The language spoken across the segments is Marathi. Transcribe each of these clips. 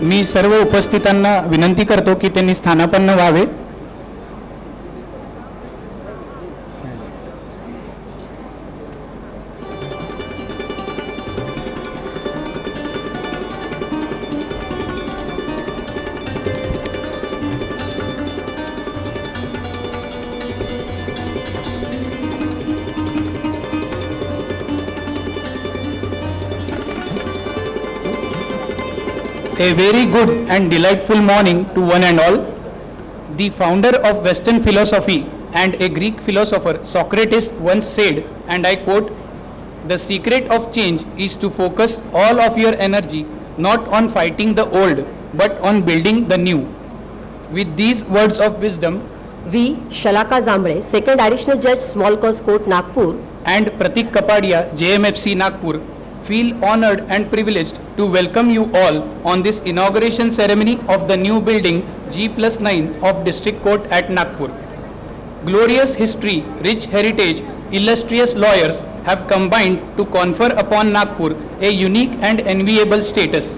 मी सर्व उपस्थितांना विनंती करतो की त्यांनी स्थानापन्न व्हावे. A very good and delightful morning to one and all. The founder of Western philosophy and a Greek philosopher Socrates once said, and I quote, "The secret of change is to focus all of your energy not on fighting the old but on building the new." With these words of wisdom, we, Shalaka Zambre, Second Additional Judge, Small Cause Court, Nagpur, and Pratik Kapadia, JMFC Nagpur, feel honored and privileged to welcome you all on this inauguration ceremony of the new building G+9 of District Court at Nagpur. Glorious history, rich heritage, illustrious lawyers have combined to confer upon Nagpur a unique and enviable status.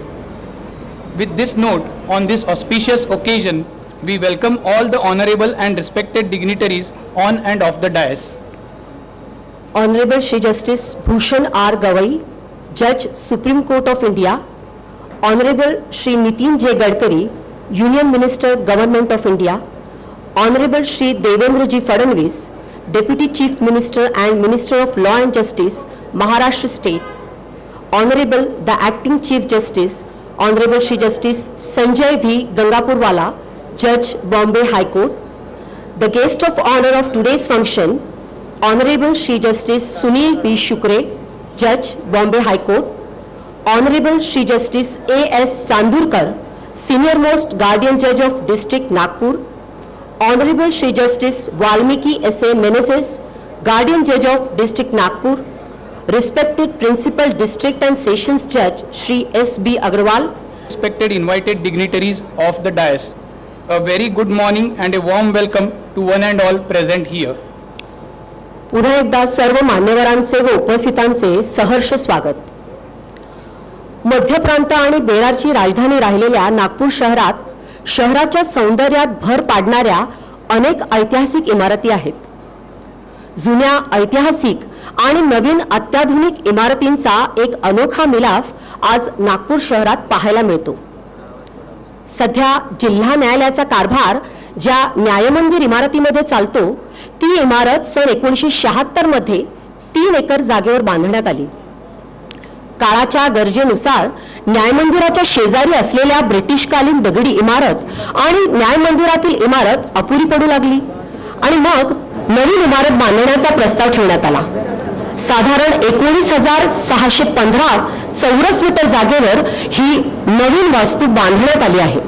With this note, on this auspicious occasion, we welcome all the honorable and respected dignitaries on and off the dais. Honorable Shri Justice Bhushan R. Gawai, Judge, Supreme Court of India, Honorable Shri Nitin J. Gadkari, Union Minister, Government of India, Honorable Shri Devendra Ji Fadnavis, Deputy Chief Minister and Minister of Law and Justice, Maharashtra State, Honorable the Acting Chief Justice, Honorable Shri Justice Sanjay V. Gangapurwala, Judge, Bombay High Court, the guest of honor of today's function, Honorable Shri Justice Sunil B. Shukre, Judge, Bombay High Court, Honorable Shri Justice A.S. Chandurkar, Senior Most Guardian Judge of District Nagpur, Honorable Shri Justice Valmiki S.A. Menezes, Guardian Judge of District Nagpur, respected Principal District and Sessions Judge Shri S.B. Agrawal, respected invited dignitaries of the dais, a very good morning and a warm welcome to one and all present here. पुन्हा एकदा सर्व मान्यवरांचे व उपस्थितांचे सहर्ष स्वागत. मध्य प्रांत आणि बेरारची राजधानी राहिलेल्या नागपूर शहरात शहराच्या सौंदर्यात भर पाडणाऱ्या अनेक ऐतिहासिक इमारती आहेत. जुन्या ऐतिहासिक आणि नवीन अत्याधुनिक इमारतींचा एक अनोखा मिलाफ आज नागपूर शहरात पाहायला मिळतो. सध्या जिल्हा न्यायालयाचा कारभार ज्या न्यायमंदिर इमारतीमध्ये चालतो ती इमारत सन 1976 मध्ये 3 एकर जागेवर बांधण्यात आली. काळाच्या गरजेनुसार न्यायमंदिराच्या शेजारी असलेल्या ब्रिटिशकालीन दगडी इमारत आणि न्यायमंदिरातील इमारत अपुरी पडू लागली आणि मग नवीन इमारत बांधण्याचा प्रस्ताव ठेवण्यात आला. साधारण 19,615 चौरस मीटर जागेवर ही नवीन वास्तू बांधण्यात आली आहे.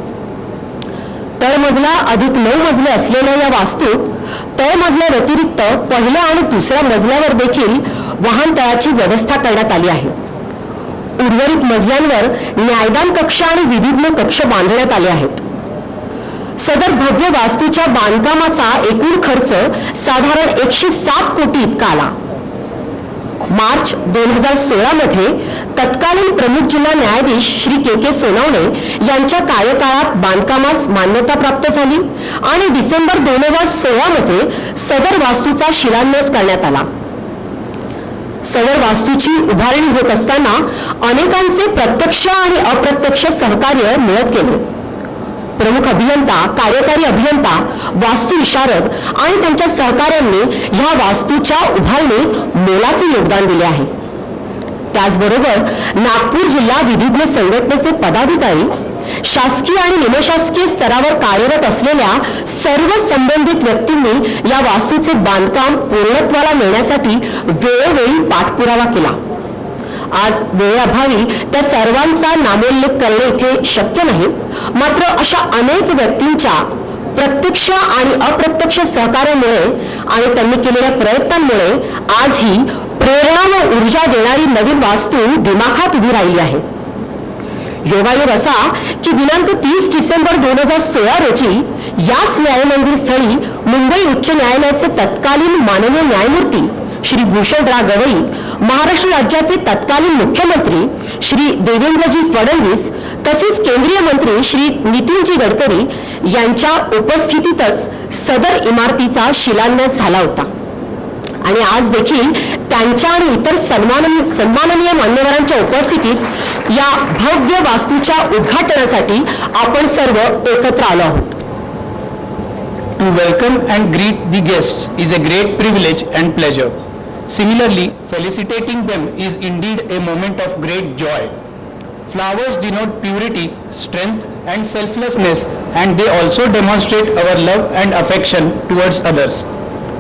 तळमजला अधिक 9 मजले असलेल्या या वास्तूत तळमजल्या व्यतिरिक्त पहिल्या आणि दुसऱ्या मजल्यावर देखील वाहनतळाची व्यवस्था करण्यात आली आहे. उर्वरित मजल्यांवर न्यायदान कक्ष आणि विधिज्ञ कक्ष बांधण्यात आले आहेत. सदर भव्य वास्तूच्या बांधकामाचा एकूण खर्च साधारण 107 कोटी इतका आला. मार्च 2016 मध्ये तत्कालीन प्रमुख जिल्हा न्यायाधीश श्री के सोनवणे यांच्या कार्यकाळात बांधकामास मान्यता प्राप्त झाली आणि डिसेंबर 2016 मध्ये सदर वास्तूचा शिलान्यास करण्यात आला. सदर वास्तूची उभारणी होत असताना अनेकांचे प्रत्यक्ष आणि अप्रत्यक्ष सहकार्य मिळत गेले. प्रमुख अभियंता, कार्यकारी अभियंता, वास्तू विशारद आणि त्यांच्या सहकाऱ्यांनी ह्या वास्तूच्या उभारणीत मोलाचे योगदान दिले आहे. त्याचबरोबर नागपूर जिल्हा विधिज्ञ संघटनेचे पदाधिकारी, शासकीय आणि निमशासकीय स्तरावर कार्यरत असलेल्या सर्व संबंधित व्यक्तींनी या वास्तूचे बांधकाम पूर्णत्वाला नेण्यासाठी वेळोवेळी पाठपुरावा केला. आज वेळेअभावी त्या सर्वांचा नामोल्लेख करणे इथे शक्य नाही. मात्र अशा अनेक व्यक्तींच्या प्रत्यक्ष आणि अप्रत्यक्ष सहकार्यामुळे आणि त्यांनी केलेल्या प्रयत्नांमुळे आज ही प्रेरणा व ऊर्जा देणारी नवीन वास्तू दिमाखात उभी राहिली आहे. योगायोग असा की दिनांक 30 डिसेंबर 2016 रोजी याच न्यायमंदिर स्थळी मुंबई उच्च न्यायालयाचे तत्कालीन माननीय न्यायमूर्ती श्री भूषण रा गवई, महाराष्ट्र राज्याचे तत्कालीन मुख्यमंत्री श्री देवेंद्रजी फडणवीस तसेच केंद्रीय मंत्री श्री नितीनजी गडकरी यांच्या उपस्थितीतच सदर इमारतीचा शिलान्यास झाला होता आणि आज देखील त्यांच्या आणि इतर सन्माननीय मान्यवरांच्या उपस्थितीत या भव्य वास्तूच्या उद्घाटनासाठी आपण सर्व एकत्र आलो आहोत. To welcome and greet the guests is a great privilege and pleasure. Similarly, felicitating them is indeed a moment of great joy. Flowers denote purity, strength and selflessness, and they also demonstrate our love and affection towards others.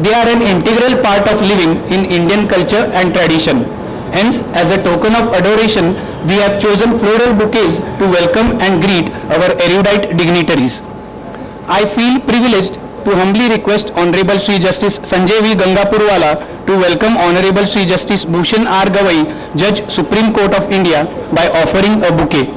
They are an integral part of living in Indian culture and tradition. Hence, as a token of adoration, we have chosen floral bouquets to welcome and greet our erudite dignitaries. I feel privileged to humbly request Honorable Sri Justice Sanjay V. Gangapurwala to welcome Honorable Sri Justice Bhushan R. Gavai, Judge Supreme Court of India, by offering a bouquet.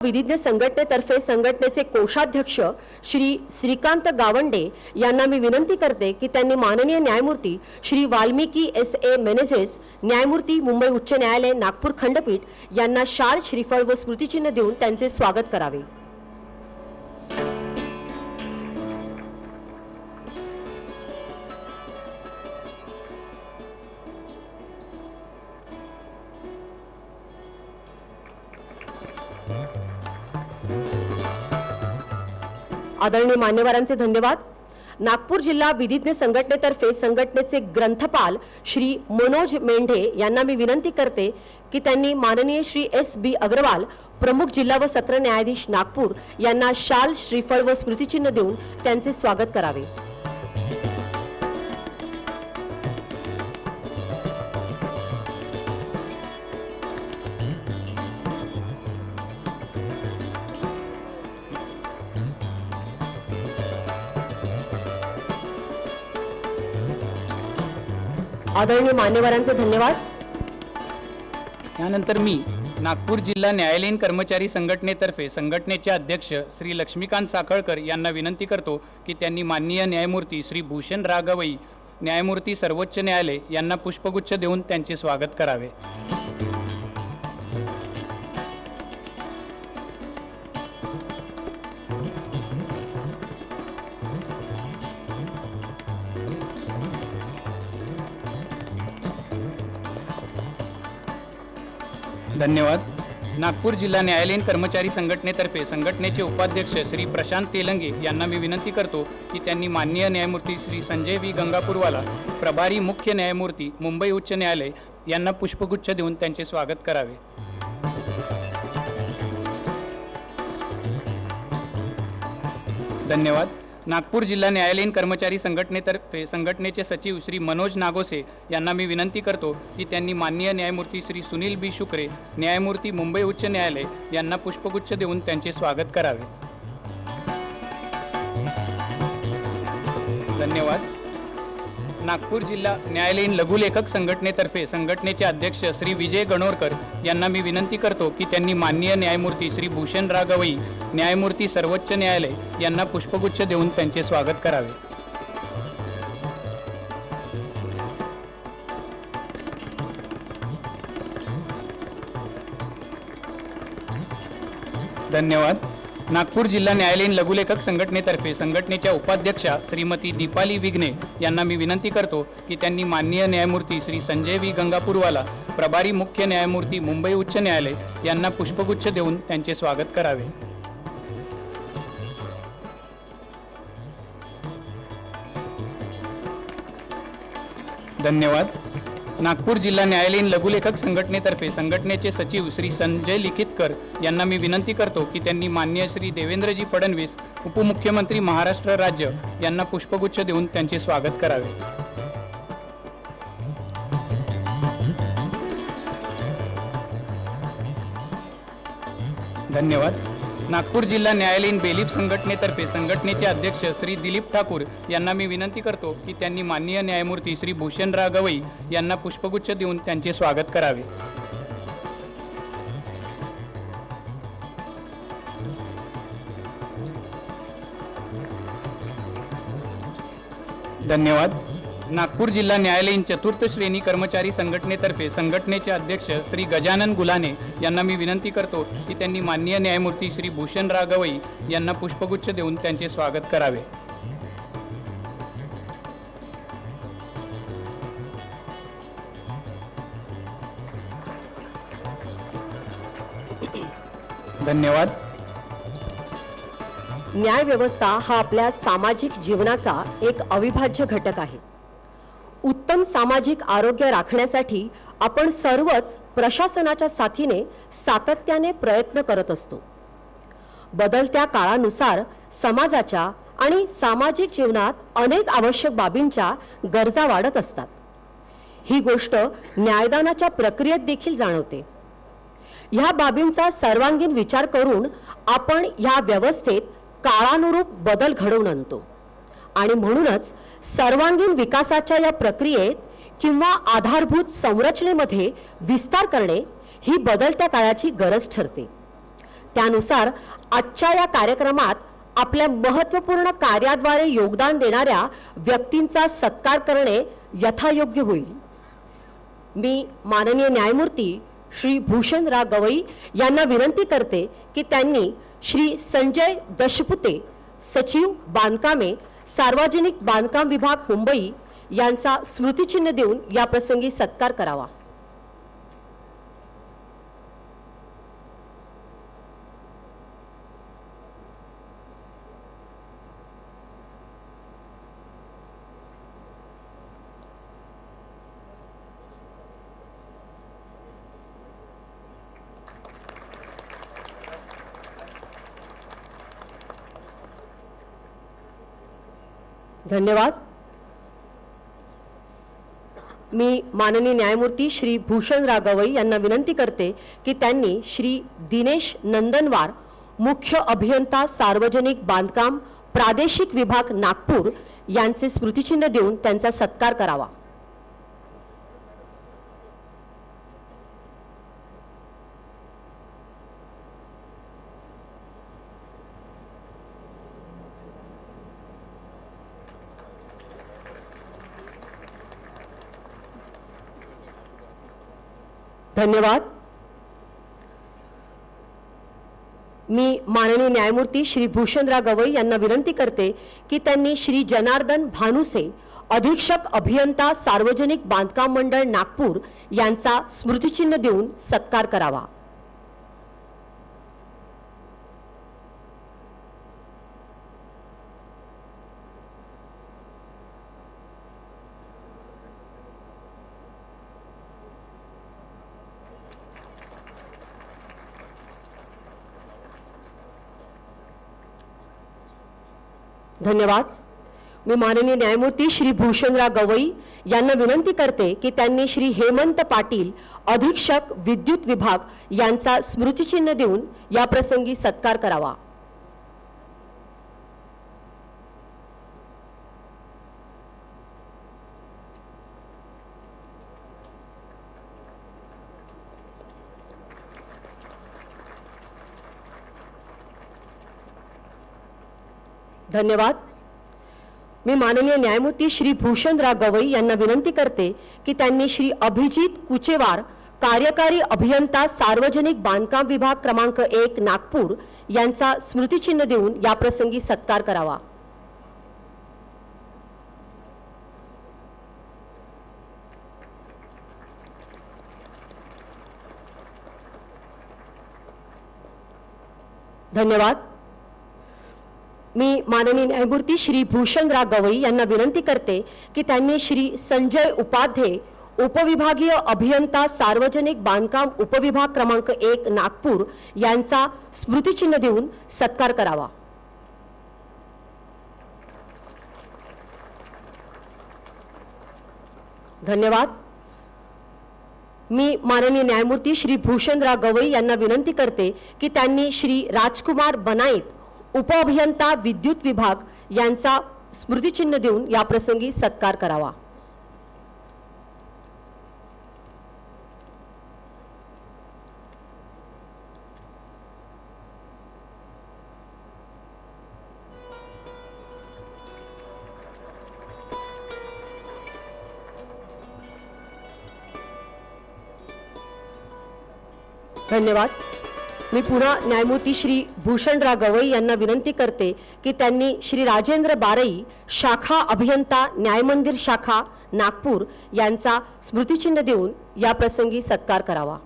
विधिज्ञ संघटनेतर्फे संघटनेचे कोषाध्यक्ष श्री श्रीकांत गावंडे यांना मी विनंती करते की त्यांनी माननीय न्यायमूर्ती श्री वाल्मिकी S.A. मेनेझेस, न्यायमूर्ती मुंबई उच्च न्यायालय नागपूर खंडपीठ यांना शाल, श्रीफळ व स्मृतिचिन्ह देऊन त्यांचे स्वागत करावे. आदरणीय मान्यवरांचे धन्यवाद. नागपूर जिल्हा विधिज्ञ संघटनेतर्फे संघटनेचे ग्रंथपाल श्री मनोज मेंढे यांना मी विनंती करते की त्यांनी माननीय श्री S.B. अग्रवाल, प्रमुख जिल्हा व सत्र न्यायाधीश नागपूर यांना शाल, श्रीफळ व स्मृतिचिन्ह देऊन त्यांचे स्वागत करावे. आदरणीय मान्यवरांचे धन्यवाद. यानंतर मी नागपूर जिल्हा न्यायालयीन कर्मचारी संघटनेतर्फे संघटनेचे अध्यक्ष श्री लक्ष्मीकांत साखळकर यांना विनंती करतो की त्यांनी माननीय न्यायमूर्ती श्री भूषण रागवई, न्यायमूर्ती सर्वोच्च न्यायालय यांना पुष्पगुच्छ देऊन त्यांचे स्वागत करावे. धन्यवाद. नागपूर जिल्हा न्यायालयीन कर्मचारी संघटनेतर्फे संघटनेचे उपाध्यक्ष श्री प्रशांत तेलंगे यांना मी विनंती करतो की त्यांनी माननीय न्यायमूर्ती श्री संजय V. गंगापूरवाला, प्रभारी मुख्य न्यायमूर्ती मुंबई उच्च न्यायालय यांना पुष्पगुच्छ देऊन त्यांचे स्वागत करावे. धन्यवाद. नागपूर जिल्हा न्यायालयीन कर्मचारी संघटनेतर्फे संघटनेचे सचिव श्री मनोज नागोसे यांना मी विनंती करतो की त्यांनी माननीय न्यायमूर्ती श्री सुनील B. शुक्रे, न्यायमूर्ती मुंबई उच्च न्यायालय यांना पुष्पगुच्छ देऊन त्यांचे स्वागत करावे. धन्यवाद. नागपूर जिल्हा न्यायालयीन लघुलेखक संघटनेतर्फे संघटनेचे अध्यक्ष श्री विजय गणोरकर यांना मी विनंती करतो की त्यांनी माननीय न्यायमूर्ती श्री भूषण रागवई, न्यायमूर्ती सर्वोच्च न्यायालय यांना पुष्पगुच्छ देऊन त्यांचे स्वागत करावे. धन्यवाद. नागपूर जिल्हा न्यायालयीन लघुलेखक संघटनेतर्फे संघटनेच्या उपाध्यक्षा श्रीमती दीपाली विघ्ने यांना मी विनंती करतो की त्यांनी माननीय न्यायमूर्ती श्री संजय V. गंगापूरवाला, प्रभारी मुख्य न्यायमूर्ती मुंबई उच्च न्यायालय यांना पुष्पगुच्छ देऊन त्यांचे स्वागत करावे. धन्यवाद. नागपूर जिल्हा न्यायालयीन लघुलेखक संघटनेतर्फे संघटनेचे सचिव श्री संजय लिखितकर यांना मी विनंती करतो की त्यांनी माननीय श्री देवेंद्रजी फडणवीस, उपमुख्यमंत्री महाराष्ट्र राज्य यांना पुष्पगुच्छ देऊन त्यांचे स्वागत करावे. धन्यवाद. नागपूर जिल्हा न्यायालयीन बेलीफ संघटनेतर्फे संघटनेचे अध्यक्ष श्री दिलीप ठाकूर यांना मी विनंती करतो की त्यांनी माननीय न्यायमूर्ती श्री भूषण रागवई यांना पुष्पगुच्छ देऊन त्यांचे स्वागत करावे. धन्यवाद. नागपूर जिल्हा न्यायालयीन चतुर्थ श्रेणी कर्मचारी संघटनेतर्फे संघटनेचे अध्यक्ष श्री गजानन गुलाने यांना मी विनंती करतो की त्यांनी माननीय न्यायमूर्ती श्री भूषण रागवई यांना पुष्पगुच्छ देऊन त्यांचे स्वागत करावे. धन्यवाद. न्याय व्यवस्था हा आपल्या सामाजिक जीवनाचा एक अविभाज्य घटक आहे. उत्तम सामाजिक आरोग्य राखण्यासाठी आपण सर्वच प्रशासनाच्या साथीने सातत्याने प्रयत्न करत असतो. बदलत्या काळानुसार समाजाच्या आणि सामाजिक जीवनात अनेक आवश्यक बाबींच्या गरजा वाढत असतात. ही गोष्ट न्यायदानाच्या प्रक्रियेत देखील जाणवते. ह्या बाबींचा सर्वांगीण विचार करून आपण ह्या व्यवस्थेत काळानुरूप बदल घडवून आणतो आणि म्हणूनच सर्वांगीण विकासाच्या या प्रक्रियेत किंवा आधारभूत संरचनेमध्ये विस्तार करणे ही बदलत्या काळाची गरज ठरते. त्यानुसार आजच्या या कार्यक्रमात आपल्या महत्त्वपूर्ण कार्याद्वारे योगदान देणाऱ्या व्यक्तींचा सत्कार करणे यथायोग्य होईल। मी माननीय न्यायमूर्ती श्री भूषणराव गवई यांना विनंती करते की त्यांनी श्री संजय दशपुते, सचिव बांधकामे, सार्वजनिक बांधकाम विभाग मुंबई यांचा स्मृतिचिन्ह देऊन या प्रसंगी सत्कार करावा। धन्यवाद। मी माननीय न्यायमूर्ती श्री भूषणराव गवई यांना विनंती करते की त्यांनी श्री दिनेश नंदनवार, मुख्य अभियंता सार्वजनिक बांधकाम, प्रादेशिक विभाग नागपूर यांचे स्मृतिचिन्ह देऊन त्यांचा सत्कार करावा। धन्यवाद। मी माननीय न्यायमूर्ती श्री भूषणराव गवई यांना विनंती करते की त्यांनी श्री जनार्दन भानुसे, अधीक्षक अभियंता सार्वजनिक बांधकाम मंडळ नागपूर यांचा स्मृतिचिन्ह देऊन सत्कार करावा। धन्यवाद। मी माननीय न्यायमूर्ती श्री भूषणराव गवई यांना विनंती करते की त्यांनी श्री हेमंत पाटील, अधीक्षक विद्युत विभाग यांचा स्मृतिचिन्ह देऊन या प्रसंगी सत्कार करावा। धन्यवाद। मी माननीय न्यायमूर्ती श्री भूषणराव गवई यांना विनंती करते की त्यांनी श्री अभिजित कुचेवार, कार्यकारी अभियंता सार्वजनिक बांधकाम विभाग क्रमांक 1 नागपूर यांचा स्मृतिचिन्ह देऊन या प्रसंगी सत्कार करावा। धन्यवाद। मी माननीय न्यायमूर्ती श्री भूषणराव गवई यांना विनंती करते की त्यांनी श्री संजय उपाध्ये, उपविभागीय अभियंता सार्वजनिक बांधकाम उपविभाग क्रमांक 1 नागपूर यांचा स्मृतिचिन्ह देऊन सत्कार करावा। धन्यवाद। मी माननीय न्यायमूर्ती श्री भूषणराव गवई यांना विनंती करते की त्यांनी श्री राजकुमार बनाईत, उपअभियंता विद्युत विभाग यांचा स्मृतिचिन्ह देऊन या प्रसंगी सत्कार करावा। धन्यवाद। मी पुन्हा न्यायमूर्ती श्री भूषणराव गवई यांना विनंती करते की त्यांनी श्री राजेंद्र बारई, शाखा अभियंता न्यायमंदिर शाखा नागपूर यांचा स्मृतिचिन्ह देऊन या प्रसंगी सत्कार करावा।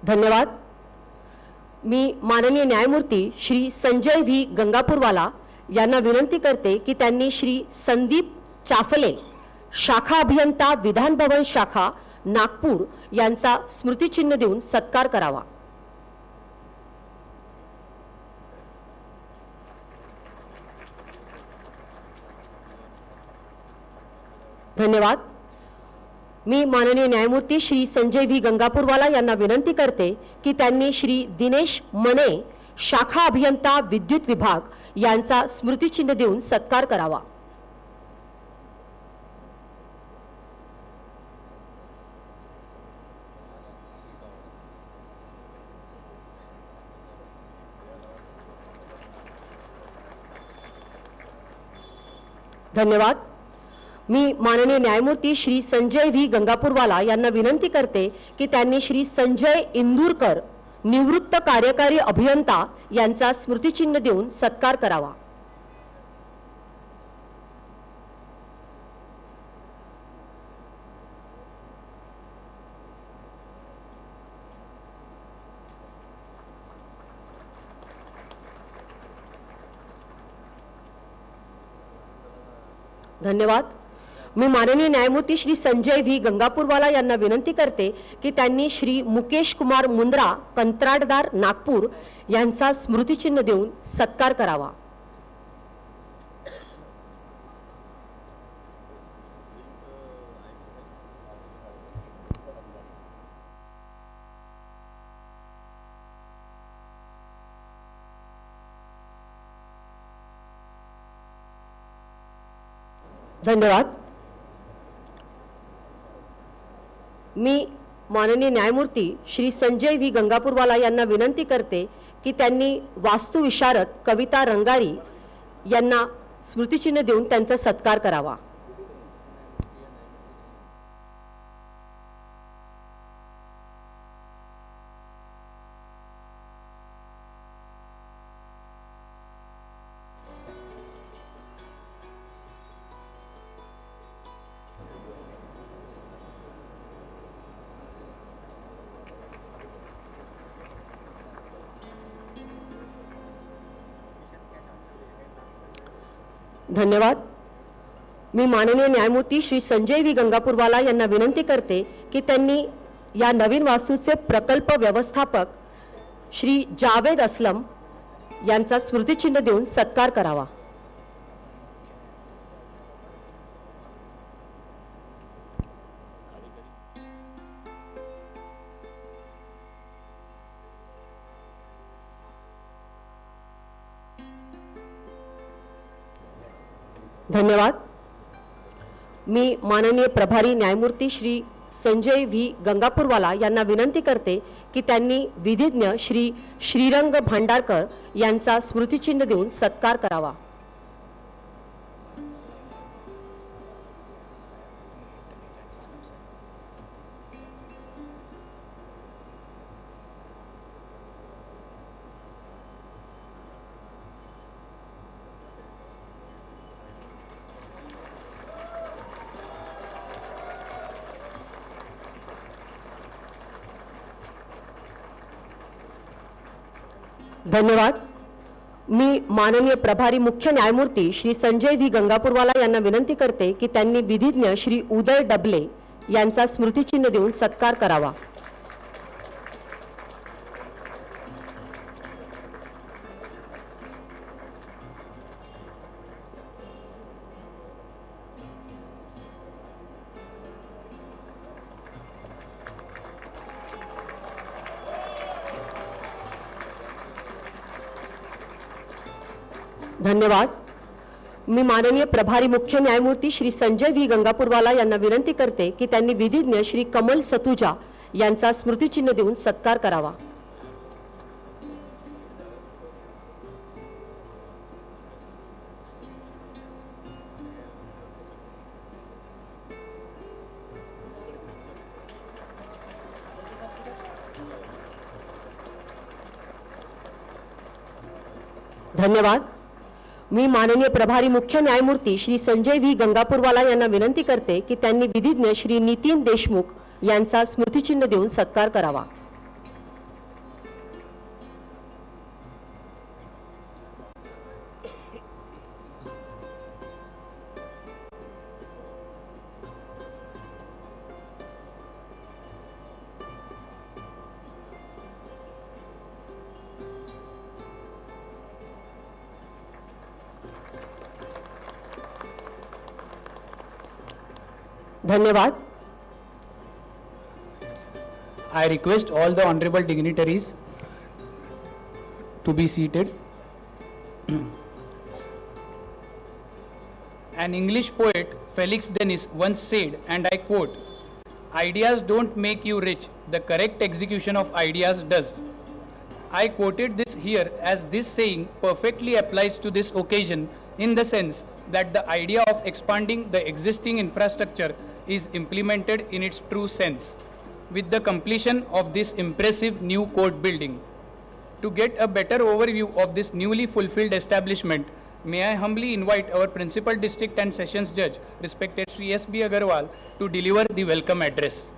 धन्यवाद। मी माननीय न्यायमूर्ती श्री संजय व्ही गंगापूरवाला यांना विनंती करते की त्यांनी श्री संदीप चाफले, शाखा अभियंता विधान भवन शाखा नागपूर यांचा स्मृतिचिन्ह देऊन सत्कार करावा। धन्यवाद। मी माननीय न्यायमूर्ती श्री संजय व्ही गंगापूरवाला यांना विनंती करते की त्यांनी श्री दिनेश मने, शाखा अभियंता विद्युत विभाग यांचा स्मृतिचिन्ह देऊन सत्कार करावा। धन्यवाद. मी माननीय न्यायमूर्ती श्री संजय व्ही गंगापूरवाला यांना विनंती करते की त्यांनी श्री संजय इंदूरकर निवृत्त कार्यकारी अभियंता यांचा स्मृतिचिन्ह देऊन सत्कार करावा. धन्यवाद. मी माननीय न्यायमूर्ती श्री संजय व्ही गंगापूरवाला यांना विनंती करते की त्यांनी श्री मुकेश कुमार मुंद्रा कंत्राटदार नागपूर यांचा स्मृतिचिन्ह देऊन सत्कार करावा. धन्यवाद. मी माननीय न्यायमूर्ती श्री संजय व्ही गंगापूरवाला यांना विनंती करते की त्यांनी वास्तुविशारद कविता रंगारी यांना स्मृतिचिन्ह देऊन त्यांचा सत्कार करावा. धन्यवाद. मी माननीय न्यायमूर्ती श्री संजय व्ही गंगापूरवाला यांना विनंती करते की त्यांनी या नवीन वास्तूचे प्रकल्प व्यवस्थापक श्री जावेद असलम यांचा स्मृतिचिन्ह देऊन सत्कार करावा. धन्यवाद. मी माननीय प्रभारी न्यायमूर्ती श्री संजय व्ही गंगापूरवाला यांना विनंती करते की त्यांनी विधिज्ञ श्री श्रीरंग भांडारकर यांचा स्मृतिचिन्ह देऊन सत्कार करावा. धन्यवाद. मी माननीय प्रभारी मुख्य न्यायमूर्ती श्री संजय व्ही गंगापूरवाला यांना विनंती करते की त्यांनी विधिज्ञ श्री उदय डबले यांचा स्मृतिचिन्ह देऊन सत्कार करावा. धन्यवाद. मी माननीय प्रभारी मुख्य न्यायमूर्ती श्री संजय व्ही गंगापूरवाला यांना विनंती करते की त्यांनी विधिज्ञ श्री कमल सतुजा यांचा स्मृतिचिन्ह देऊन सत्कार करावा. धन्यवाद. मी माननीय प्रभारी मुख्य न्यायमूर्ती श्री संजय व्ही गंगापूरवाला यांना विनंती करते की त्यांनी विधिज्ञ श्री नितीन देशमुख यांचा स्मृतिचिन्ह देऊन सत्कार करावा. धन्यवाद. I request all the honorable dignitaries to be seated. An English poet, Felix Dennis, once said, and I quote, "Ideas don't make you rich, the correct execution of ideas does." I quoted this here as this saying perfectly applies to this occasion in the sense that the idea of expanding the existing infrastructure is implemented in its true sense with the completion of this impressive new court building. To get a better overview of this newly fulfilled establishment, may I humbly invite our Principal District and Sessions Judge, respected Sri S. B. Agarwal, to deliver the welcome address.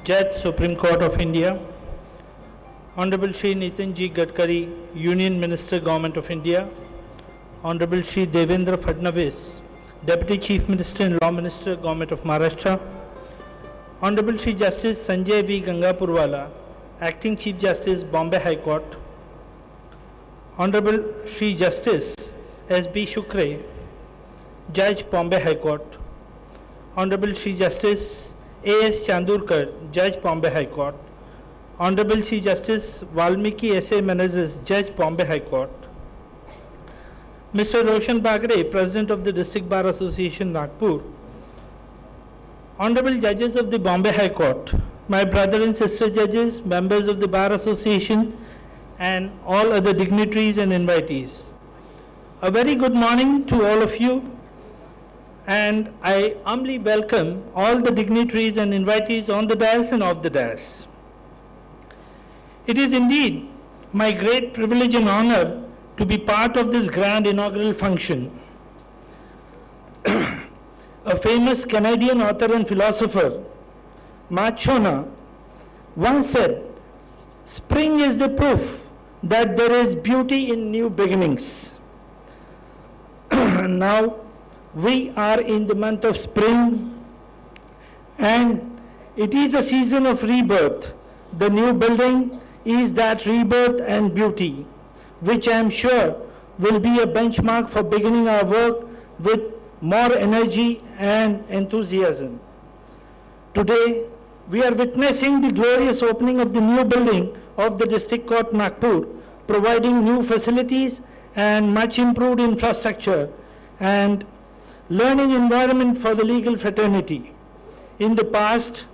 Judge, Supreme Court of India, Honorable Shri Nitin G. Gadkari, Union Minister, Government of India, Honorable Shri Devendra Fadnavis, Deputy Chief Minister and Law Minister, Government of Maharashtra, Honorable Shri Justice Sanjay V. Gangapurwala, Acting Chief Justice, Bombay High Court, Honorable Shri Justice S. B. Shukre, Judge, Bombay High Court, Honorable Shri Justice A. S. Chandurkar, Judge, Bombay High Court, Honorable Shri Justice Valmiki S. A. Menezes, Judge, Bombay High Court, Mr. Roshan Bagre, President of the District Bar Association, Nagpur, Honorable Judges of the Bombay High Court, my brother and sister judges, members of the Bar Association, and all other dignitaries and invitees. A very good morning to all of you, and I humbly welcome all the dignitaries and invitees on the dais and off the dais. It is indeed my great privilege and honor to be part of this grand inaugural function. A famous Canadian author and philosopher, Machona, once said, "Spring is the proof that there is beauty in new beginnings." Now, we are in the month of spring, and it is a season of rebirth. The new building is that rebirth and beauty, which I am sure will be a benchmark for beginning our work with more energy and enthusiasm. Today, we are witnessing the glorious opening of the new building of the District Court Nagpur, providing new facilities and much improved infrastructure and learning environment for the legal fraternity. In the past,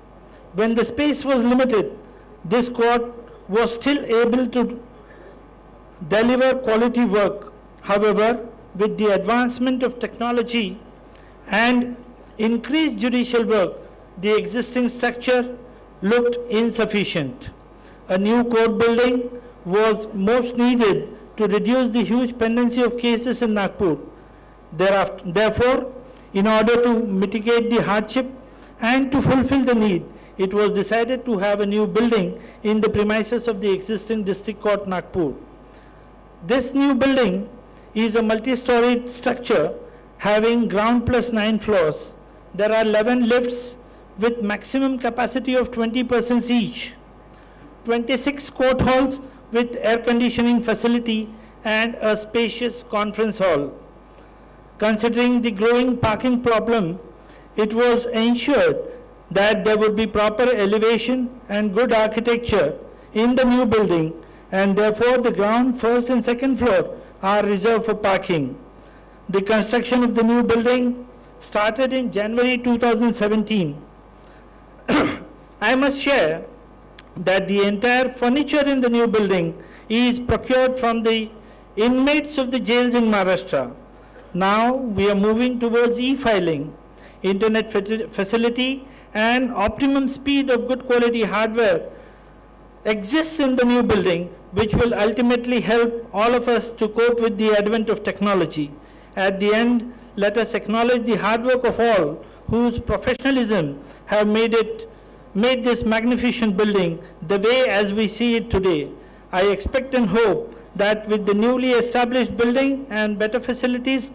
when the space was limited, this court was still able to deliver quality work. However, with the advancement of technology and increased judicial work, the existing structure looked insufficient. A new court building was most needed to reduce the huge pendency of cases in Nagpur. Therefore, in order to mitigate the hardship and to fulfill the need, it was decided to have a new building in the premises of the existing District Court Nagpur. This new building is a multi-storied structure having ground plus 9 floors. There are 11 lifts with maximum capacity of 20 persons each, 26 court halls with air conditioning facility and a spacious conference hall. Considering the growing parking problem, it was ensured that there would be proper elevation and good architecture in the new building, and therefore the ground, first and second floor are reserved for parking. The construction of the new building started in January 2017. I must share that the entire furniture in the new building is procured from the inmates of the jails in Maharashtra. Now we are moving towards e-filing, internet facility and optimum speed of good quality hardware exists in the new building, which will ultimately help all of us to cope with the advent of technology. At the end, let us acknowledge the hard work of all whose professionalism have made this magnificent building the way as we see it today. I expect and hope that with the newly established building and better facilities,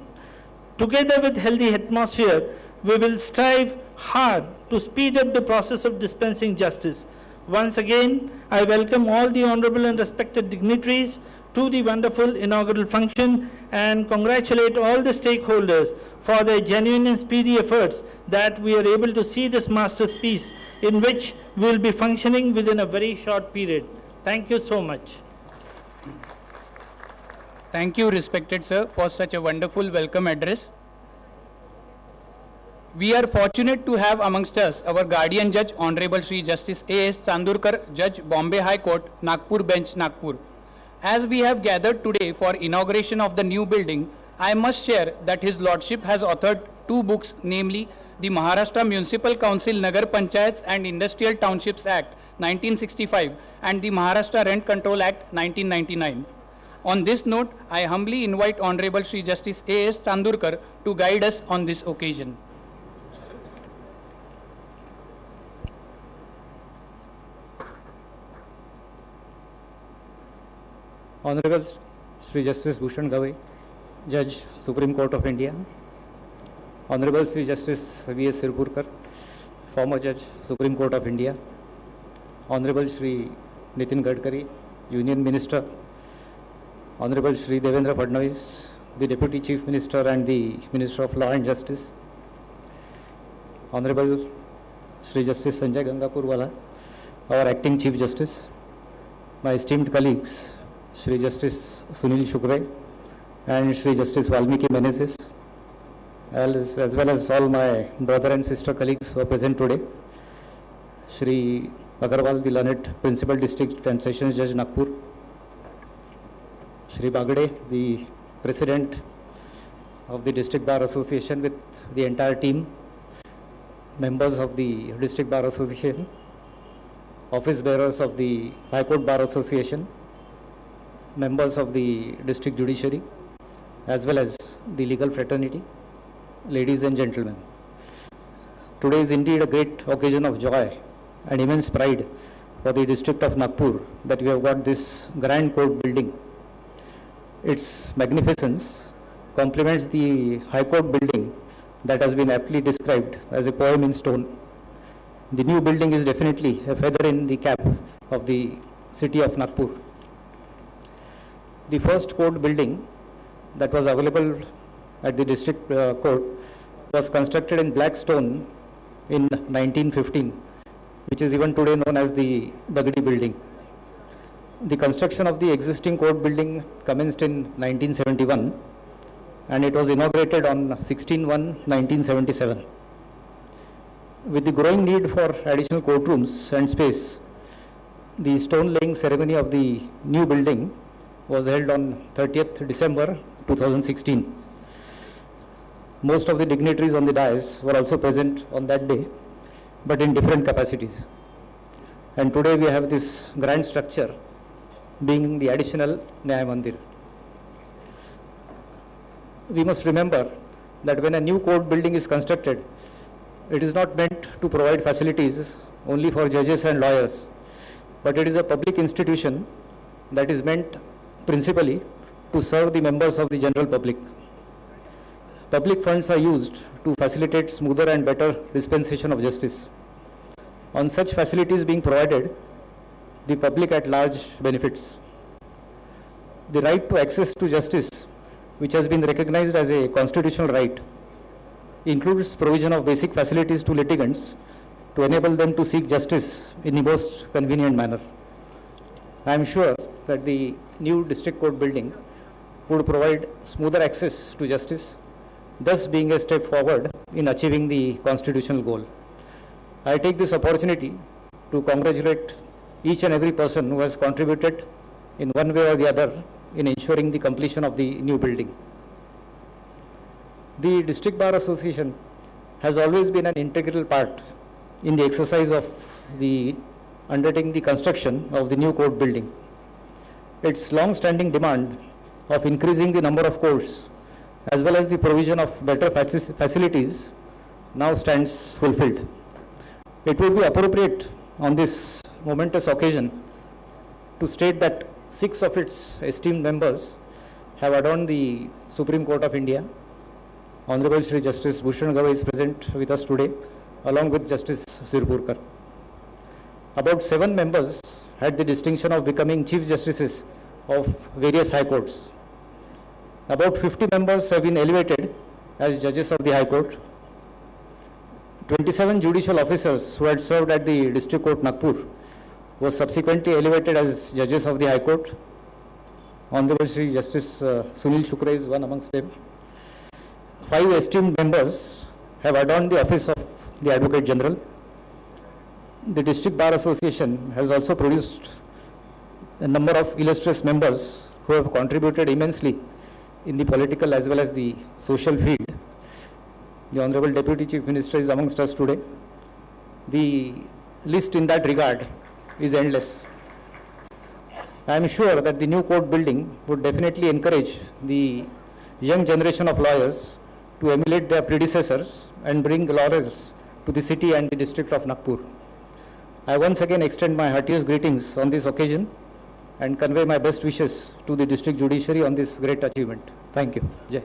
together with healthy atmosphere, we will strive hard to speed up the process of dispensing justice. Once again, I welcome all the honorable and respected dignitaries to the wonderful inaugural function and congratulate all the stakeholders for their genuine and speedy efforts that we are able to see this masterpiece in which we will be functioning within a very short period. Thank you so much. Thank you, respected sir, for such a wonderful welcome address. We are fortunate to have amongst us our guardian judge, Honorable Shri Justice A.S. Chandurkar, Judge, Bombay High Court, Nagpur Bench, Nagpur. As we have gathered today for inauguration of the new building, I must share that His Lordship has authored two books, namely the Maharashtra Municipal Council Nagar Panchayats and Industrial Townships Act 1965 and the Maharashtra Rent Control Act 1999. On this note, I humbly invite Honorable Shri Justice A.S. Chandurkar to guide us on this occasion. Honorable Shri Justice Bhushan Gavai, Judge, Supreme Court of India. Honorable Shri Justice V.S. Sirpurkar, former Judge, Supreme Court of India. Honorable Shri Nitin Gadkari, Union Minister. Honorable Shri Devendra Fadnavis, the Deputy Chief Minister and the Minister of Law and Justice. Honorable Shri Justice Sanjay Gangapurwala, our Acting Chief Justice. My esteemed colleagues, Shri Justice Sunil Shukre and Shri Justice Valmiki Menezes, as well as all my brother and sister colleagues who are present today. Shri Agarwal, the learned Principal District and Sessions Judge, Nagpur. Shri Bagade, the President of the District Bar Association with the entire team, members of the District Bar Association, office bearers of the High Court Bar Association, members of the District Judiciary, as well as the legal fraternity, ladies and gentlemen. Today is indeed a great occasion of joy and immense pride for the District of Nagpur that we have got this grand court building. Its magnificence complements the High Court building that has been aptly described as a poem in stone. The new building is definitely a feather in the cap of the city of Nagpur. The first court building that was available at the district court was constructed in black stone in 1915, which is even today known as the Dagdi building. The construction of the existing court building commenced in 1971 and it was inaugurated on 16/1/1977. With the growing need for additional courtrooms and space, the stone laying ceremony of the new building was held on 30th December 2016. Most of the dignitaries on the dais were also present on that day, but in different capacities. And today we have this grand structure being the additional Nyaya Mandir. We must remember that when a new court building is constructed, it is not meant to provide facilities only for judges and lawyers, but it is a public institution that is meant principally to serve the members of the general public. Public funds are used to facilitate smoother and better dispensation of justice. On such facilities being provided, the public at large benefits. The right to access to justice, which has been recognized as a constitutional right, includes provision of basic facilities to litigants to enable them to seek justice in the most convenient manner. I am sure that the new district court building would provide smoother access to justice, thus being a step forward in achieving the constitutional goal. I take this opportunity to congratulate each and every person who has contributed in one way or the other in ensuring the completion of the new building. The District Bar Association has always been an integral part in the exercise of the undertaking the construction of the new court building. Its long-standing demand of increasing the number of courts as well as the provision of better facilities now stands fulfilled. It would be appropriate on this momentous occasion to state that 6 of its esteemed members have adorned the Supreme Court of India. Honorable Shri Justice Bhushan Gavai is present with us today, along with Justice Sirpurkar. About 7 members had the distinction of becoming Chief Justices of various High Courts. About 50 members have been elevated as Judges of the High Court. 27 judicial officers who had served at the District Court Nagpur were subsequently elevated as Judges of the High Court. Honorable Shri Justice Sunil Shukre is one amongst them. 5 esteemed members have adorned the office of the Advocate General. The District Bar Association has also produced a number of illustrious members who have contributed immensely in the political as well as the social field. The Honorable Deputy Chief Minister is amongst us today. The list in that regard is endless. I am sure that the new court building would definitely encourage the young generation of lawyers to emulate their predecessors and bring lawyers to the city and the district of Nagpur. I once again extend my heartiest greetings on this occasion and convey my best wishes to the district judiciary on this great achievement. Thank you. Jai.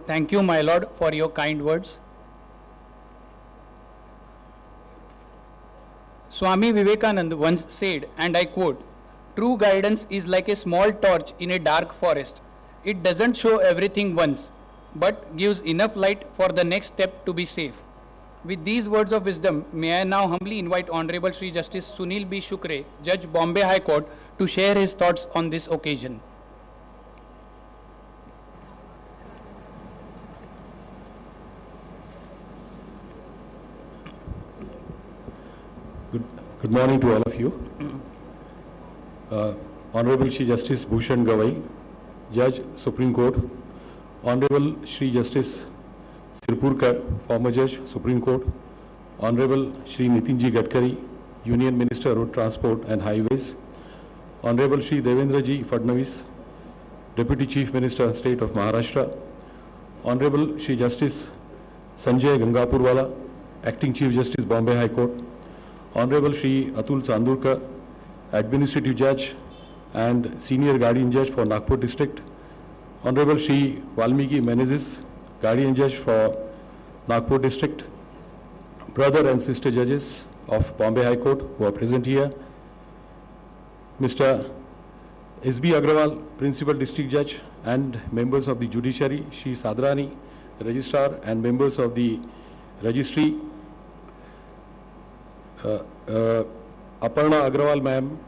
Thank you, my lord, for your kind words. Swami Vivekananda once said, and I quote, "True guidance is like a small torch in a dark forest. It doesn't show everything once, but gives enough light for the next step to be safe." With these words of wisdom, may I now humbly invite Honorable Shri Justice Sunil B. Shukre, Judge, Bombay High Court, to share his thoughts on this occasion. Good morning to all of you. Honorable Shri Justice Bhushan Gawai, Judge, Supreme Court. Honorable Shri Justice Sirpurkar, former Judge, Supreme Court. Honorable Shri Nitinji Gadkari, Union Minister, Road Transport and Highways. Honorable Shri Devendraji Fadnavis, Deputy Chief Minister, State of Maharashtra. Honorable Shri Justice Sanjay Gangapurwala, Acting Chief Justice, Bombay High Court. Honorable Shri Atul Chandurkar, Administrative Judge and Senior Guardian Judge for Nagpur District. Honorable Shri Valmiki Menezes, Guardian Judge for Nagpur District. Brother and sister judges of Bombay High Court who are present here. Mr. S.B. Agrawal, Principal District Judge and members of the Judiciary, Shri Sadrani, Registrar and members of the Registry. Aparna Agrawal ma'am,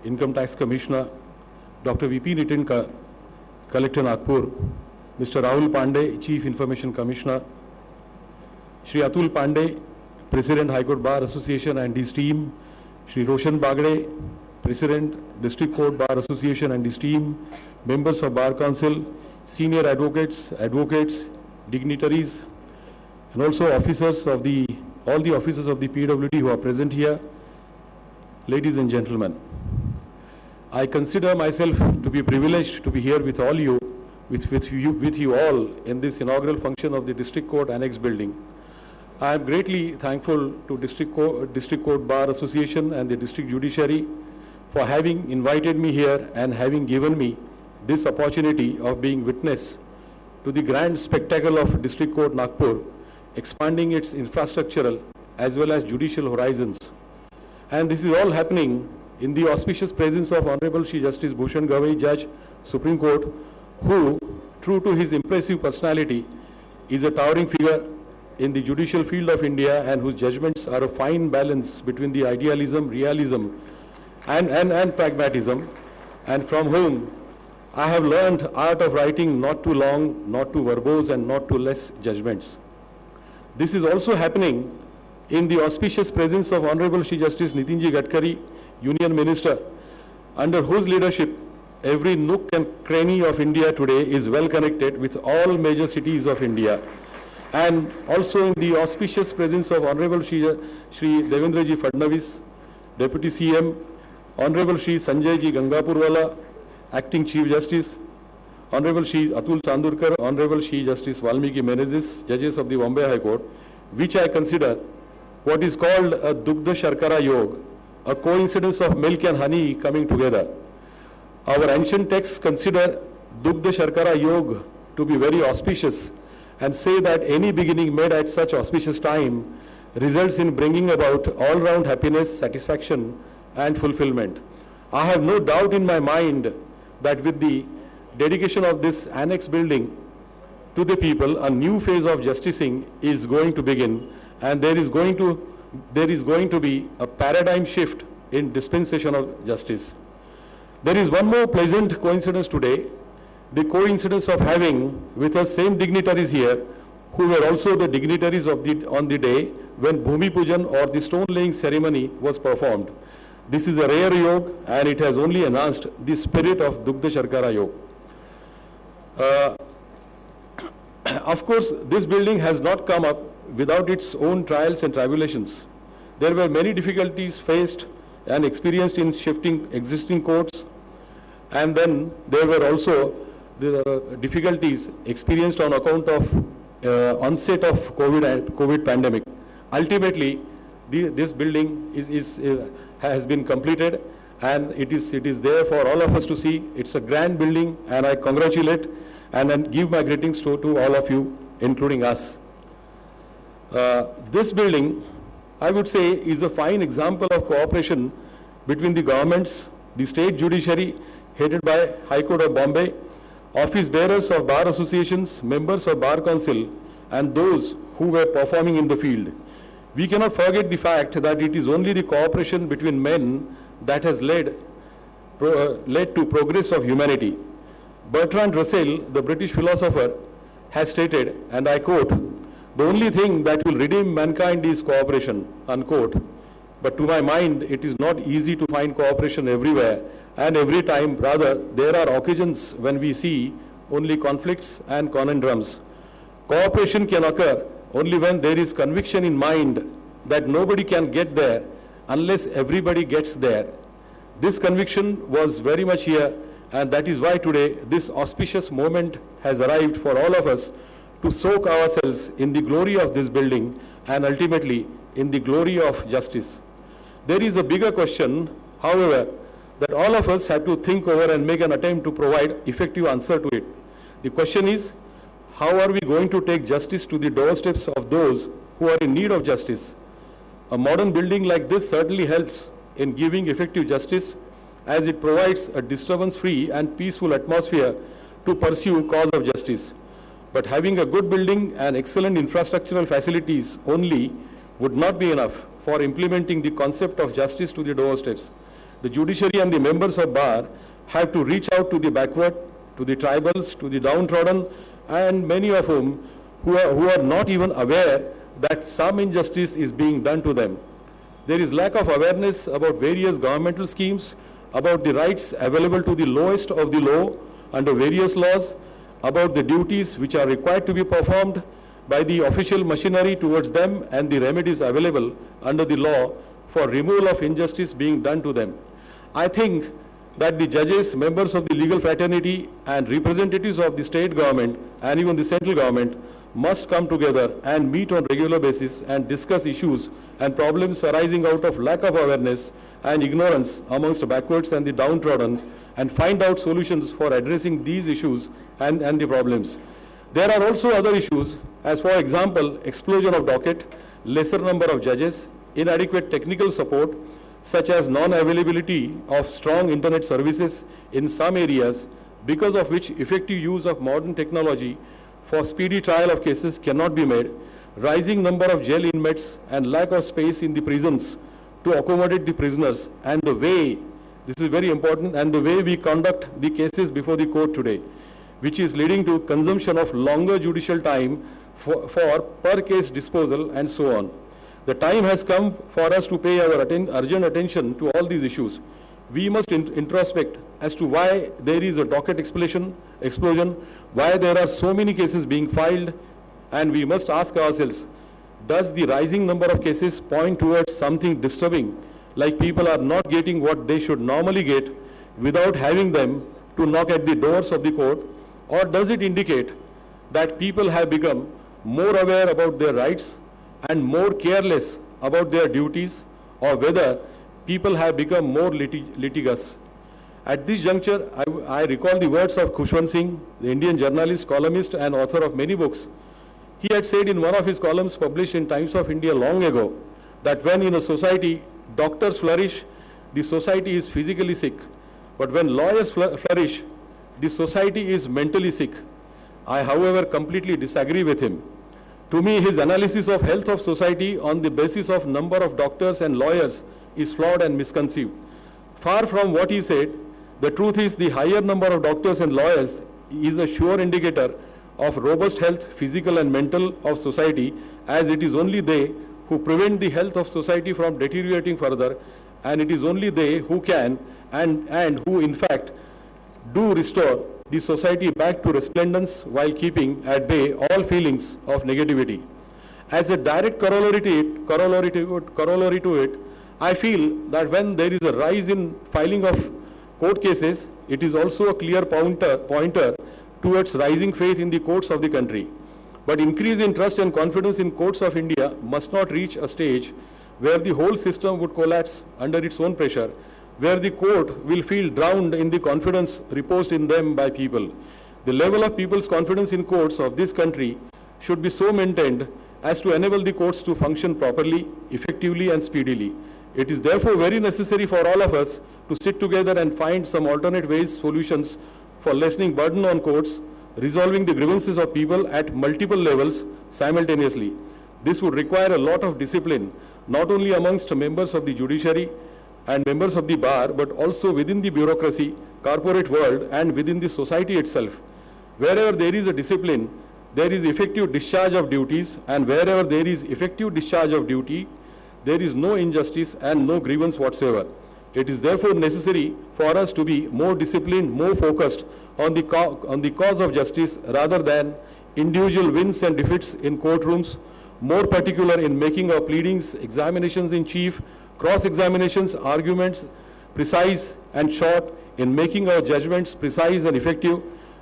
Income Tax Commissioner, Dr. V.P. Nitin, Collector Nagpur, Mr. Rahul Pandey, Chief Information Commissioner, Shri Atul Pandey, President High Court Bar Association and his team, Shri Roshan Bagde, President District Court Bar Association and his team, members of Bar Council, senior advocates, dignitaries, and also officers of all the officers of the PWD who are present here. Ladies and gentlemen, I consider myself to be privileged to be here with all you, with you all in this inaugural function of the District Court Annex Building. I am greatly thankful to District Court Bar Association and the District Judiciary for having invited me here and having given me this opportunity of being witness to the grand spectacle of District Court Nagpur, expanding its infrastructural as well as judicial horizons. And this is all happening in the auspicious presence of Honorable Shri Justice Bhushan Gawai, Judge, Supreme Court, who, true to his impressive personality, is a towering figure in the judicial field of India and whose judgments are a fine balance between the idealism, realism, and pragmatism, and from whom I have learned art of writing not too long, not too verbose, and not too less judgments. This is also happening in the auspicious presence of Honorable Shri Justice Nitinji Gadkari, Union Minister, under whose leadership every nook and cranny of India today is well connected with all major cities of India. And also in the auspicious presence of Honorable Shri Devendraji Fadnavis, Deputy CM, Honorable Shri Sanjayji Gangapurwala, Acting Chief Justice, Honorable Shri Atul Chandurkar, Honorable Shri Justice Valmiki Menezes, Judges of the Bombay High Court, which I consider what is called a Dugdha Sharkara Yog, a coincidence of milk and honey coming together. Our ancient texts consider Dugdha Sharkara Yog to be very auspicious and say that any beginning made at such auspicious time results in bringing about all-round happiness, satisfaction, and fulfillment. I have no doubt in my mind that with the dedication of this annex building to the people, a new phase of justicing is going to begin, and there is going to be a paradigm shift in dispensation of justice. There is one more pleasant coincidence today, the coincidence of having with us same dignitaries here who were also the dignitaries of on the day when Bhumi Pujan or the stone laying ceremony was performed. This is a rare yog and it has only enhanced the spirit of Dugdha Sharkara Yog. Of course, this building has not come up without its own trials and tribulations. There were many difficulties faced and experienced in shifting existing courts, and then there were also the difficulties experienced on account of onset of COVID pandemic. Ultimately, this building has been completed, and it is there for all of us to see. It's a grand building, and I congratulate and give my greetings to all of you, including us. This building, I would say, is a fine example of cooperation between the governments, the state judiciary headed by High Court of Bombay, office bearers of bar associations, members of bar council, and those who were performing in the field. We cannot forget the fact that it is only the cooperation between men that has led to progress of humanity. Bertrand Russell, the British philosopher, has stated, and I quote, "The only thing that will redeem mankind is cooperation," unquote. But to my mind, it is not easy to find cooperation everywhere and every time. Rather, there are occasions when we see only conflicts and conundrums. Cooperation can occur only when there is conviction in mind that nobody can get there unless everybody gets there. This conviction was very much here, and that is why today this auspicious moment has arrived for all of us to soak ourselves in the glory of this building and ultimately in the glory of justice. There is a bigger question, however, that all of us have to think over and make an attempt to provide effective answer to it. The question is, how are we going to take justice to the doorsteps of those who are in need of justice? A modern building like this certainly helps in giving effective justice, as it provides a disturbance-free and peaceful atmosphere to pursue cause of justice. But having a good building and excellent infrastructural facilities only would not be enough for implementing the concept of justice to the doorsteps. The judiciary and the members of bar have to reach out to the backward, to the tribals, to the downtrodden, and many of whom who are not even aware that some injustice is being done to them. There is lack of awareness about various governmental schemes, about the rights available to the lowest of the low under various laws, about the duties which are required to be performed by the official machinery towards them, and the remedies available under the law for removal of injustice being done to them. I think that the judges, members of the legal fraternity, and representatives of the state government and even the central government must come together and meet on regular basis and discuss issues and problems arising out of lack of awareness and ignorance amongst the backwards and the downtrodden, and find out solutions for addressing these issues and the problems. There are also other issues, as for example, explosion of docket, lesser number of judges, inadequate technical support, such as non-availability of strong internet services in some areas, because of which effective use of modern technology for speedy trial of cases cannot be made, rising number of jail inmates and lack of space in the prisons to accommodate the prisoners, and the way, this is very important, and the way we conduct the cases before the court today, which is leading to consumption of longer judicial time for per case disposal and so on. The time has come for us to pay our urgent attention to all these issues. We must introspect as to why there is a docket explosion, why there are so many cases being filed, and we must ask ourselves, does the rising number of cases point towards something disturbing, like people are not getting what they should normally get without having them to knock at the doors of the court, or does it indicate that people have become more aware about their rights and more careless about their duties, or whether people have become more litigious? At this juncture, I recall the words of Khushwant Singh, the Indian journalist, columnist, and author of many books. He had said in one of his columns published in Times of India long ago that when in a society doctors flourish, the society is physically sick. But when lawyers flourish, the society is mentally sick. I, however, completely disagree with him. To me, his analysis of health of society on the basis of number of doctors and lawyers is flawed and misconceived. Far from what he said, the truth is the higher number of doctors and lawyers is a sure indicator of robust health, physical and mental, of society, as it is only they who prevent the health of society from deteriorating further, and it is only they who can and who in fact do restore the society back to resplendence while keeping at bay all feelings of negativity. As a direct corollary to it, I feel that when there is a rise in filing of court cases, it is also a clear pointer towards rising faith in the courts of the country. But increase in trust and confidence in courts of India must not reach a stage where the whole system would collapse under its own pressure, where the court will feel drowned in the confidence reposed in them by people. The level of people's confidence in courts of this country should be so maintained as to enable the courts to function properly, effectively and speedily. It is therefore very necessary for all of us to sit together and find some alternate solutions for lessening burden on courts, resolving the grievances of people at multiple levels simultaneously. This would require a lot of discipline, not only amongst members of the judiciary and members of the bar, but also within the bureaucracy, corporate world, and within the society itself. Wherever there is a discipline, there is effective discharge of duties, and wherever there is effective discharge of duty, there is no injustice and no grievance whatsoever. It is therefore necessary for us to be more disciplined, more focused on the cause of justice rather than individual wins and defeats in courtrooms, more particular in making our pleadings, examinations in chief, cross-examinations, arguments precise and short, in making our judgments precise and effective,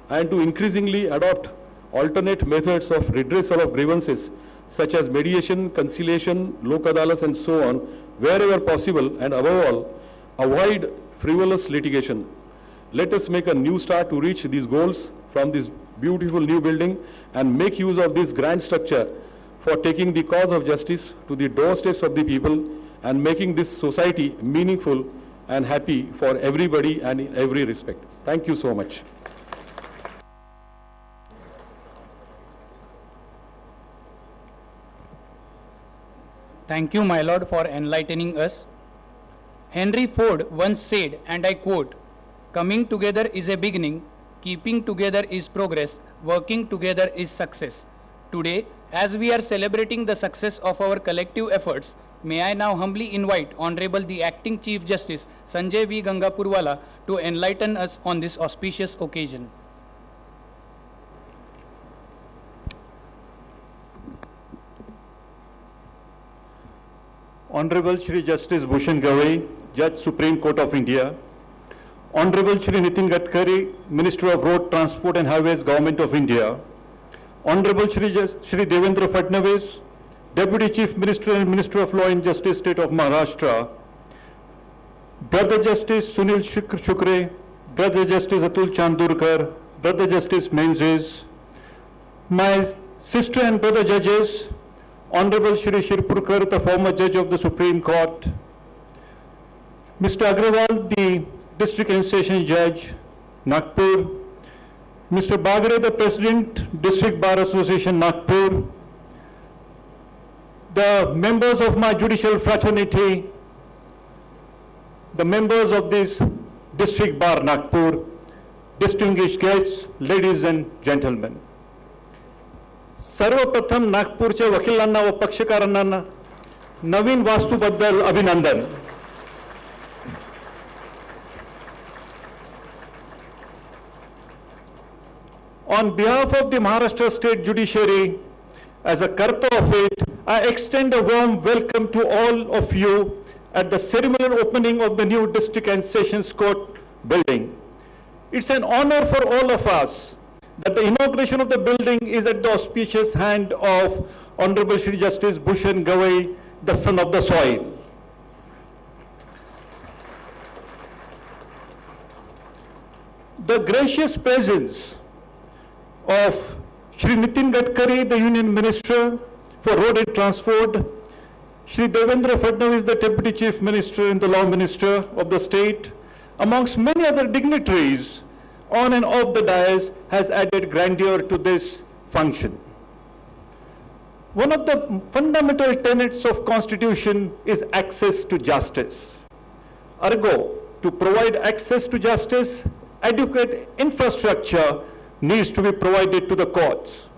and to increasingly adopt alternate methods of redressal of grievances such as mediation, conciliation, lok adalas and so on, wherever possible, and above all, avoid frivolous litigation. Let us make a new start to reach these goals from this beautiful new building and make use of this grand structure for taking the cause of justice to the doorsteps of the people and making this society meaningful and happy for everybody and in every respect. Thank you so much. Thank you, my lord, for enlightening us. Henry Ford once said, and I quote, "Coming together is a beginning, keeping together is progress, working together is success." Today, as we are celebrating the success of our collective efforts, may I now humbly invite Honorable the Acting Chief Justice Sanjay V. Gangapurwala to enlighten us on this auspicious occasion. Honorable Shri Justice Bhushan Gavai, Judge Supreme Court of India, Honorable Shri Nitin Gadkari, Minister of Road Transport and Highways, Government of India, Honorable Shri Devendra Fadnavis, Deputy Chief Minister and Minister of Law and Justice, State of Maharashtra, Brother Justice Sunil Shukre, Brother Justice Atul Chandurkar, Brother Justice Menzies, my sister and brother judges, Honorable Shri Shirpurkar, the former judge of the Supreme Court, Mr. Agrawal, the District and Session Judge, Nagpur, Mr. Bagre, the President, District Bar Association, Nagpur, the members of my judicial fraternity, the members of this District Bar, Nagpur, distinguished guests, ladies and gentlemen. सर्वप्रथम नागपूरच्या वकिलांना व पक्षकारांना नवीन वास्तूबद्दल अभिनंदन. On behalf of the Maharashtra State Judiciary, as a Karta of it, I extend a warm welcome to all of you at the ceremonial opening of the new District and Sessions Court building. It's an honor for all of us that the inauguration of the building is at the auspicious hand of Honorable Shri Justice Bhushan Gavai, the son of the soil. The gracious presence of Shri Nitin Gadkari, the Union Minister for Road and Transport, Shri Devendra Fadnavis, the Deputy Chief Minister and the Law Minister of the state, amongst many other dignitaries on and off the dais, has added grandeur to this function. One of the fundamental tenets of Constitution is access to justice. Ergo, to provide access to justice, adequate infrastructure needs to be provided to the courts.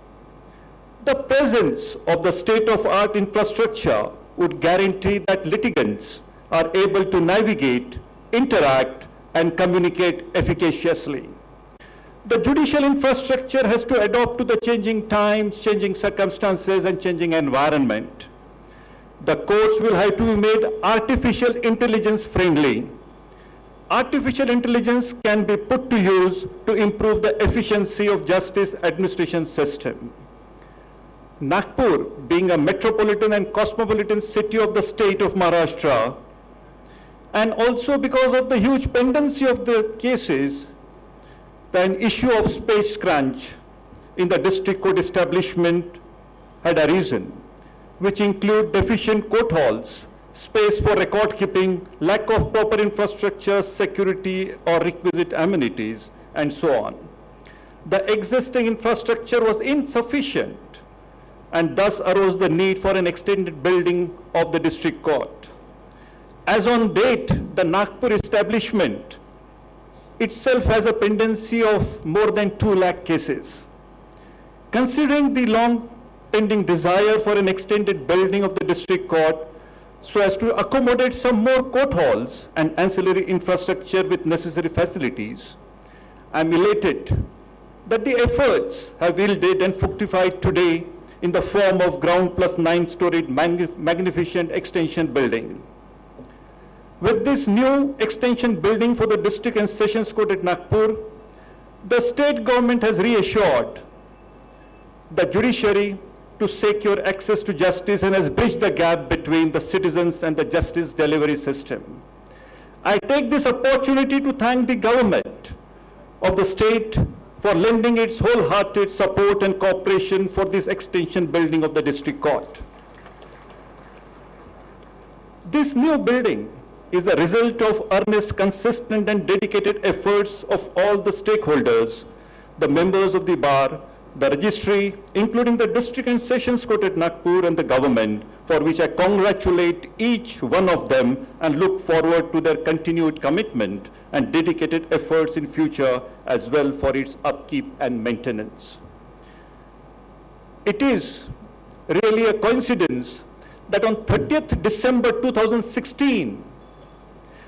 The presence of the state-of-art infrastructure would guarantee that litigants are able to navigate, interact, and communicate efficaciously. The judicial infrastructure has to adapt to the changing times, changing circumstances, and changing environment. The courts will have to be made artificial intelligence friendly. Artificial intelligence can be put to use to improve the efficiency of justice administration system. Nagpur, being a metropolitan and cosmopolitan city of the state of Maharashtra, and also because of the huge pendency of the cases, an issue of space crunch in the district court establishment had arisen, which include deficient court halls, space for record keeping, lack of proper infrastructure, security or requisite amenities, and so on. The existing infrastructure was insufficient, and thus arose the need for an extended building of the district court. As on date, the Nagpur establishment itself has a pendency of more than 2 lakh cases. Considering the long pending desire for an extended building of the district court so as to accommodate some more court halls and ancillary infrastructure with necessary facilities, I am elated that the efforts have yielded and fructified today in the form of ground plus 9-storied magnificent extension building. With this new extension building for the district and sessions court at Nagpur, the state government has reassured the judiciary to secure access to justice and has bridged the gap between the citizens and the justice delivery system. I take this opportunity to thank the government of the state for lending its wholehearted support and cooperation for this extension building of the district court. This new building is the result of earnest, consistent, and dedicated efforts of all the stakeholders, the members of the bar, the registry, including the district and sessions court at Nagpur, and the government, for which I congratulate each one of them and look forward to their continued commitment and dedicated efforts in future as well for its upkeep and maintenance. It is really a coincidence that on 30th December 2016,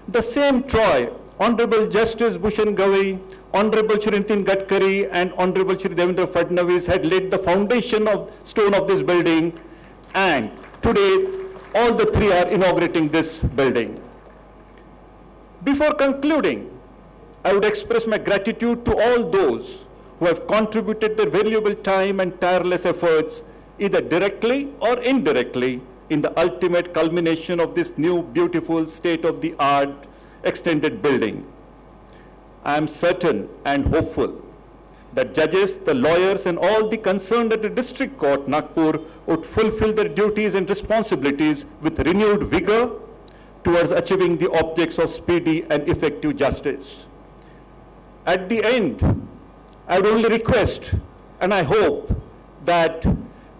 the same Troy, Honorable Justice Bhushan Gavai, Honorable Shri Nitin Gadkari, and Honorable Shri Devendra Fadnavis had laid the foundation of stone of this building, and today all the three are inaugurating this building. Before concluding, I would express my gratitude to all those who have contributed their valuable time and tireless efforts, either directly or indirectly, in the ultimate culmination of this new, beautiful, state-of-the-art extended building. I am certain and hopeful that judges, the lawyers, and all the concerned at the district court, Nagpur, would fulfill their duties and responsibilities with renewed vigor towards achieving the objects of speedy and effective justice. At the end, I would only request, and I hope, that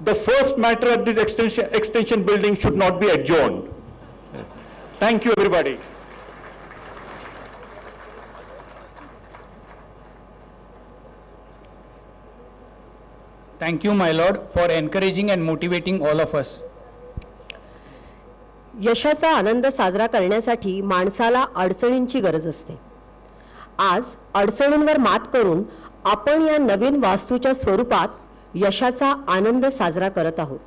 the first matter at the extension building should not be adjourned. Thank you, everybody. Thank you, my lord, for encouraging and motivating all of us. यशाचा आनंद साजरा करण्यासाठी माणसाला अडचणींची गरज असते. आज अडचणींवर मात करून आपण या नवीन वास्तूच्या स्वरूपात यशाचा आनंद साजरा करत आहोत.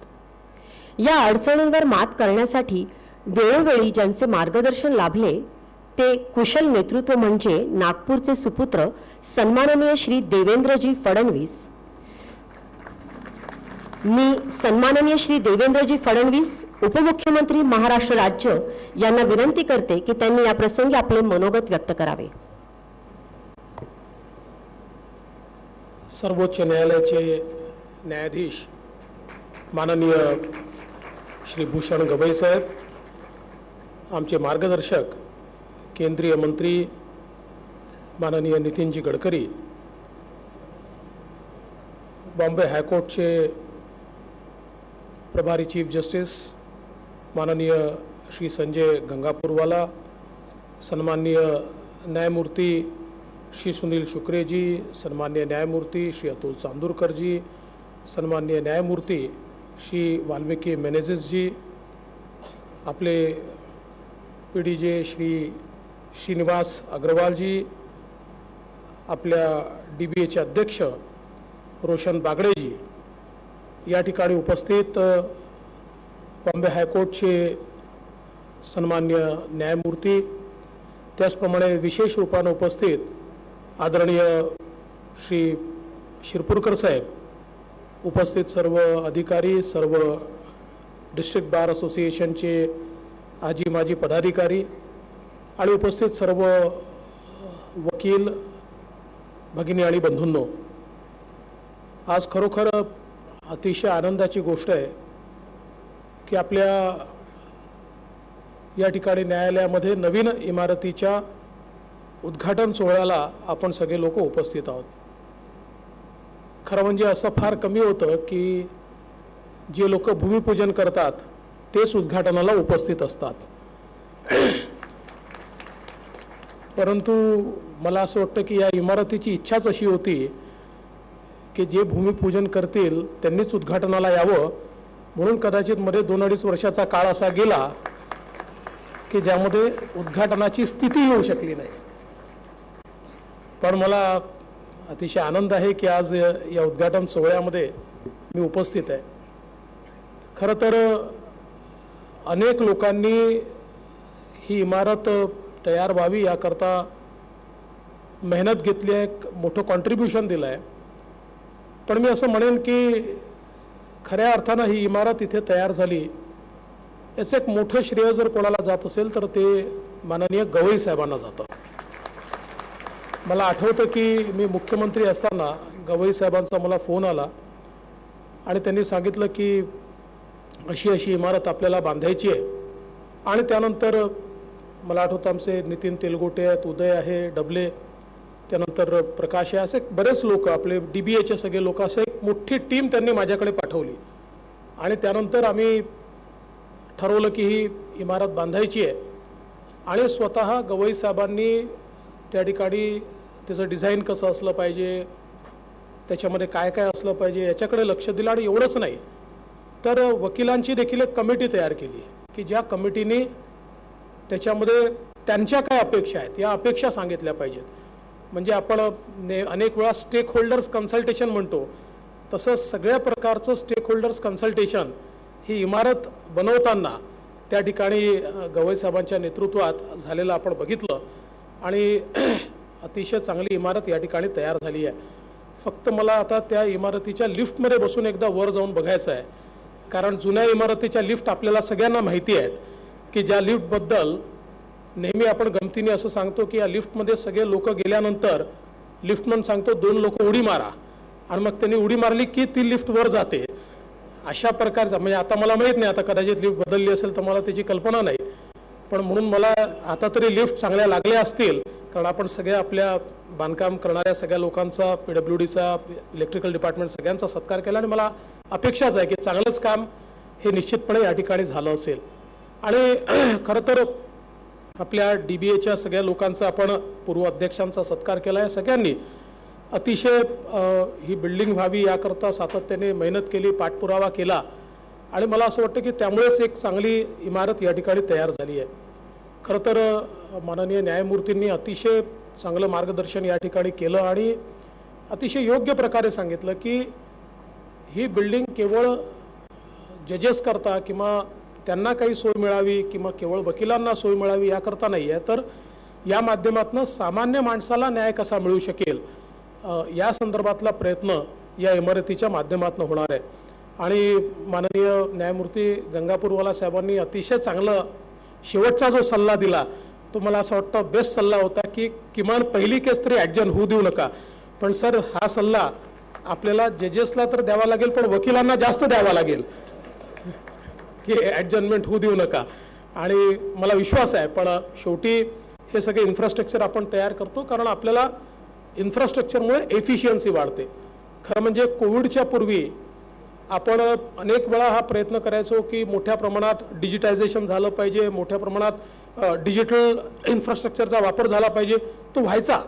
या अडचणींवर मात करण्यासाठी वेळोवेळी ज्यांचे मार्गदर्शन लाभले ते कुशल नेतृत्व म्हणजे नागपूरचे सुपुत्र सन्माननीय श्री देवेंद्रजी फडणवीस. मी सन्माननीय श्री देवेंद्रजी फडणवीस उपमुख्यमंत्री महाराष्ट्र राज्य यांना विनंती करते की त्यांनी या प्रसंगी आपले मनोगत व्यक्त करावे. सर्वोच्च न्यायालयाचे न्यायाधीश माननीय श्री भूषण गवई साहेब, आमचे मार्गदर्शक केंद्रीय मंत्री माननीय नितीनजी गडकरी, बॉम्बे हायकोर्टचे प्रभारी चीफ जस्टिस माननीय श्री संजय गंगापूरवाला, सन्माननीय न्यायमूर्ति श्री सुनील शुक्रे जी, सन्माननीय न्यायमूर्ति श्री अतुल चांदूरकर जी, सन्माननीय न्यायमूर्ति श्री वाल्मीकि मेनेजिस जी, आपले पीडीजे श्री श्रीनिवास अग्रवाल जी, आपल्या डीबीएचे अध्यक्ष रोशन बागडे जी, या ठिकाणी उपस्थित बॉम्बे हायकोर्टचे सन्मान्य न्यायमूर्ती, त्याचप्रमाणे विशेष रूपाने उपस्थित आदरणीय श्री शिरपूरकर साहेब, उपस्थित सर्व अधिकारी, सर्व डिस्ट्रिक्ट बार असोसिएशनचे आजी माजी पदाधिकारी आणि उपस्थित सर्व वकील भगिनी आणि बंधूंनो, आज खरोखर अतिशय आनंदाची गोष्ट आहे की आपल्या या ठिकाणी न्यायालयामध्ये नवीन इमारतीच्या उद्घाटन सोहळ्याला आपण सगळे लोक उपस्थित आहोत. खरं म्हणजे असं फार कमी होतं की जे लोक भूमिपूजन करतात तेच उद्घाटनाला उपस्थित असतात. परंतु मला असं वाटतं की या इमारतीची इच्छाच अशी होती की जे भूमिपूजन करतील त्यांनीच उद्घाटनाला यावं, म्हणून कदाचित मध्ये 2-2.5 वर्षाचा काळ असा गेला की ज्यामध्ये उद्घाटनाची स्थिती येऊ शकली नाही. पण मला अतिशय आनंद आहे की आज या उद्घाटन सोहळ्यामध्ये मी उपस्थित आहे. खरं तर अनेक लोकांनी ही इमारत तयार व्हावी याकरता मेहनत घेतली आहे, मोठं कॉन्ट्रीब्युशन दिलं आहे. पण मी असं म्हणेन की खऱ्या अर्थानं ही इमारत इथे तयार झाली याचं एक मोठं श्रेय जर कोणाला जात असेल तर ते माननीय गवई साहेबांना जातं. मला आठवतं की मी मुख्यमंत्री असताना गवई साहेबांचा मला फोन आला आणि त्यांनी सांगितलं की अशी अशी इमारत आपल्याला बांधायची आहे. आणि त्यानंतर मला आठवतं आमचे नितीन तेलगोटे आहेत, उदय आहे, डबले, त्यानंतर प्रकाश आहे, असे बरेच लोक, आपले डीबीएचे सगळे लोक, असे एक मोठी टीम त्यांनी माझ्याकडे पाठवली. आणि त्यानंतर आम्ही ठरवलं की ही इमारत बांधायची आहे. आणि स्वतः गवई साहेबांनी त्या ठिकाणी त्याचं डिझाईन कसं असलं पाहिजे, त्याच्यामध्ये काय काय असलं पाहिजे याच्याकडे लक्ष दिलं. आणि एवढंच नाही तर वकिलांची देखील एक कमिटी तयार केली की ज्या कमिटीने त्याच्यामध्ये त्यांच्या काय अपेक्षा आहेत या अपेक्षा सांगितल्या पाहिजेत. म्हणजे आपण अनेक वेळा स्टेक होल्डर्स कन्सल्टेशन म्हणतो, तसं सगळ्या प्रकारचं स्टेक होल्डर्स कन्सल्टेशन ही इमारत बनवताना त्या ठिकाणी गवई साहेबांच्या नेतृत्वात झालेलं आपण बघितलं. आणि अतिशय चांगली इमारत या ठिकाणी तयार झाली आहे. फक्त मला आता त्या इमारतीच्या लिफ्टमध्ये बसून एकदा वर जाऊन बघायचं आहे, कारण जुन्या इमारतीच्या लिफ्ट आपल्याला सगळ्यांना माहिती आहेत की ज्या लिफ्टबद्दल नेहमी आपण गमतीने असं सांगतो की या लिफ्टमध्ये सगळे लोक गेल्यानंतर लिफ्टमन सांगतो 2 लोक उडी मारा, आणि मग त्यांनी उडी मारली की ती लिफ्ट वर जाते. अशा प्रकारचा, म्हणजे आता मला माहीत नाही, आता कदाचित लिफ्ट बदलली असेल तर मला त्याची कल्पना नाही, पण म्हणून मला आता तरी लिफ्ट चांगल्या लागल्या असतील, कारण आपण सगळ्या आपल्या बांधकाम करणाऱ्या सगळ्या लोकांचा, PWDचा, इलेक्ट्रिकल डिपार्टमेंट सगळ्यांचा सत्कार केला. आणि मला अपेक्षाच आहे की चांगलंच काम हे निश्चितपणे या ठिकाणी झालं असेल. आणि खरं तर आपल्या डीबीएच्या सगळ्या लोकांचा, आपण पूर्व अध्यक्षांचा सत्कार केला आहे. सगळ्यांनी अतिशय ही बिल्डिंग व्हावी याकरता सातत्याने मेहनत केली, पाठपुरावा केला. आणि मला असं वाटतं की त्यामुळेच एक चांगली इमारत या ठिकाणी तयार झाली आहे. खरं तर माननीय न्यायमूर्तींनी अतिशय चांगलं मार्गदर्शन या ठिकाणी केलं आणि अतिशय योग्य प्रकारे सांगितलं की ही बिल्डिंग केवळ जजेस करता किंवा त्यांना काही सोय मिळावी किंवा केवळ वकिलांना सोय मिळावी याकरता नाही आहे, तर या माध्यमातून सामान्य माणसाला न्याय कसा मिळू शकेल या संदर्भातला प्रयत्न या इमारतीच्या माध्यमातून होणार आहे. आणि माननीय न्यायमूर्ती गंगापूरवाला साहेबांनी अतिशय चांगलं शेवटचा जो सल्ला दिला तो मला असं वाटतं बेस्ट सल्ला होता की किमान पहिली केस तरी ॲडजन होऊ देऊ नका. पण सर, हा सल्ला आपल्याला जजेसला तर द्यावा लागेल, पण वकिलांना जास्त द्यावा लागेल की ॲडजमेंट होऊ देऊ नका. आणि मला विश्वास आहे, पण शेवटी हे सगळे इन्फ्रास्ट्रक्चर आपण तयार करतो कारण आपल्याला इन्फ्रास्ट्रक्चरमुळे एफिशियन्सी वाढते. खरं म्हणजे कोविडच्या पूर्वी आपण अनेक वेळा हा प्रयत्न करायचो की मोठ्या प्रमाणात डिजिटायझेशन झालं पाहिजे, मोठ्या प्रमाणात डिजिटल इन्फ्रास्ट्रक्चरचा वापर झाला पाहिजे. तो व्हायचा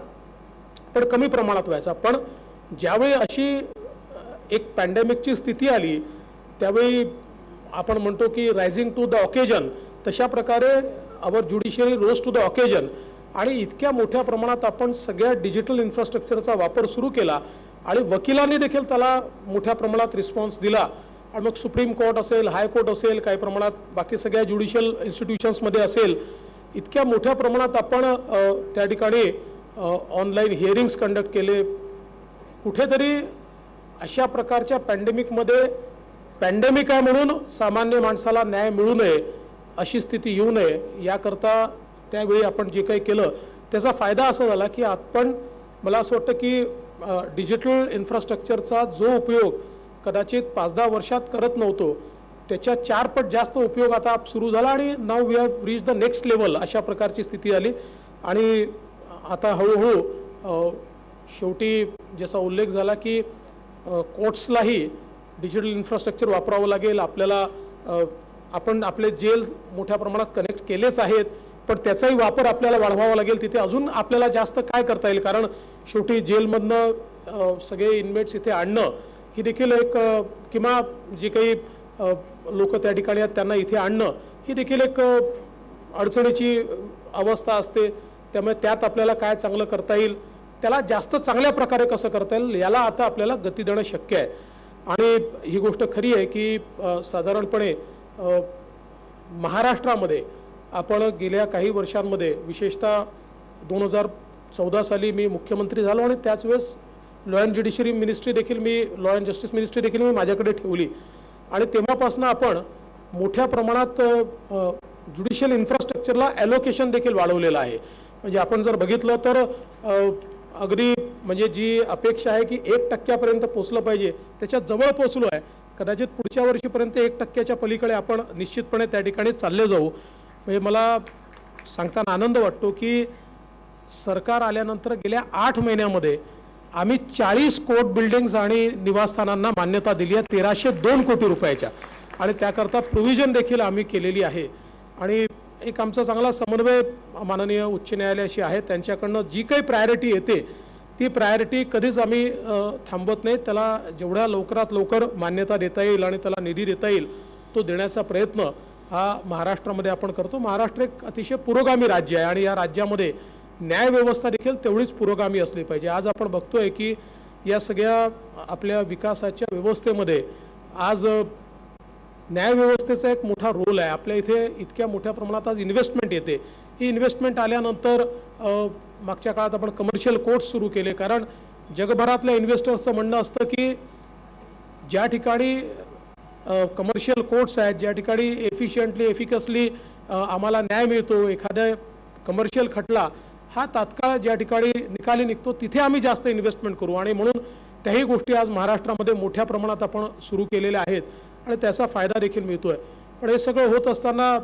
पण कमी प्रमाणात व्हायचा. पण ज्यावेळी अशी एक पॅन्डेमिकची स्थिती आली त्यावेळी आपण म्हणतो की रायझिंग टू द ऑकेजन, तशा प्रकारे our judiciary rose to the occasion. आणि इतक्या मोठ्या प्रमाणात आपण सगळ्या डिजिटल इन्फ्रास्ट्रक्चरचा वापर सुरू केला आणि वकिलांनी देखील त्याला मोठ्या प्रमाणात रिस्पॉन्स दिला. आणि मग सुप्रीम कोर्ट असेल, हायकोर्ट असेल, काही प्रमाणात बाकी सगळ्या ज्युडिशियल इन्स्टिट्यूशन्समध्ये असेल, इतक्या मोठ्या प्रमाणात आपण त्या ठिकाणी ऑनलाईन हिअरिंग्स कंडक्ट केले. कुठेतरी अशा प्रकारच्या पॅन्डेमिकमध्ये पॅन्डेमिक आहे म्हणून सामान्य माणसाला न्याय मिळू नये, अशी स्थिती येऊ नये, याकरता त्यावेळी आपण जे काही केलं त्याचा फायदा असा झाला की आपण, मला असं वाटतं की डिजिटल इन्फ्रास्ट्रक्चरचा जो उपयोग कदाचित 5-10 वर्षात करत नव्हतो त्याच्या 4 पट जास्त उपयोग आता सुरू झाला. आणि now we have reach the next level, अशा प्रकारची स्थिती आली. आणि आता हळूहळू शेवटी जसा उल्लेख झाला की कोर्ट्सलाही डिजिटल इन्फ्रास्ट्रक्चर वापरावं लागेल. आपल्याला आपण आपले जेल मोठ्या प्रमाणात कनेक्ट केलेच आहेत, पण त्याचाही वापर आपल्याला वाढवावा लागेल. तिथे अजून आपल्याला जास्त काय करता येईल, कारण शेवटी जेलमधनं सगळे इनमेट्स इथे आणणं ही देखील एक, किंवा जे काही लोक त्या ठिकाणी आहेत त्यांना इथे आणणं ही देखील एक अडचणीची अवस्था असते. त्यामुळे त्यात आपल्याला काय चांगलं करता येईल, त्याला जास्त चांगल्या प्रकारे कसं करता येईल, याला आता आपल्याला गती देणं शक्य आहे. आणि ही गोष्ट खरी आहे की साधारणपणे महाराष्ट्रामध्ये आपण गेल्या काही वर्षांमध्ये, विशेषतः 2014 साली मी मुख्यमंत्री झालो आणि त्याच वेळेस लॉ अँड ज्युडिशरी मिनिस्ट्री देखील लॉ अँड जस्टिस मिनिस्ट्री देखील मी माझ्याकडे ठेवली. आणि तेव्हापासून आपण मोठ्या प्रमाणात ज्युडिशियल इन्फ्रास्ट्रक्चरला ॲलोकेशन देखील वाढवलेलं आहे. म्हणजे आपण जर बघितलं तर अगदी म्हणजे जी अपेक्षा आहे की 1% पोचलं पाहिजे त्याच्या जवळ पोचलो आहे. कदाचित पुढच्या वर्षीपर्यंत 1%च्या पलीकडे आपण निश्चितपणे त्या ठिकाणी चालले जाऊ. म्हणजे मला सांगताना आनंद वाटतो की सरकार आल्यानंतर गेल्या 8 महिन्यामध्ये आम्ही 40 कोर्ट बिल्डिंग्स आणि निवासस्थानांना मान्यता दिली आहे 1302 कोटी रुपयाच्या. आणि त्याकरता प्रोव्हिजन देखील आम्ही केलेली आहे. आणि एक आमचा चांगला समन्वय माननीय उच्च न्यायालयाशी आहे. त्यांच्याकडनं जी काही प्रायोरिटी येते ती प्रायोरिटी कधीच आम्ही थांबवत नाही. त्याला जेवढ्या लवकरात लवकर मान्यता देता येईल आणि त्याला निधी देता येईल तो देण्याचा प्रयत्न हा महाराष्ट्रामध्ये आपण करतो. महाराष्ट्र एक अतिशय पुरोगामी राज्य आहे आणि या राज्यामध्ये न्यायव्यवस्था देखील तेवढीच पुरोगामी असली पाहिजे. आज आपण बघतोय की या सगळ्या आपल्या विकासाच्या व्यवस्थेमध्ये आज न्यायव्यवस्थेचा एक मोठा रोल आहे. आपल्या इथे इतक्या मोठ्या प्रमाणात आज इन्व्हेस्टमेंट येते. ही इन्व्हेस्टमेंट आल्यानंतर मागच्या काळात आपण कमर्शियल कोर्ट्स सुरू केले, कारण जगभरातल्या इन्व्हेस्टर्सचं म्हणणं असतं की ज्या ठिकाणी कमर्शियल कोर्ट्स आहेत, ज्या ठिकाणी एफिशियंटली एफिकसली आम्हाला न्याय मिळतो, एखाद्या कमर्शियल खटला हा तात्काळ ज्या ठिकाणी निकाली निघतो तिथे आम्ही जास्त इन्व्हेस्टमेंट करू. आणि म्हणून त्याही गोष्टी आज महाराष्ट्रामध्ये मोठ्या प्रमाणात आपण सुरू केलेल्या आहेत आणि त्याचा फायदा देखील मिळतो आहे. पण हे सगळं होत असताना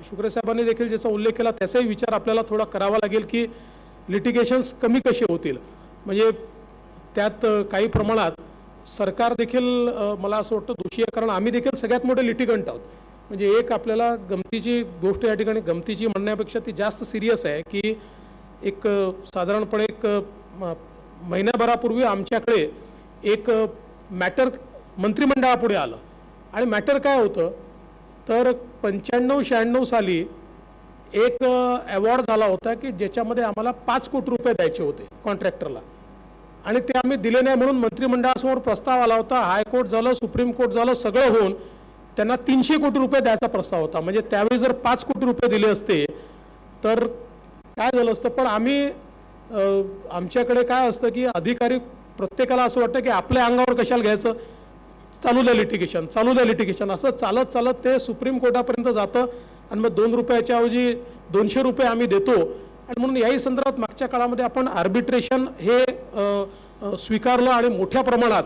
शुक्रे साहेबांनी देखील ज्याचा उल्लेख केला त्याचाही विचार आपल्याला थोडा करावा लागेल की लिटिगेशन्स कमी कसे होतील. म्हणजे त्यात काही प्रमाणात सरकार देखील मला असं वाटतं दोषी आहे, कारण आम्ही देखील सगळ्यात मोठे लिटिगंट आहोत. म्हणजे एक आपल्याला गमतीची गोष्ट या ठिकाणी, गमतीची म्हणण्यापेक्षा ती जास्त सिरियस आहे की एक साधारणपणे एक महिन्याभरापूर्वी आमच्याकडे एक मॅटर मंत्रिमंडळापुढे आलं. आणि मॅटर काय होतं तर 95-96 साली एक अवॉर्ड झाला होता की ज्याच्यामध्ये आम्हाला 5 कोटी रुपये द्यायचे होते कॉन्ट्रॅक्टरला, आणि ते आम्ही दिले नाही म्हणून मंत्रिमंडळासमोर प्रस्ताव आला होता. हायकोर्ट झालं, सुप्रीम कोर्ट झालं, सगळं होऊन त्यांना 300 कोटी रुपये द्यायचा प्रस्ताव होता. म्हणजे त्यावेळी जर 5 कोटी रुपये दिले असते तर काय झालं असतं. पण आम्ही आमच्याकडे काय असतं की अधिकारी प्रत्येकाला असं वाटतं की आपल्या अंगावर कशाला घ्यायचं, चालू द्या लिटिगेशन, चालू द्या लिटिगेशन, असं चालत चालत ते सुप्रीम कोर्टापर्यंत जातं. आणि मग 2 रुपयाच्या ऐवजी 200 रुपये आम्ही देतो. आणि म्हणून याही संदर्भात मागच्या काळामध्ये आपण आर्बिट्रेशन हे स्वीकारलं आणि मोठ्या प्रमाणात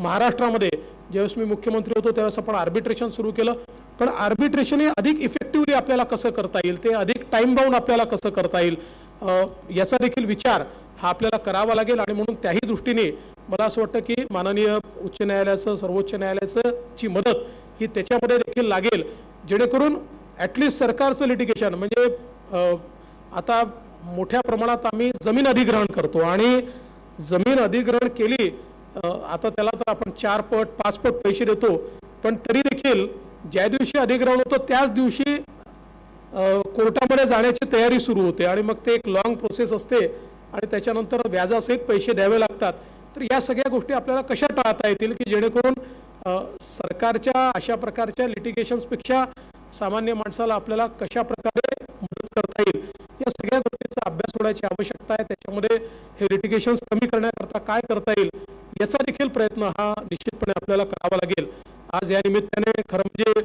महाराष्ट्रामध्ये ज्यावेळेस मी मुख्यमंत्री होतो त्यावेळेस आपण आर्बिट्रेशन सुरू केलं. पण आर्बिट्रेशन हे अधिक इफेक्टिव्हली आपल्याला कसं करता येईल, ते अधिक टाईम बाउंड आपल्याला कसं करता येईल याचा देखील विचार हा आपल्याला करावा लागेल. आणि म्हणून त्याही दृष्टीने मला असं वाटतं की माननीय उच्च न्यायालयाचं, सर्वोच्च न्यायालयाचं ची मदत ही त्याच्यामध्ये देखील लागेल, जेणेकरून ॲटलिस्ट सरकारचं लिटिगेशन म्हणजे आता मोठ्या प्रमाणात आम्ही जमीन अधिग्रहण करतो आणि जमीन अधिग्रहण केली आता त्याला तर आपण 4 पट 5 पट पैसे देतो, पण तरी देखील ज्या दिवशी अधिग्रहण होतं त्याच दिवशी कोर्टामध्ये जाण्याची तयारी सुरू होते आणि मग ते एक लॉंग प्रोसेस असते आणि त्याच्यानंतर व्याजासहित पैसे द्यावे लागतात. तर या सगळ्या गोष्टी आपल्याला कशा टाळता येतील की जेणेकरून सरकारच्या अशा प्रकारच्या लिटिगेशन्सपेक्षा सामान्य माणसाला आपल्याला कशा प्रकारे मदत करता येईल या सगळ्या गोष्टींचा अभ्यास होण्याची आवश्यकता आहे. त्याच्यामध्ये हे लिटिगेशन्स कमी करण्याकरता काय करता येईल याचा देखील प्रयत्न हा निश्चितपणे आपल्याला करावा लागेल. आज या निमित्ताने खरं म्हणजे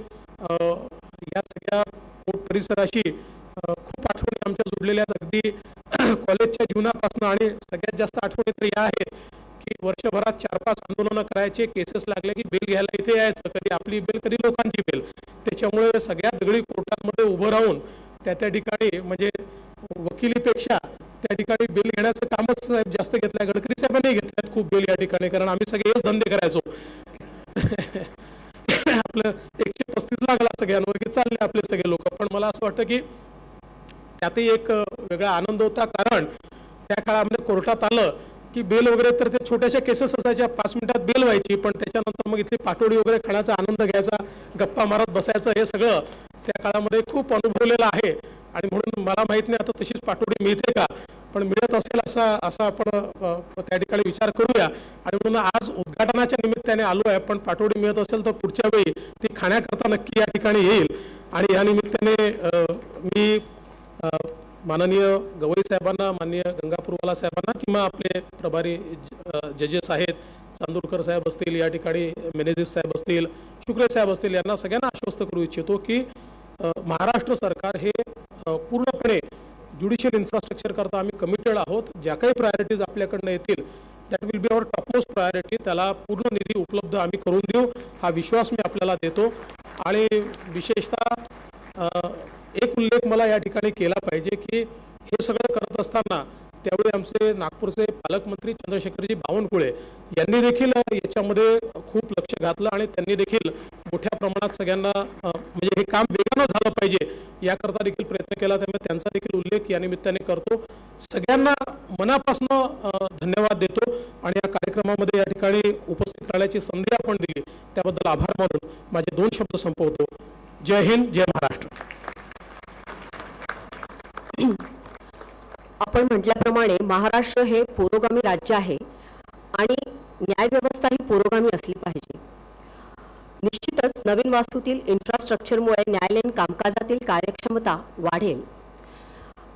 या सगळ्या कोर्ट परिसराशी खूप आठवणी आमच्या जुडलेल्या आहेत. अगदी कॉलेजच्या जीवनापासून आणि सगळ्यात जास्त आठवणी तर या आहेत की वर्षभरात 4-5 आंदोलनं करायचे, केसेस लागले की बेल घ्यायला इथे यायचं, कधी आपली बेल कधी लोकांची बेल. त्याच्यामुळे सगळ्या दगडी कोर्टामध्ये उभं राहून त्या ठिकाणी म्हणजे वकिलीपेक्षा त्या ठिकाणी बेल घेण्याचं कामच साहेब जास्त घेतलं. गडकरी साहेबांनी घेतल्यात खूप बेल या ठिकाणी, कारण आम्ही सगळे हेच धंदे करायचो. आपलं 135 लागला सगळ्यांवर की चालले आपले सगळे लोक. पण मला असं वाटतं की त्यातही एक वेगळा आनंद होता, कारण त्या काळामध्ये कोर्टात आलं की बेल वगैरे तर ते छोट्याशा केसेस असायच्या, 5 मिनिटात बेल व्हायची, पण त्याच्यानंतर मग इथली पाटोडी वगैरे खाण्याचा आनंद घ्यायचा, गप्पा मारत बसायचं, हे सगळं त्या काळामध्ये खूप अनुभवलेलं आहे. आणि म्हणून मला माहित नाही आता तशीच पाटोडी मिळते का, पण मिळत असेल असा आपण त्या ठिकाणी विचार करूया. आणि म्हणून आज उद्घाटनाच्या निमित्ताने आलो आहे, पण पाटोडी मिळत असेल तर पुढच्या वेळी ती खाण्याकरता नक्की या ठिकाणी येईल. आणि या निमित्ताने मी माननीय गवई साहेबांना, माननीय गंगापूरवाला साहेबांना किंवा आपले प्रभारी जजेस आहेत, चांदूरकर साहेब असतील, या ठिकाणी मेनेजिस साहेब असतील, शुक्रे साहेब असतील, यांना सगळ्यांना आश्वस्त करू इच्छितो की महाराष्ट्र सरकार हे पूर्णपणे ज्युडिशियल इन्फ्रास्ट्रक्चर करता आम्ही कमिटेड आहोत. ज्या काही प्रायोरिटीज आपल्याकडनं येतील that will be our topmost priority. त्याला पूर्ण निधी उपलब्ध आम्ही करून देऊ हा विश्वास मी आपल्याला देतो. आणि विशेषतः एक उल्लेख मला या ठिकाणी केला पाहिजे की हे सगळं करत असताना त्यावेळी आमचे नागपूरचे पालकमंत्री चंद्रशेखरजी बावनकुळे यांनी देखील याच्यामध्ये खूप लक्ष घातलं आणि त्यांनी देखील मोठ्या प्रमाणात सगळ्यांना म्हणजे हे काम वेगानं झालं पाहिजे याकरता देखील प्रयत्न केला. त्यामुळे त्यांचा देखील उल्लेख या निमित्ताने करतो. सगळ्यांना मनापासून धन्यवाद देतो आणि या कार्यक्रमामध्ये या ठिकाणी उपस्थित राहण्याची संधी आपण दिली त्याबद्दल आभार मानून माझे 2 शब्द संपवतो. जय हिंद, जय महाराष्ट्र. आपण म्हटल्याप्रमाणे महाराष्ट्र हे पुरोगामी राज्य आहे आणि न्यायव्यवस्था ही पुरोगामी असली पाहिजे. निश्चितच नवीन वास्तूतील इन्फ्रास्ट्रक्चरमुळे न्यायालयीन कामकाजातील कार्यक्षमता वाढेल.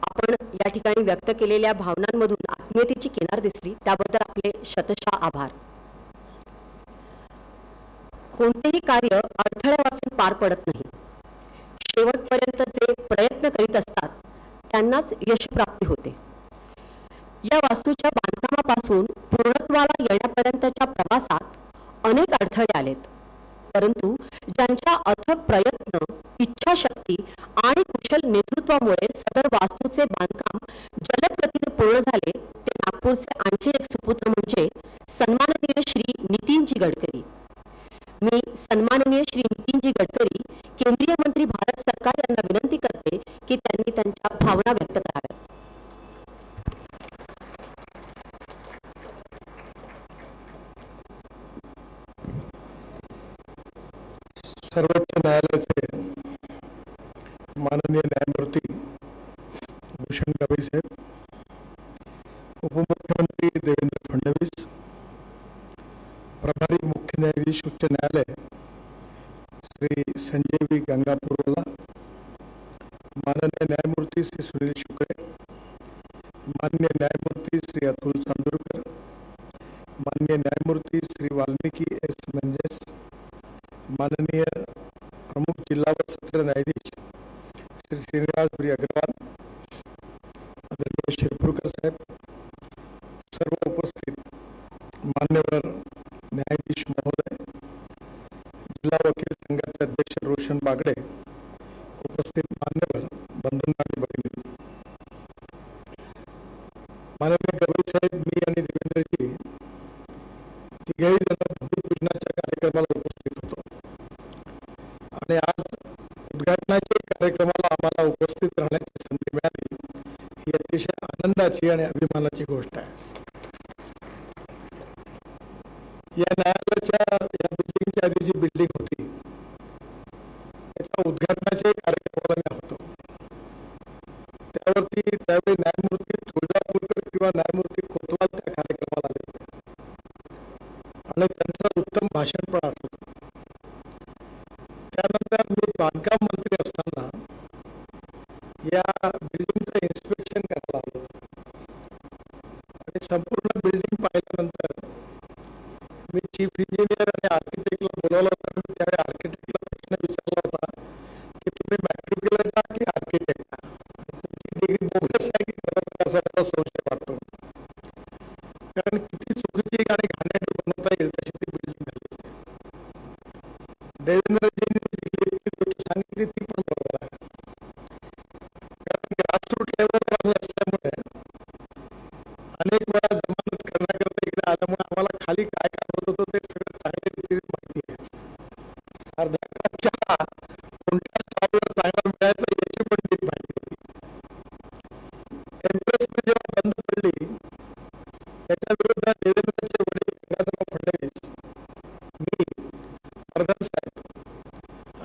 आपण या ठिकाणी व्यक्त केलेल्या भावनांमधून आत्मीयतेची किनार दिसली, त्याबद्दल आपले शतशः आभार. कोणतेही कार्य अडथळ्यापासून पार पडत नाही. शेवटपर्यंत जे प्रयत्न करीत असतात त्यांनाच यशप्राप्ती होते. या वास्तूच्या बांधकामापासून पूर्णत्वाला येण्यापर्यंतच्या प्रवासात अनेक अडथळे आलेत, परंतु ज्यांच्या अथक प्रयत्न, इच्छाशक्ती आणि कुशल नेतृत्वामुळे सदर वास्तूचे बांधकाम जलद गतीने पूर्ण झाले ते नागपूरचे आणखी एक सुपुत्र म्हणजे सन्माननीय श्री नितीनजी गडकरी. मी सन्माननीय श्री नितीनजी गडकरी केंद्रीय मंत्री भारत सरकार यांना विनंती करते की त्यांनी त्यांच्या भावना व्यक्त कराव्यात. सर्वोच्च न्यायालयाचे माननीय न्यायमूर्ती भूषण गवई साहेब, उपमुख्यमंत्री देवेंद्र फडणवीस, प्रभारी मुख्य न्यायाधीश उच्च न्यायालय श्री संजय वी गंगापूरवाला, माननीय न्यायमूर्ती श्री सुनील शुक्रे, माननीय न्यायमूर्ती श्री अतुल चांदूरकर, माननीय न्यायमूर्ती श्री वाल्मीकि एस मंजेस, माननीय प्रमुख जिल्हा व सत्र न्यायाधीश श्री श्रीनिवास बी अग्रवाल, आदरणीय शिरपूरकर साहेब, सर्व उपस्थित मान्यवर न्यायाधीश महोदय, जिल्हा वकील संघाचे अध्यक्ष रोशन बागडे, उपस्थित मान्यवर बंधूंना आणि भगिनी, माननीय गवई रवींद्रजी, तिघही जण भूमिपूजनाच्या कार्यक्रमाला उपस्थित होतो आणि आज उद्घाटनाच्या कार्यक्रमाला आम्हाला उपस्थित राहण्याची संधी मिळाली ही अतिशय आनंदाची आणि अभिमानाची गोष्ट आहे. या न्यायालयाच्या या बिल्डिंगच्या आधी जी बिल्डिंग होती त्याच्या उद्घाटनाच्या कार्यक्रमाला मी होतो. त्यावरती त्यावेळी न्यायमूर्ती तुळजापूरकर किंवा न्यायमूर्ती कोतवाल त्या कार्यक्रमाला आले होते आणि त्यांचं उत्तम भाषण पण आठवतं. त्यानंतर मी बांधकाम मंत्री असताना या बिल्डिंगचं इन्स्पेक्शन करायला आलो आणि संपूर्ण बिल्डिंग पाहिल्यानंतर मी चीफ इंजिनियर आणि आर्किटेक्टला बोलावलं होतं. मी त्यावेळी आर्किटेक्टला प्रश्न विचारला होता की तुम्ही मॅट्रिक्युलर का की आर्किटेक्ट का, तुमची डिग्री बोगस आहे की बरोबर, असा मला संशय वाटतो. कारण किती चुकीची आणि घाणेरडी बनवता येईल तशी ती बिल्डिंग झाली. देवेंद्रजींनी जी गोष्ट सांगितली ती पण बरोबर आहे. कारण ग्रासरूट लेवलवर आम्ही असल्यामुळे अनेक वेळा जमानत करण्याकरता इकडे आल्यामुळे आम्हाला खाली काय काय होत होतं ते सगळं चांगल्या रीतीने माहिती आहे. अर्धा कप चहा कोणत्या स्टॉलवर चांगला मिळायचा याची पण नीट माहिती होती. एम्प्रेस जेव्हा बंद पडली त्याच्या विरुद्ध देवेंद्रचे वडील गंगाधरराव फडणवीस, मी, वर्धन साहेब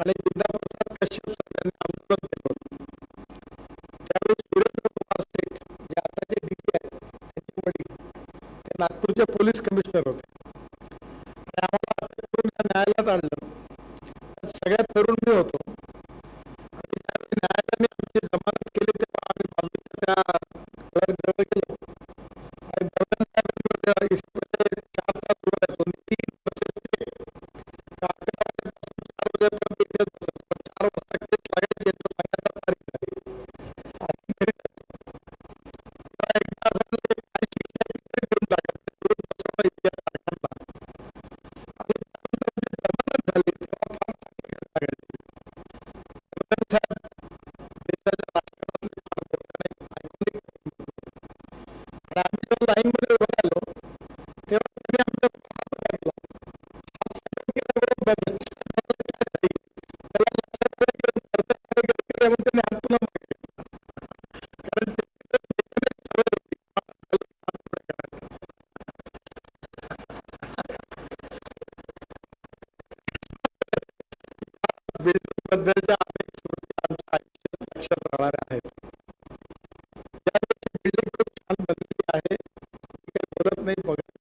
आणि विद्याप्रसाद कश्यप साहेब यांनी आंदोलन केलं होतं. त्यावेळी सुरेंद्र कुमार सेठ जे आताचे डीजी आहेत त्यांचे वडील ते नागपूरचे पोलीस कमिशनर होते आणि आम्हाला अटक करून या न्यायालयात आणलं. त्यात सगळ्यात तरुण मी होतो आणि ज्यावेळी न्यायालयाने आमची जमानत केली तेव्हा आम्ही बाजूच्या त्या जवळ गेलो आणि वर्धन साहेबांनी 4 तास उभं राहतो. 3 बसेसचे 11 वाजेपासून 4 वाजेपर्यंत इथेच बसत, पण 4 वाजता केस लागायची तो सांगायचा तारीख झाली. एकदा असं काही शिक्षा तिकडे देऊन टाकायचं बसवणं इतक्या तारखांना आणि त्यानंतर जी जमानत झाली तेव्हा फार चांगली लागायची. वर्धन साहेब देशाच्या राजकारणातले फार मोठ्याने आयकॉनिक आणि आम्ही जेव्हा लाईनमध्ये उभं राहिलो तेव्हा त्यांनी आमच्या हात टाकला. हात सगळं केल्याबरोबर त्याला लक्षात आलं की म्हणून त्यांनी हात पुन्हा मागे घेतला. कारण सवय होती बिल्डिंग बद्दलच्या अनेक स्मृती आमच्या आयुष्यात लक्षात राहणाऱ्या आहेत. त्यावेळेची बिल्डिंग खूप छान बनलेली आहे. मी काही बोलत नाही, बघत नाही.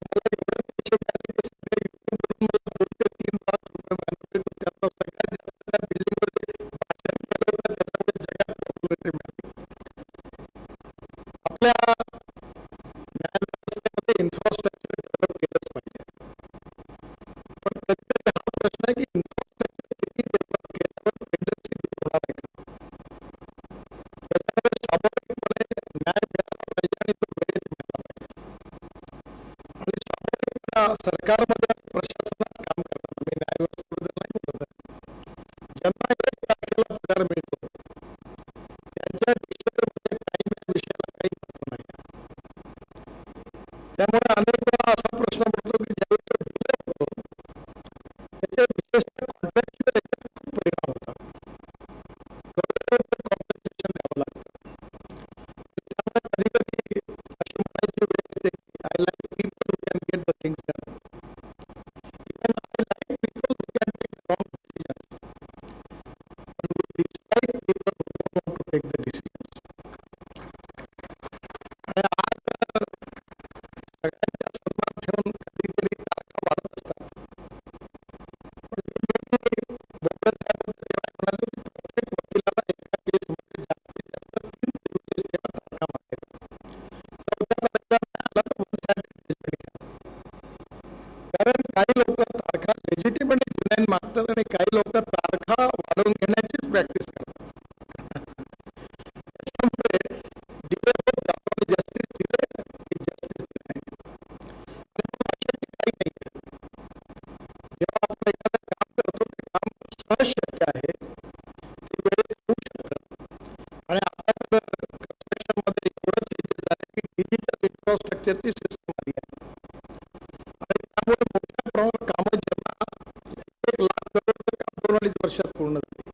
तुम्हाला एवढे पैसे मिळाले की सध्या युट्यूबवरून मला 2 ते 3 लाख रुपये मिळाले. त्यातलं सगळ्यात जास्त त्या बिल्डिंगवर भाषण केलं होतं त्याच्यामुळे जगात पॉप्युलरिटी मिळाली. आपल्या न्यायव्यवस्थेमध्ये इन्फ्रास्ट्रक्चर डेव्हलप केलंच पाहिजे, पण प्रत्येक हा प्रश्न आहे की इन्फ्रास्ट्रक्चर किती डेव्हलप केल्यावर इंडस्ट्री होणार आहे का. त्याच्यामुळे स्वाभाविकपणे न्याय मिळाला पाहिजे आणि तो वेळेत मिळाला पाहिजे. आणि स्वाभाविकपणे सरकारमध्ये आणि प्रशासनात काम करताना मी न्यायव्यवस्थेबद्दल नाही बोलत आहे, ज्यांना 1 तारखेला पगार मिळतो त्यांच्या डिक्शनरीमध्ये टाईम या विषयाला काही महत्व नाही. त्यामुळे अनेक वेळा असा प्रश्न पडतो की ज्यावेळी तो डिले होतो त्याच्या विशेषतः कॉन्ट्रॅक्च्युअल याच्यात खूप परिणाम होतात. कॉम्पेन्सेशन द्यावं लागतं. त्यामुळे कधी कधी अशी म्हणायची वेळ येते की I like people who can get the things done. Even I like people who can take wrong decisions and we dislike people who don't want to take the decisions. आणि आज सगळ्यांच्या सन्मान ठेवून कधीतरी तारखा वाढत असतात. पण मी बोबडे साहेबांना जेव्हा म्हणालो की प्रत्येक वकिलाला एका केसमध्ये जास्तीत जास्त 3 प्रिव्हिलेज ठेवा, तारखा मागायचा. 4थ्या तारखेला आला तर 1 साइडेड जजमेंट घ्या. कारण काही लोक तारखा लेजिटिमेटली डिनाईन मागतात आणि काही लोक तारखा वाढवून घेण्याचीच प्रॅक्टिस करतात. स्ट्रक्चरची सिस्टम आली आहे आणि त्यामुळे मोठ्या प्रमाणात कामं जेव्हा 1,00,000 करोडचं काम 2-2.5 वर्षात पूर्ण झाले.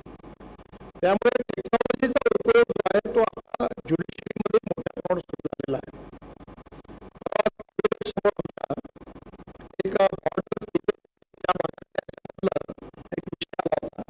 त्यामुळे टेक्नॉलॉजीचा उपयोग जो आहे तो आता ज्युडिशरीमध्ये मोठ्या प्रमाणात सुरू झालेला आहे. एक बॉर्डर त्या भागात एक विषय आला होता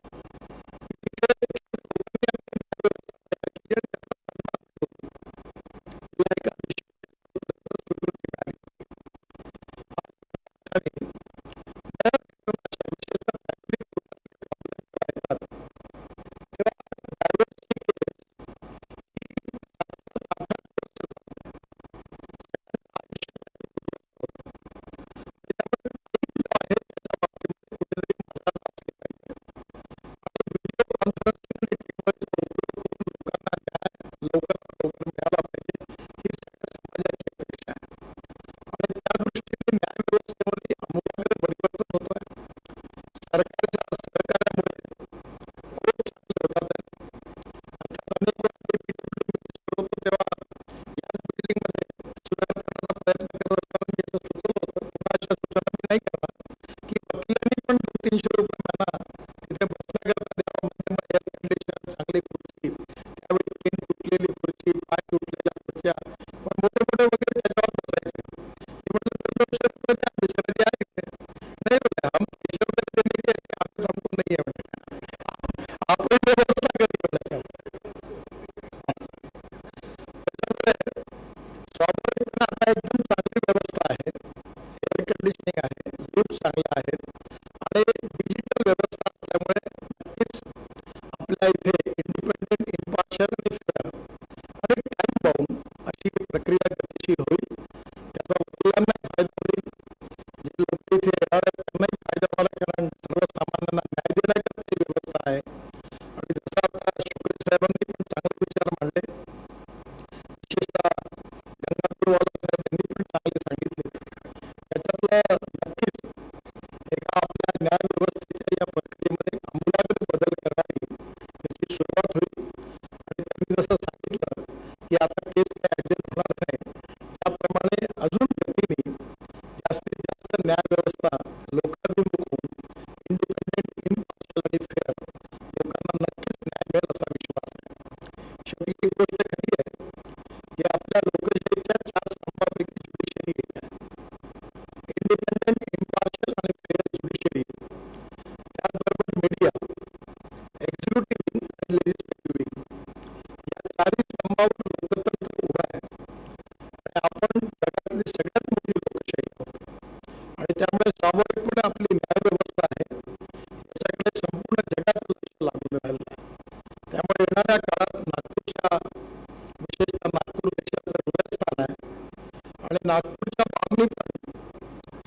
नागपूरच्या मागणी पण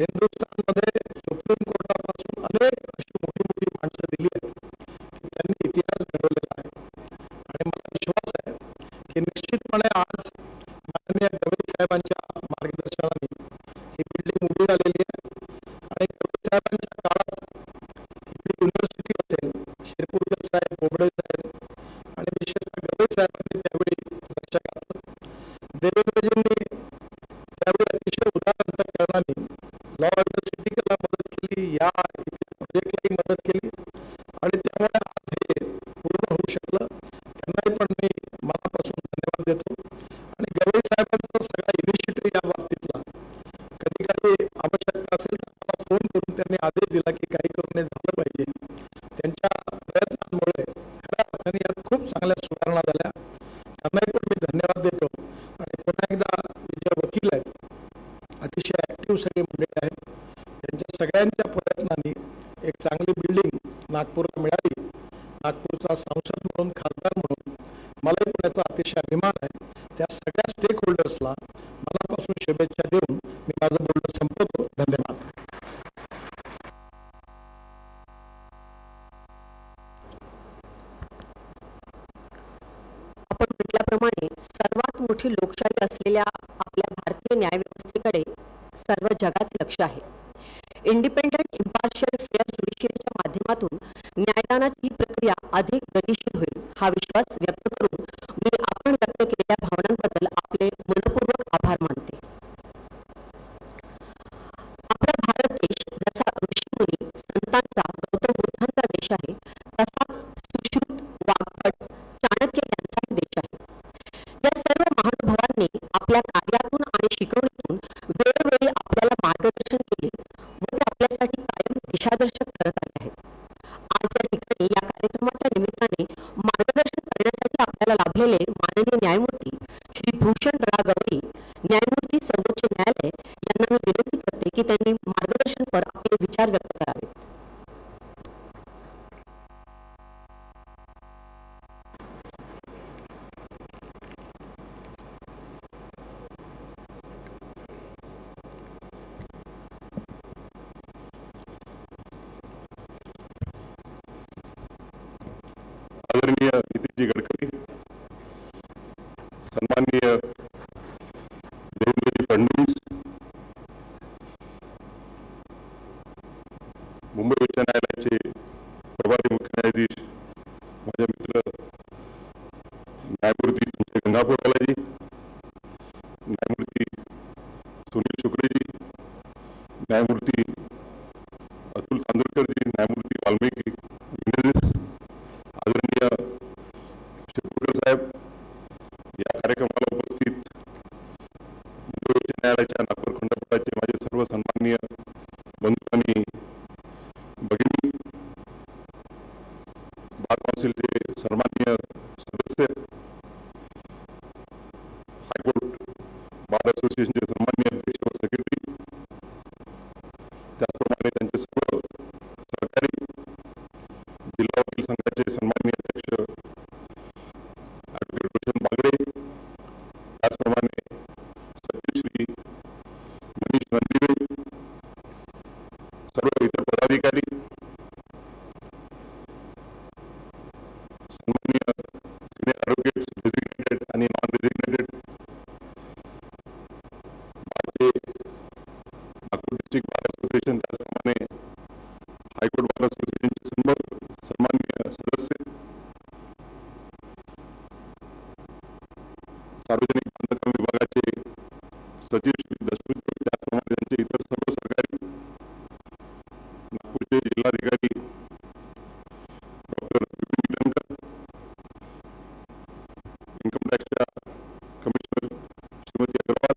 हिंदुस्थानमध्ये सुप्रीम कोर्टापासून अनेक अशी मोठी मोठी माणसं दिली आहेत की त्यांनी इतिहास घडवलेला आहे. आणि मला विश्वास आहे की निश्चितपणे आज माननीय गवई साहेबांच्या मार्गदर्शनाने ही बिल्डिंग उभी झालेली आहे. आणि गवई साहेबांच्या काळात इथली युनिव्हर्सिटी असेल, शिरपूरकर साहेब, बोबडे साहेब आणि विशेषतः गवई साहेबांनी त्यावेळी लक्ष घातलं. देवेंद्रजींनी त्यावेळी अतिशय उदार अंतःकरणाने लॉ युनिव्हर्सिटीला मदत केली, या प्रोजेक्टलाही मदत केली आणि त्यामुळे आज हे पूर्ण होऊ शकलं. त्यांनाही पण मी मनापासून धन्यवाद देतो. आणि गवई साहेबांचा सगळा इनिशिएटिव्ह या बाबतीतला कधी काही आवश्यकता असेल तर मला फोन करून त्यांनी आदेश दिला की काही करून हे झालं पाहिजे. त्यांच्या प्रयत्नांमुळे खऱ्या अर्थाने यात खूप चांगल्या सुधारणा झाल्या. त्यांनाही पण मी धन्यवाद देतो. आणि पुन्हा एकदा जे वकील आहेत, अतिशय ॲक्टिव्ह सगळी मंडळी आहेत, त्यांच्या सगळ्यांच्या प्रयत्नांनी एक चांगली बिल्डिंग नागपूरला मिळाली. नागपूरचा सांसद म्हणून, खासदार म्हणून मलाही पण याचा अतिशय अभिमान आहे. त्या सगळ्या स्टेक होल्डर्सला मनापासून शुभेच्छा देऊन मी माझं बोलणं संपवतो. धन्यवाद. आपण म्हटल्याप्रमाणे सर्वात मोठी लोकशाही असलेल्या आपल्या भारतीय न्यायव्यवस्थेकडे सर्व जगाचे लक्ष आहे. इंडिपेंडंट, इम्पार्शियल, फेअर ज्युडिशियरीच्या माध्यमातून न्यायदानाची ही प्रक्रिया अधिक गतिशील होईल हा विश्वास व्यक्त करून मी आपण व्यक्त केलेल्या भावनांबद्दल आपले मनपूर्वक आभार मानते. शिकवणीतून वेळोवेळी आपल्याला मार्गदर्शन केले व ते आपल्यासाठी कायम दिशादर्शक ठरत आले आहेत. आज या ठिकाणी या कार्यक्रमाच्या निमित्ताने मार्गदर्शन करण्यासाठी आपल्याला लाभलेले माननीय न्यायमूर्ती श्री भूषण रा गवई, न्यायमूर्ती सर्वोच्च न्यायालय यांना मी विनंती करते की त्यांनी मार्गदर्शनपर आपले विचार व्यक्त करावेत. आदरणीय नितीनजी गडकरी, सन्माननीय देवेंद्रजी फडणवीस, मुंबई उच्च न्यायालयाचे प्रभारी मुख्य न्यायाधीश माझे मित्र न्यायमूर्ती संजय गंगापूरवालाजी, न्यायमूर्ती सुनील शुक्रेजी, न्यायमूर्ती अतुल तांदुळकरजी, न्यायमूर्ती वाल्मिकी विनयस, आदरणीय शिवपूरकर साहेब, या कार्यक्रमाला उपस्थित मुंबई उच्च न्यायालयाच्या नागपूर खंडपीठाचे माझे सर्व सन्माननीय बंधू आणि भगिनी, बार काउन्सिलचे सन्माननीय सदस्य, हायकोर्ट बार असोसिएशनचे सन्माननीय अध्यक्ष व सेक्रेटरी, त्याचप्रमाणे त्यांचे सर्व सहकारी, जिल्हा वकील संघाचे सन्माननीय अध्यक्ष ॲडव्होकेट रोशन बागडे, त्याचप्रमाणे सचिव श्री मनीष नंदिवे, सर्व इतर पदाधिकारी, सन्माननीय सिनियर ॲडव्होकेट्स डेझिग्नेटेड आणि non designated, Nagpur district bar association, त्याचप्रमाणे हायकोर्ट बार असोसिएशनचे सर्व सन्माननीय सदस्य, सार्वजनिक बांधकाम विभागाचे सचिव श्री दशरथ, त्याचप्रमाणे त्यांचे इतर सर्व सहकारी, नागपूरचे जिल्हाधिकारी डॉक्टर विपिन ईटनकर, इन्कम टॅक्सच्या कमिशनर श्रीमती अग्रवाल,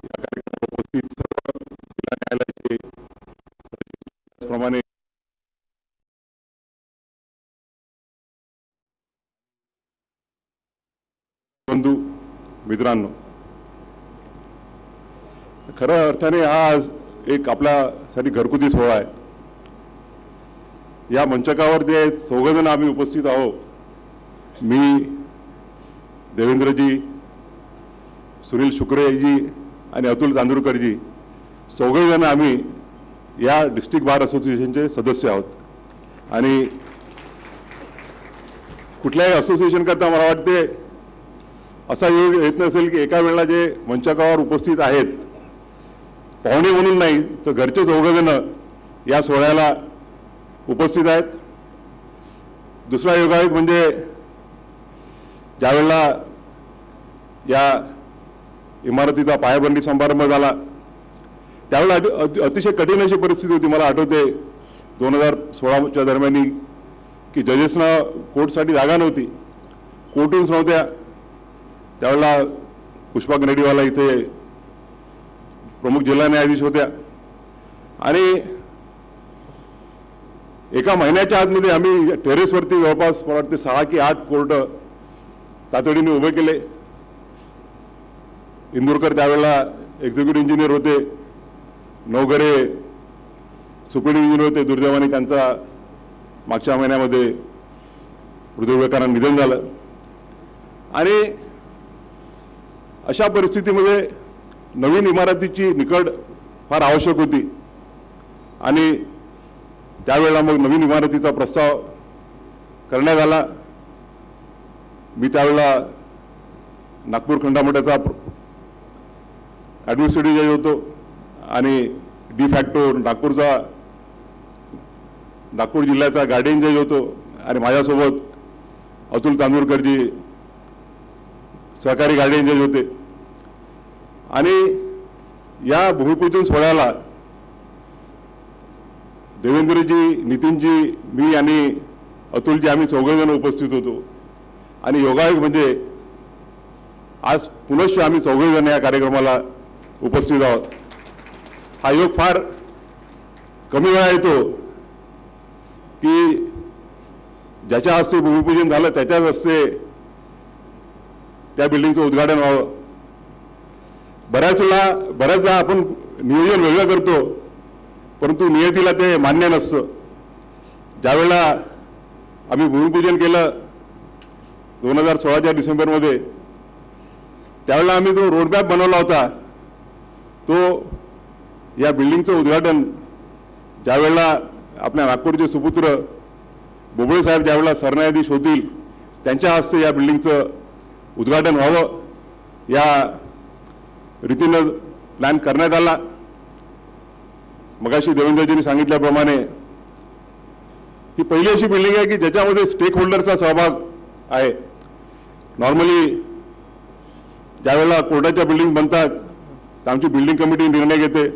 या कार्यक्रमाला उपस्थित सर्व जिल्हा न्यायालयाचे, त्याचप्रमाणे बंधू मित्रांनो, खऱ्या अर्थाने हा आज एक आपल्यासाठी घरगुती सोहळा आहे. या मंचकावर जे चौघजण आम्ही उपस्थित आहोत, मी, देवेंद्रजी, सुनील शुक्रेजी आणि अतुल तांदुळकरजी, चौघजण आम्ही या डिस्ट्रिक्ट बार असोसिएशनचे सदस्य आहोत. आणि कुठल्याही असोसिएशन करता मला वाटते असा योग येत नसेल की एका वेळेला जे मंचकावर उपस्थित आहेत, पाहुणे म्हणून नाही तर घरचे चौघजण या सोहळ्याला उपस्थित आहेत. दुसरा योगायोग म्हणजे ज्यावेळेला या इमारतीचा पायाभरणी समारंभ झाला त्यावेळेला अतिशय कठीण अशी परिस्थिती होती. मला आठवते 2016च्या दरम्यान की जजेसना कोर्टसाठी जागा नव्हती, कोर्टरूम्स नव्हत्या. त्यावेळेला पुष्पा कनेडीवाला इथे प्रमुख जिल्हा न्यायाधीश होत्या आणि एका महिन्याच्या आतमध्ये आम्ही टेरेसवरती जवळपास मला वाटते 6 की 8 कोर्ट तातडीने उभे केले. इंदुरकर त्यावेळेला एक्झिक्युटिव्ह इंजिनियर होते, नवघरे सुपीड इंजिनियर होते. दुर्दैवाने त्यांचा मागच्या महिन्यामध्ये हृदयविकाराने निधन झालं. आणि अशा परिस्थितीमध्ये नवीन इमारतीची निकड फार आवश्यक होती आणि त्यावेळेला मग नवीन इमारतीचा प्रस्ताव करण्यात आला. मी त्यावेळेला नागपूर खंडामठाचा ॲडमिनिस्ट्रेटिव्ह जज होतो आणि डी फॅक्टो नागपूर जिल्ह्याचा गार्डियन जज होतो आणि माझ्यासोबत अतुल तांदुळकरजी सहकारी गार्डियन जज होते. आणि या भूमिपूजन सोहळ्याला देवेंद्रजी, नितीनजी, मी आणि अतुलजी आम्ही चौघजण उपस्थित होतो. आणि योगायोग म्हणजे आज पुनश्च आम्ही चौघेजण या कार्यक्रमाला उपस्थित आहोत. हा योग फार कमी वेळा येतो की ज्याच्या हस्ते भूमिपूजन झालं त्याच्याच हस्ते त्या बिल्डिंगचं उद्घाटन व्हावं. बऱ्याचदा आपण नियोजन वेगळं करतो, परंतु नियतीला ते मान्य नसतं. ज्यावेळेला आम्ही भूमिपूजन केलं 2016च्या डिसेंबरमध्ये, त्यावेळेला आम्ही जो रोडमॅप बनवला होता तो या बिल्डिंगचं उद्घाटन ज्यावेळेला आपल्या नागपूरचे सुपुत्र बोबळे साहेब ज्यावेळेला सरन्यायाधीश होतील त्यांच्या हस्ते या बिल्डिंगचं उद्घाटन व्हावं या रीतीनं प्लॅन करण्यात आला. मगाशी देवेंद्रजींनी सांगितल्याप्रमाणे ही पहिली अशी बिल्डिंग आहे की ज्याच्यामध्ये स्टेक होल्डरचा सहभाग आहे. नॉर्मली ज्यावेळेला कोर्टाच्या बिल्डिंग बनतात तर आमची बिल्डिंग कमिटी निर्णय घेते,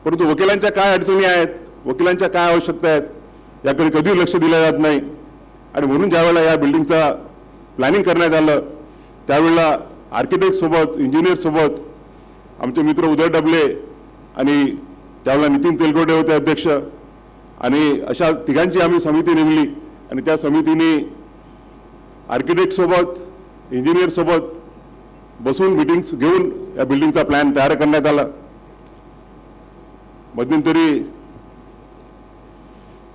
परंतु वकिलांच्या काय अडचणी आहेत, वकिलांच्या काय आवश्यकता आहेत याकडे कधी लक्ष दिलं जात नाही. आणि म्हणून ज्यावेळेला या बिल्डिंगचा प्लॅनिंग करण्यात आलं त्यावेळेला आर्किटेक्टसोबत इंजिनियरसोबत आमचे मित्र उदय डबले आणि त्यावेळेला नितीन तेलगोटे होते अध्यक्ष, आणि अशा तिघांची आम्ही समिती नेमली आणि त्या समितीने आर्किटेक्टसोबत इंजिनियरसोबत बसून मीटिंग्स घेऊन या बिल्डिंगचा प्लॅन तयार करण्यात आला. मध्यंतरी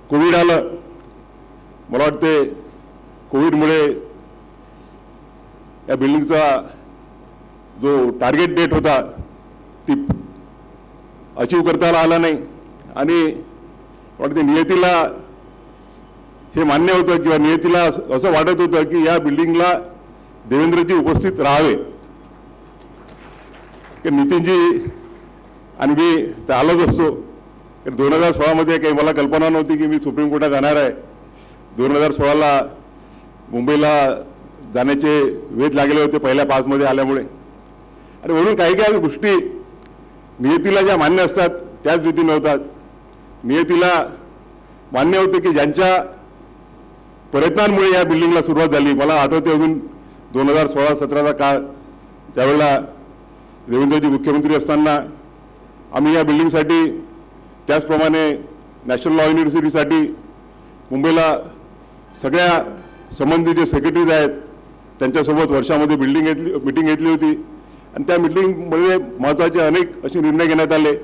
कोविड आलं. मला वाटते कोविडमुळे या बिल्डिंगचा जो टार्गेट डेट होता ती अचीव करता आला नाही आणि वाटते नियतीला हे मान्य होतं किंवा नियतीला असं वाटत होतं की या बिल्डिंगला देवेंद्रजी उपस्थित राहावे. की नितीनजी आणि मी तर आलोच असतो. 2016मध्ये काही मला कल्पना नव्हती की मी सुप्रीम कोर्टात जाणार आहे. 2016ला मुंबईला जाण्याचे वेध लागले होते पहिल्या पासमध्ये आल्यामुळे, आणि म्हणून काही काही गोष्टी नियतीला ज्या मान्य असतात त्याच रीतीने होतात. नियतीला मान्य होते की ज्यांच्या प्रयत्नांमुळे या बिल्डिंगला सुरुवात झाली. मला आठवते अजून 2016-17चा काळ ज्यावेळेला देवेंद्रजी मुख्यमंत्री असताना आम्ही या बिल्डिंगसाठी त्याचप्रमाणे नॅशनल लॉ युनिव्हर्सिटीसाठी मुंबईला सगळ्या संबंधित जे सेक्रेटरीज आहेत त्यांच्यासोबत वर्षामध्ये मीटिंग घेतली होती आणि त्या मीटिंगमध्ये महत्त्वाचे अनेक असे निर्णय घेण्यात आले.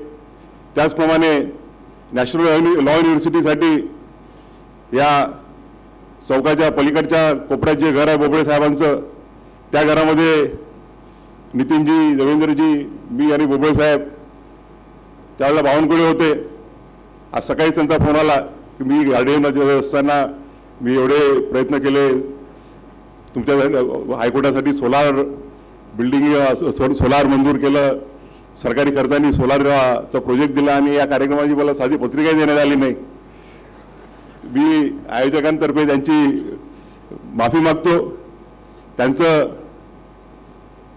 त्याचप्रमाणे नॅशनल लॉ युनिव्हर्सिटीसाठी या चौकाच्या पलीकडच्या कोपऱ्यात जे घर आहे बोबळे साहेबांचं, त्या घरामध्ये नितीनजी, देवेंद्रजी, मी आणि बोबळे साहेब त्यावेळेला बावनकुळे होते. आज सकाळी त्यांचा फोन आला की मी गार्डियनमध्ये असताना मी एवढे प्रयत्न केले तुमच्या हायकोर्टासाठी सोलार बिल्डिंग सोलार मंजूर केलं, सरकारी खर्चाने सोलारचा प्रोजेक्ट दिला आणि या कार्यक्रमाची मला साधी पत्रिकाही देण्यात आली नाही. मी आयोजकांतर्फे त्यांची माफी मागतो. त्यांचं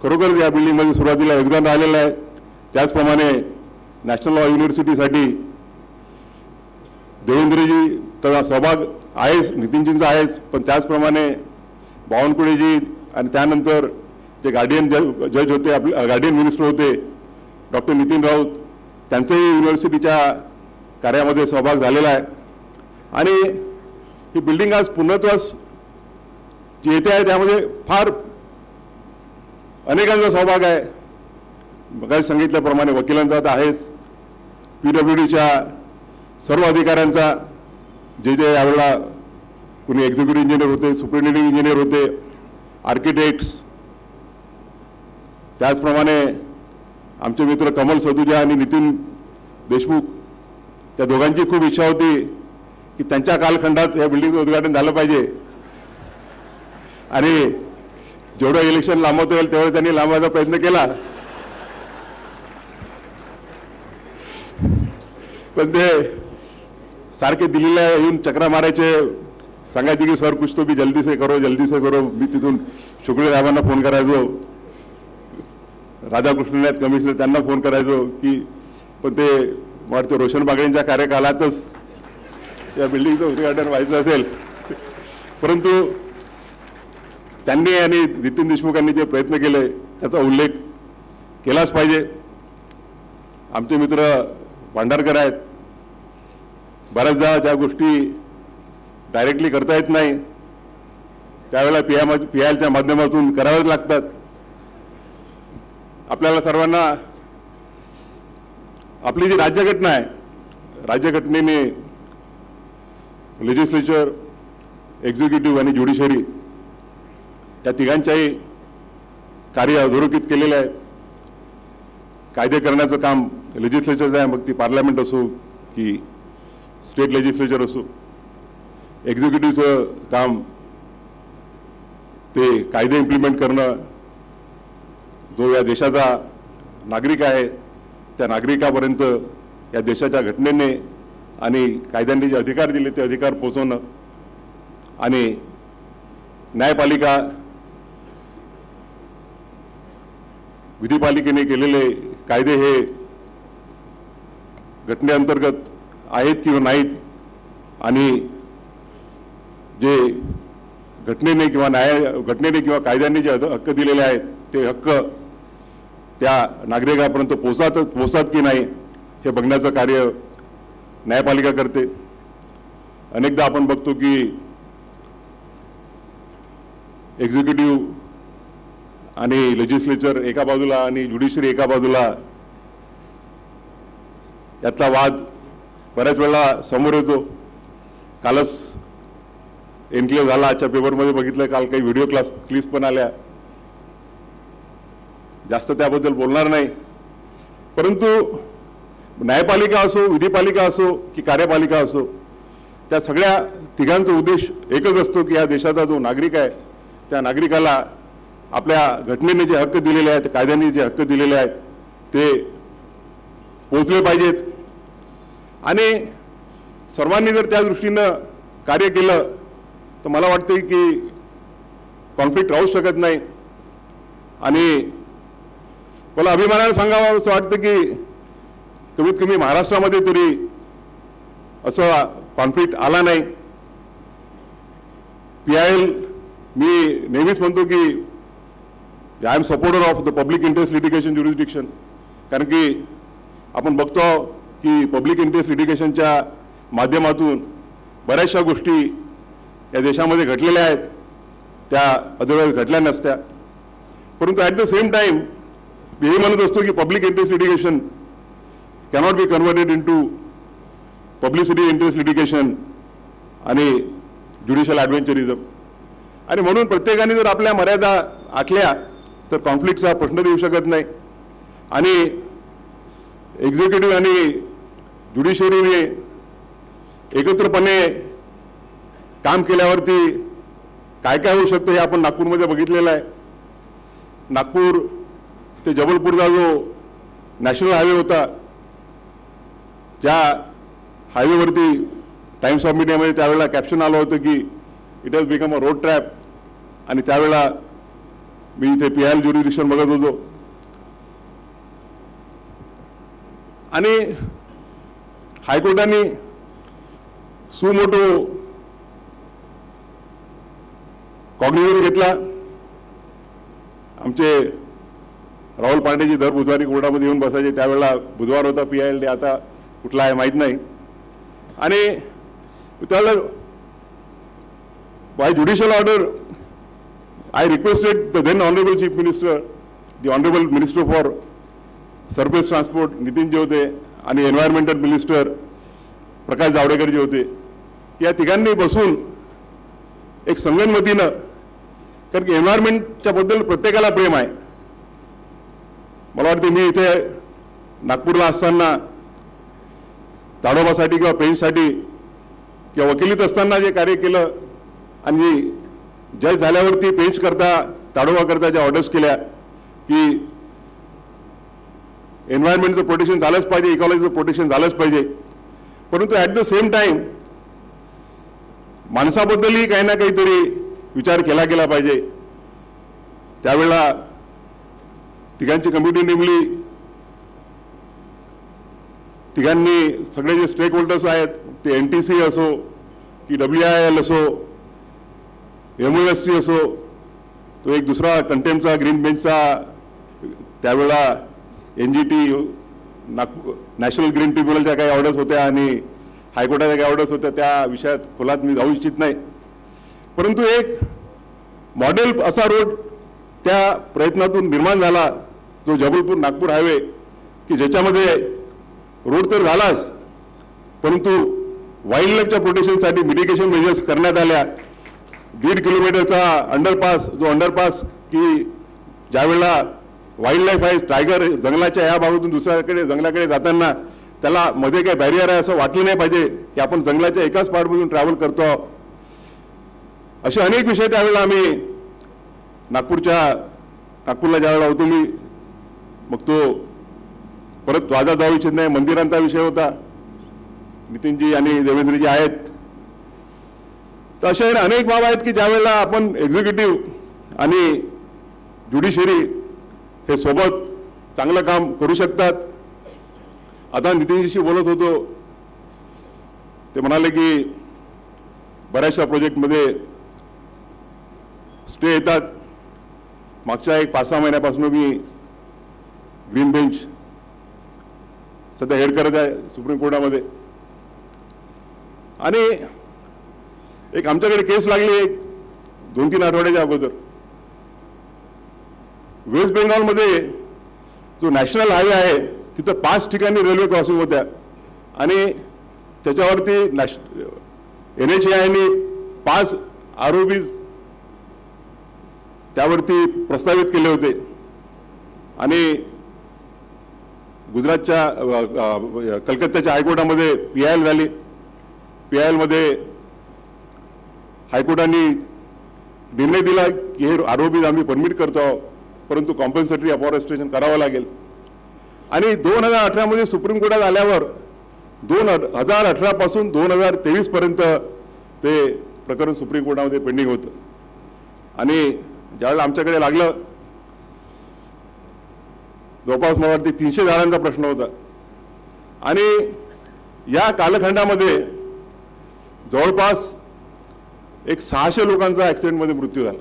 खरोखर या बिल्डिंगमध्ये सुरुवातीला योगदान राहिलेलं आहे. त्याचप्रमाणे नॅशनल लॉ युनिव्हर्सिटीसाठी देवेंद्रजी तर सहभाग आहेच, नितीनजींचा आहेच, पण त्याचप्रमाणे बावनकुळेजी आणि त्यानंतर जे गार्डियन जज होते, आपले गार्डियन मिनिस्टर होते डॉक्टर नितीन राऊत, त्यांचाही युनिव्हर्सिटीच्या कार्यामध्ये सहभाग झालेला आहे. आणि ही बिल्डिंग आज पूर्णत्वास जी येते आहे त्यामध्ये फार अनेकांचा सहभाग आहे. मगाशी सांगितल्याप्रमाणे वकिलांचा तर आहेच, PWDच्या सर्व अधिकाऱ्यांचा, जे जे यावेळेला कुणी एक्झिक्युटिव्ह इंजिनियर होते, सुपरिटेंडिंग इंजिनियर होते, आर्किटेक्ट्स, त्याचप्रमाणे आमचे मित्र कमल सदुजा आणि नितीन देशमुख, त्या दोघांची खूप इच्छा होती की त्यांच्या कालखंडात या बिल्डिंगचं उद्घाटन झालं पाहिजे आणि जेवढं इलेक्शन लांबवता येईल तेवढं त्यांनी लांबवायचा प्रयत्न केला, पण ते सारखे दिल्लीला येऊन चक्रा मारायचे, सांगायचे की सर कुछ तो भी जल्दी से करो जल्दी से करो. मी तिथून शुक्ले साहेबांना फोन करायचो, राधाकृष्णन आहेत कमिशनर, त्यांना फोन करायचो की पण ते वाटतं रोशन बागडेंच्या कार्यकालातच या बिल्डिंगचं उद्घाटन व्हायचं असेल. परंतु त्यांनी आणि नितीन देशमुखांनी जे प्रयत्न केले त्याचा उल्लेख केलाच पाहिजे. आमचे मित्र भांडारकर आहेत, बऱ्याचदा ज्या गोष्टी डायरेक्टली करता येत नाही त्यावेळेला PILच्या माध्यमातून कराव्याच लागतात. आपल्याला सर्वांना आपली जी राज्यघटना आहे, राज्यघटनेने लेजिस्लेचर, एक्झिक्युटिव्ह आणि ज्युडिशरी या तिघांच्याही कार्य अधोरेखित केलेले आहेत. कायदे करण्याचं काम लेजिस्लेचरचं आहे, मग ती पार्लमेंट असो की स्टेट लेजिस्लेचर असो. एक्झिक्युटिव्हचं काम ते कायदे इम्प्लिमेंट करणं, जो या देशाचा नागरिक आहे त्या नागरिकापर्यंत या देशाच्या घटनेने आणि कायद्यांनी जे अधिकार दिले ते अधिकार पोहोचवणं, आणि न्यायपालिका विधिपालिकेने केलेले कायदे हे घटनेअंतर्गत आहेत किंवा नाहीत, आणि जे घटनेने किंवा कायद्यांनी जे हक्क दिलेले आहेत ते हक्क त्या नागरिकापर्यंत पोहोचतात की नाही हे बघण्याचं कार्य न्यायपालिका करते. अनेकदा आपण बघतो की एक्झिक्युटिव्ह आणि लेजिस्लेचर एका बाजूला आणि ज्युडिशरी एका बाजूला, यातला वाद बऱ्याच वेळा समोर येतो. कालच एन्क्लेव्ह झाला, आजच्या पेपरमध्ये बघितलं, काल काही व्हिडिओ क्लिप्स पण आल्या. जास्त त्याबद्दल बोलणार नाही, परंतु न्यायपालिका असो, विधिपालिका असो की कार्यपालिका असो, त्या सगळ्या तिघांचा उद्देश एकच असतो की या देशाचा जो नागरिक आहे त्या नागरिकाला आपल्या घटनेने जे हक्क दिलेले आहेत, कायद्याने जे हक्क दिलेले आहेत ते पोहोचले पाहिजेत. आणि सर्वांनी जर त्या दृष्टीनं कार्य केलं तर मला वाटते की कॉन्फ्लिक्ट राहू शकत नाही. आणि मला अभिमानाने सांगावं असं वाटतं की कमीत कमी महाराष्ट्रामध्ये तरी असं कॉन्फ्लिक्ट आला नाही. PIL मी नेहमीच म्हणतो की I am supporter of the public interest litigation jurisdiction, कारण की आपण बघतो की पब्लिक इंटरेस्ट लिटिगेशनच्या माध्यमातून बऱ्याचशा गोष्टी या देशामध्ये घडलेल्या आहेत, त्या अदरवाईज घडल्या नसत्या. परंतु ॲट द सेम टाईम मी हे म्हणत असतो की public interest litigation cannot be converted into publicity interest litigation आणि ज्युडिशियल ॲडव्हेंचरिझम. आणि म्हणून प्रत्येकाने जर आपल्या मर्यादा आखल्या तर कॉन्फ्लिक्टचा प्रश्न येऊ शकत नाही. आणि एक्झिक्युटिव्ह आणि ज्युडिशरीने एकत्रपणे काम केल्यावरती काय काय होऊ शकतं हे आपण नागपूरमध्ये बघितलेलं आहे. नागपूर ते जबलपूरचा जो नॅशनल हायवे होता, ज्या हायवेवरती टाइम्स ऑफ इंडियामध्ये त्यावेळेला कॅप्शन आलं होतं की it has become a road trap, आणि त्यावेळेला मी इथे PIL ज्युरिडिक्शन बघत होतो. आणि हायकोर्टाने सुमोटो कॉग्निझन घेतला. आमचे राहुल पांडेजी दर बुधवारी कोर्टामध्ये येऊन बसायचे, त्यावेळेला बुधवार होता PIL डे, आता कुठला आहे माहीत नाही. आणि त्यावेळेला by judicial order I requested the then Honorable Chief Minister, the Honorable Minister for Surface Transport Nitin जे होते आणि एन्व्हायरमेंटल मिनिस्टर प्रकाश जावडेकर जे होते, या तिघांनी बसून एक संगनमतीनं, कारण की एन्व्हायरमेंटच्या बद्दल प्रत्येकाला प्रेम आहे. मला वाटते मी इथे नागपूरला असताना ताडोबासाठी किंवा पेंचसाठी किंवा वकिलीत असताना जे कार्य केलं आणि जज झाल्यावरती पेंच करता ताडोबा करता ज्या ऑर्डर्स केल्या की एन्व्हायरमेंटचं प्रोटेक्शन झालंच पाहिजे, इकॉलॉजीचं प्रोटेक्शन झालंच पाहिजे, परंतु ॲट द सेम टाइम माणसाबद्दलही काही ना काहीतरी विचार केला गेला पाहिजे. त्यावेळेला तिघांची कमिटी नेमली. तिघांनी सगळे जे स्टेक होल्डर्स आहेत ते NTC असो की WIL असो, MOST असो, तो एक दुसरा कंटेम्पचा ग्रीन बेंचचा त्यावेळेला NGT नागपूर नॅशनल ग्रीन ट्रिब्युनलच्या काही ऑर्डर्स होत्या आणि हायकोर्टाच्या काही ऑर्डर्स होत्या, त्या विषयात खोलात मी जाऊ इच्छित नाही. परंतु एक मॉडेल असा रोड त्या प्रयत्नातून निर्माण झाला, जो जबलपूर नागपूर हायवे, की ज्याच्यामध्ये रोड तर झालाच, परंतु वाईल्ड लाईफच्या प्रोटेक्शनसाठी मिटिगेशन मेजर्स करण्यात आल्या. 1.5 किलोमीटरचा अंडरपास, जो अंडरपास की ज्यावेळेला वाईल्ड लाईफ आहे, टायगर जंगलाच्या या भागातून दुसऱ्याकडे जंगलाकडे जाताना त्याला मध्ये काही बॅरियर आहे असं वाटलं नाही पाहिजे की आपण जंगलाच्या एकाच पार्टमधून ट्रॅव्हल करतो. असे अनेक विषय त्यावेळेला आम्ही नागपूरला ज्यावेळेला होतो मी, मग तो परत वादात जाऊ इच्छित नाही, मंदिरांचा विषय होता, नितीनजी आणि देवेंद्रजी आहेत. तर अशा अनेक बाब आहेत की ज्यावेळेला आपण एक्झिक्युटिव्ह आणि ज्युडिशरी हे सोबत चांगलं काम करू शकतात. आता नितीनजीशी बोलत होतो, ते म्हणाले की बऱ्याचशा प्रोजेक्टमध्ये स्टे येतात. मागच्या 5-6 महिन्यापासून मी ग्रीन बेंच सध्या हेड करत आहे सुप्रीम कोर्टामध्ये, आणि एक आमच्याकडे केस लागली 2-3 आठवड्याच्या अगोदर. वेस्ट बेंगॉलमध्ये जो नॅशनल हायवे आहे तिथं 5 ठिकाणी रेल्वे क्रॉसिंग होत्या आणि त्याच्यावरती NHAIने 5 ROBs त्यावरती प्रस्तावित केले होते. आणि गुजरातच्या कलकत्त्याच्या हायकोर्टामध्ये PIL झाली. PIL मध्ये हायकोर्टाने निर्णय दिला की हे ROBs आम्ही परमिट करतो आहोत, परंतु कॉम्पन्सेटरी अफॉरेस्टेशन करावं लागेल. आणि 2018 मध्ये सुप्रीम कोर्टात आल्यावर 2018 पासून 2023 पर्यंत ते प्रकरण सुप्रीम कोर्टामध्ये पेंडिंग होतं. आणि ज्यावेळेला आमच्याकडे लागलं, जवळपास मला वाटते 300 झाडांचा प्रश्न होता. आणि या कालखंडामध्ये जवळपास 600 लोकांचा ॲक्सिडेंटमध्ये मृत्यू झाला.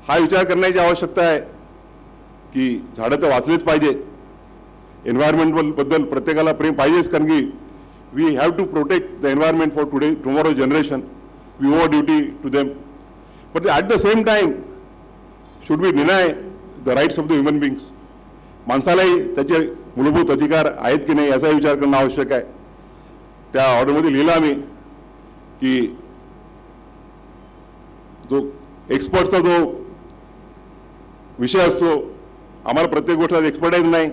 हा विचार करण्याची आवश्यकता आहे की झाडं तर वाचलेच पाहिजे. एन्व्हायरमेंट बद्दल प्रत्येकाला प्रेम पाहिजेच, कारण की we have to protect the environment for tomorrow generation. We over duty to them, but at the same time should we deny the rights of the human beings. माणसालाही त्याचे मूलभूत अधिकार आहेत की नाही याचा विचार करणं आवश्यक आहे. त्या ऑर्डरमध्ये लिहिलं आम्ही की जो एक्सपर्टचा जो विषय असतो, आम्हाला प्रत्येक गोष्टीत एक्सपर्टाईज नाही.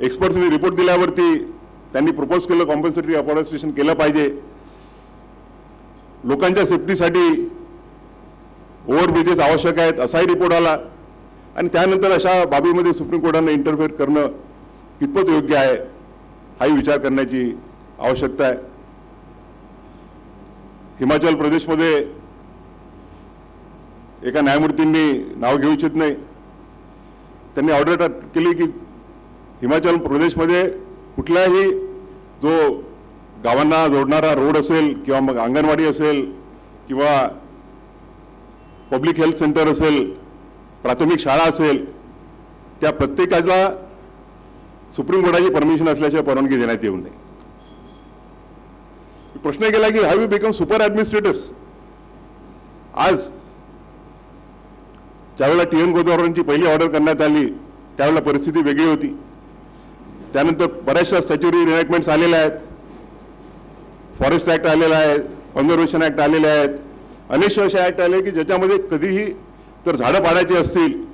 एक्सपर्ट्सनी रिपोर्ट दिल्यावरती त्यांनी प्रपोज केलं कॉम्पन्सेटरी अफॉरेस्टेशन केलं पाहिजे. लोकांच्या सेफ्टीसाठी ओव्हरब्रिजेस आवश्यक आहेत असाही रिपोर्ट आला. आणि त्यानंतर अशा बाबीमध्ये सुप्रीम कोर्टाने इंटरफेअर करणं कितपत योग्य आहे हाही विचार करण्याची आवश्यकता आहे. हिमाचल प्रदेशमध्ये एका न्यायमूर्तींनी नाव घेऊ इच्छित नाही, त्यांनी ऑर्डर केली की हिमाचल प्रदेशमध्ये कुठलाही जो गावांना जोडणारा रोड असेल किंवा मग अंगणवाडी असेल किंवा पब्लिक हेल्थ सेंटर असेल, प्राथमिक शाळा असेल, त्या प्रत्येकाला सुप्रीम कोर्टाची परमिशन असल्याशिवाय परवानगी देण्यात येऊ नये. प्रश्न केला की हॅव यू बिकम सुपर ॲडमिनिस्ट्रेटर्स. आज ज्यावेळेला TN गोदावरींची पहिली ऑर्डर करण्यात आली त्यावेळेला परिस्थिती वेगळी होती. त्यानंतर बऱ्याचशा स्टॅच्युटरी रिएक्टमेंट्स आलेल्या आहेत, फॉरेस्ट ॲक्ट आलेला आहे, कन्झर्वेशन ॲक्ट आलेले आहेत, अनेक असे ॲक्ट आले की ज्याच्यामध्ये कधीही तर झाडं पाडायची असतील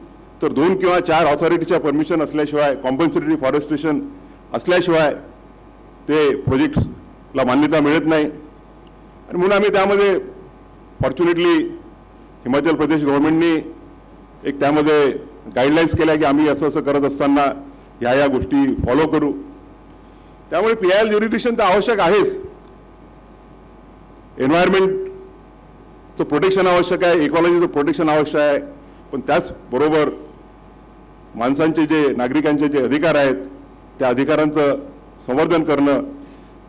तर 2 किंवा 4 ऑथॉरिटीच्या परमिशन असल्याशिवाय, कॉम्पन्सेटरी फॉरेस्टेशन असल्याशिवाय ते प्रोजेक्ट्सला मान्यता मिळत नाही. आणि म्हणून आम्ही त्यामध्ये फॉर्च्युनेटली हिमाचल प्रदेश गव्हर्नमेंटनी एक त्यामध्ये गाईडलाईन्स केल्या की आम्ही असं करत असताना या गोष्टी फॉलो करू. त्यामुळे PIL ज्युरिडिक्शन तर आवश्यक आहेच. एन्व्हायरमेंटचं प्रोटेक्शन आवश्यक आहे, इकॉलॉजीचं प्रोटेक्शन आवश्यक आहे, पण त्याचबरोबर माणसांचे जे नागरिकांचे जे अधिकार आहेत त्या अधिकारांचं संवर्धन करणं,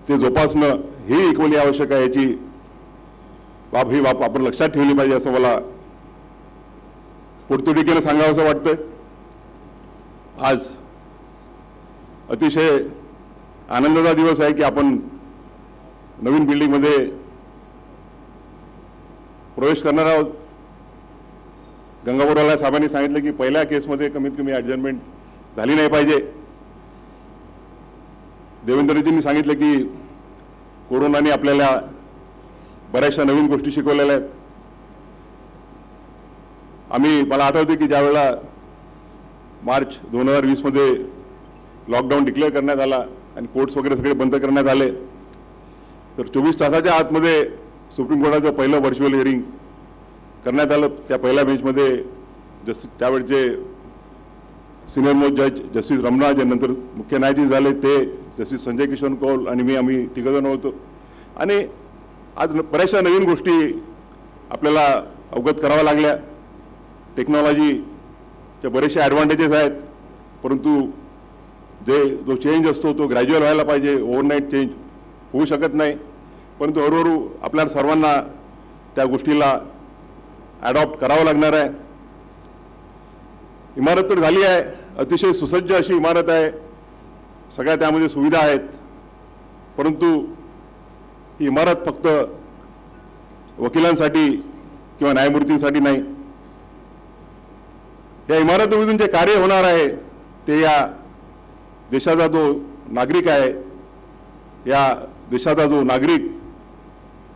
ते जोपासणं हे इक्वली आवश्यक आहे. याची बाब आपण लक्षात ठेवली पाहिजे असं मला पोटतिडकीने सांगावंसं वाटतं, आज अतिशय आनंदाचा दिवस आहे की आपण नवीन बिल्डिंगमध्ये प्रवेश करणार आहोत. गंगापूरवाला साहेबांनी सांगितलं की पहिल्या केसमध्ये कमीत कमी ॲडजस्टमेंट झाली नाही पाहिजे. देवेंद्रजींनी सांगितलं की कोरोनाने आपल्याला बऱ्याचशा नवीन गोष्टी शिकवलेल्या आहेत. मला आठवते की ज्यावेळेला मार्च 2020 मध्ये लॉकडाऊन डिक्लेअर करण्यात आला आणि कोर्ट्स वगैरे सगळे बंद करण्यात आले, तर 24 तासाच्या आतमध्ये सुप्रीम कोर्टाचं पहिलं व्हर्च्युअल हिअरिंग करण्यात आलं. त्या पहिल्या बेंचमध्ये त्यावेळचे सिनियर मोस्ट जज जस्टिस रमणा, जे नंतर मुख्य न्यायाधीश झाले ते जस्टिस संजय किशन कौल आणि आम्ही तिघजण होतो. आणि आज बऱ्याचशा नवीन गोष्टी आपल्याला अवगत कराव्या लागल्या. टेक्नॉलॉजीचे बरेचसे ॲडव्हान्टेजेस आहेत, परंतु जो चेंज असतो तो ग्रॅज्युअल व्हायला पाहिजे. ओव्हरनाईट चेंज होऊ शकत नाही, परंतु हळूहळू आपल्या सर्वांना त्या गोष्टीला ॲडॉप्ट करावं लागणार आहे. इमारत तर झाली आहे, अतिशय सुसज्ज अशी इमारत आहे, सगळ्या त्यामध्ये सुविधा आहेत, परंतु ही इमारत फक्त वकिलांसाठी किंवा न्यायमूर्तींसाठी नाही. या इमारतीमधून जे कार्य होणार आहे ते या देशाचा जो नागरिक आहे, या देशाचा जो नागरिक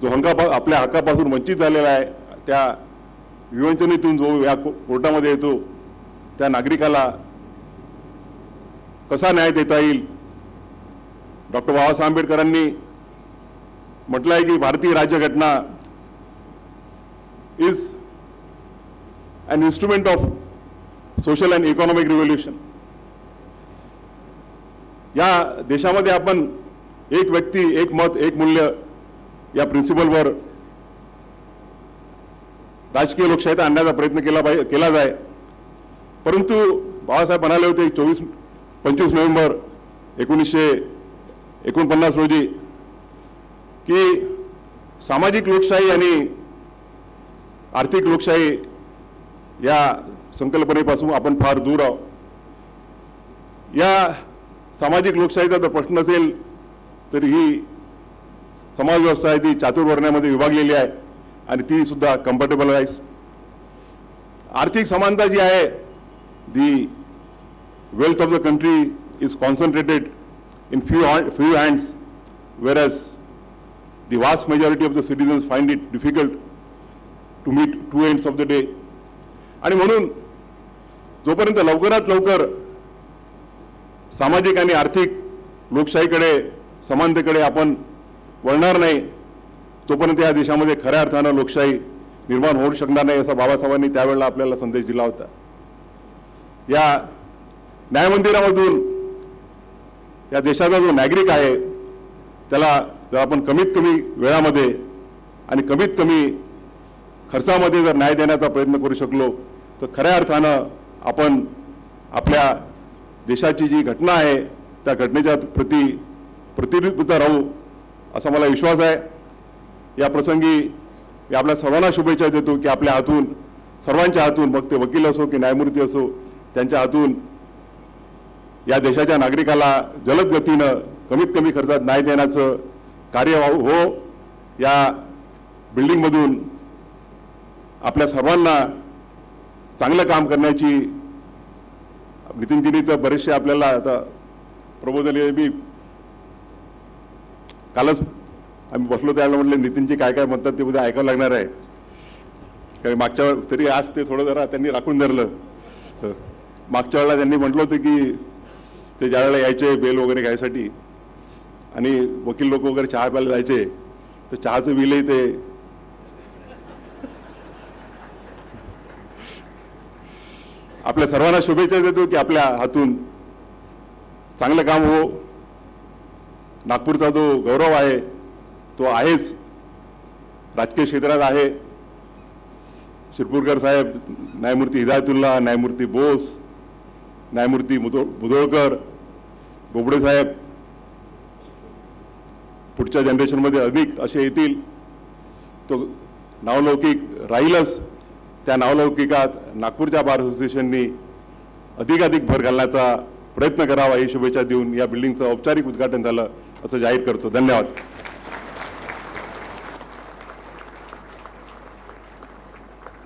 जो आपल्या हक्कापासून वंचित झालेला आहे, त्या विवंचनेतून जो या कोर्टामध्ये येतो, त्या नागरिकाला कसा न्याय देता येईल. डॉक्टर बाबासाहेब आंबेडकरांनी म्हटलं आहे की भारतीय राज्यघटना is an instrument of social and economic revolution. या देशामध्ये आपण एक व्यक्ती एक मत एक मूल्य या प्रिन्सिपलवर राजकीय लोकशाहीत आणण्याचा प्रयत्न केला जाय. परंतु बाबासाहेब म्हणाले होते 25 नोव्हेंबर 1949 रोजी की सामाजिक लोकशाही आणि आर्थिक लोकशाही या संकल्पनेपासून आपण फार दूर आहोत. या सामाजिक लोकशाहीचा जर प्रश्न असेल तर ही समाजव्यवस्था आहे ती चातुर्वर्ण्यामध्ये विभागलेली आहे आणि ती सुद्धा कम्फर्टेबल आहे. आर्थिक समानता जी आहे, दी wealth of the country is concentrated in few hands, whereas the vast majority of the citizens find it difficult to meet two ends of the day. आणि म्हणून जोपर्यंत लवकरात लवकर सामाजिक आणि आर्थिक लोकशाहीकडे समानतेकडे आपण वळणार नाही, तोपर्यंत या देशामध्ये खऱ्या अर्थानं लोकशाही निर्माण होऊ शकणार नाही, असा बाबासाहेबांनी त्यावेळेला आपल्याला संदेश दिला होता. या न्यायमंदिरामधून या देशाचा जो नागरिक आहे त्याला जर आपण कमीत कमी वेळामध्ये आणि कमीत कमी खर्चामध्ये जर न्याय देण्याचा प्रयत्न करू शकलो तर खऱ्या अर्थानं आपण आपल्या देशाची जी घटना आहे त्या घटनेच्या प्रतिनिधित्व राहू असा मला विश्वास आहे. या प्रसंगी मी आपल्या सर्वांना शुभेच्छा देतो की आपल्या हातून, सर्वांच्या हातून, मग ते वकील असो की न्यायमूर्ती असो, त्यांच्या हातून या देशाच्या नागरिकाला जलद गतीनं कमीत कमी खर्चात न्याय देण्याचं कार्य हो. या बिल्डिंगमधून आपल्या सर्वांना चांगलं काम करण्याची नितीनजींनी तर बरेचसे आपल्याला आता प्रबोधन बी कालच आम्ही बसलो त्यावेळेला म्हटले नितीनजी काय काय म्हणतात ते उद्या ऐकावं लागणार आहे. कारण मागच्या तरी आज ते थोडं जरा त्यांनी राखून धरलं. मागच्या वेळेला त्यांनी म्हटलं होतं की ते ज्यावेळेला यायचे बेल वगैरे घ्यायसाठी आणि वकील लोक वगैरे चहा प्यायला जायचे तर चहाचं बिलही ते आपल्या सर्वांना शुभेच्छा देतो की आपल्या हातून चांगलं काम हो. नागपूरचा जो गौरव आहे तो आहेच, राजकीय क्षेत्रात आहे. शिरपूरकर साहेब, न्यायमूर्ती हिदायतुल्ला, न्यायमूर्ती बोस, न्यायमूर्ती मुधोळकर, बोबडे साहेब पुढच्या जनरेशनमध्ये अधिक असे येतील, तो नावलौकिक राहीलच. त्या नावलौकिकात नागपूरच्या बार असोसिएशननी अधिकाधिक भर घालण्याचा प्रयत्न करावा ही शुभेच्छा देऊन या बिल्डिंगचं औपचारिक उद्घाटन झालं असं जाहीर करतो. धन्यवाद.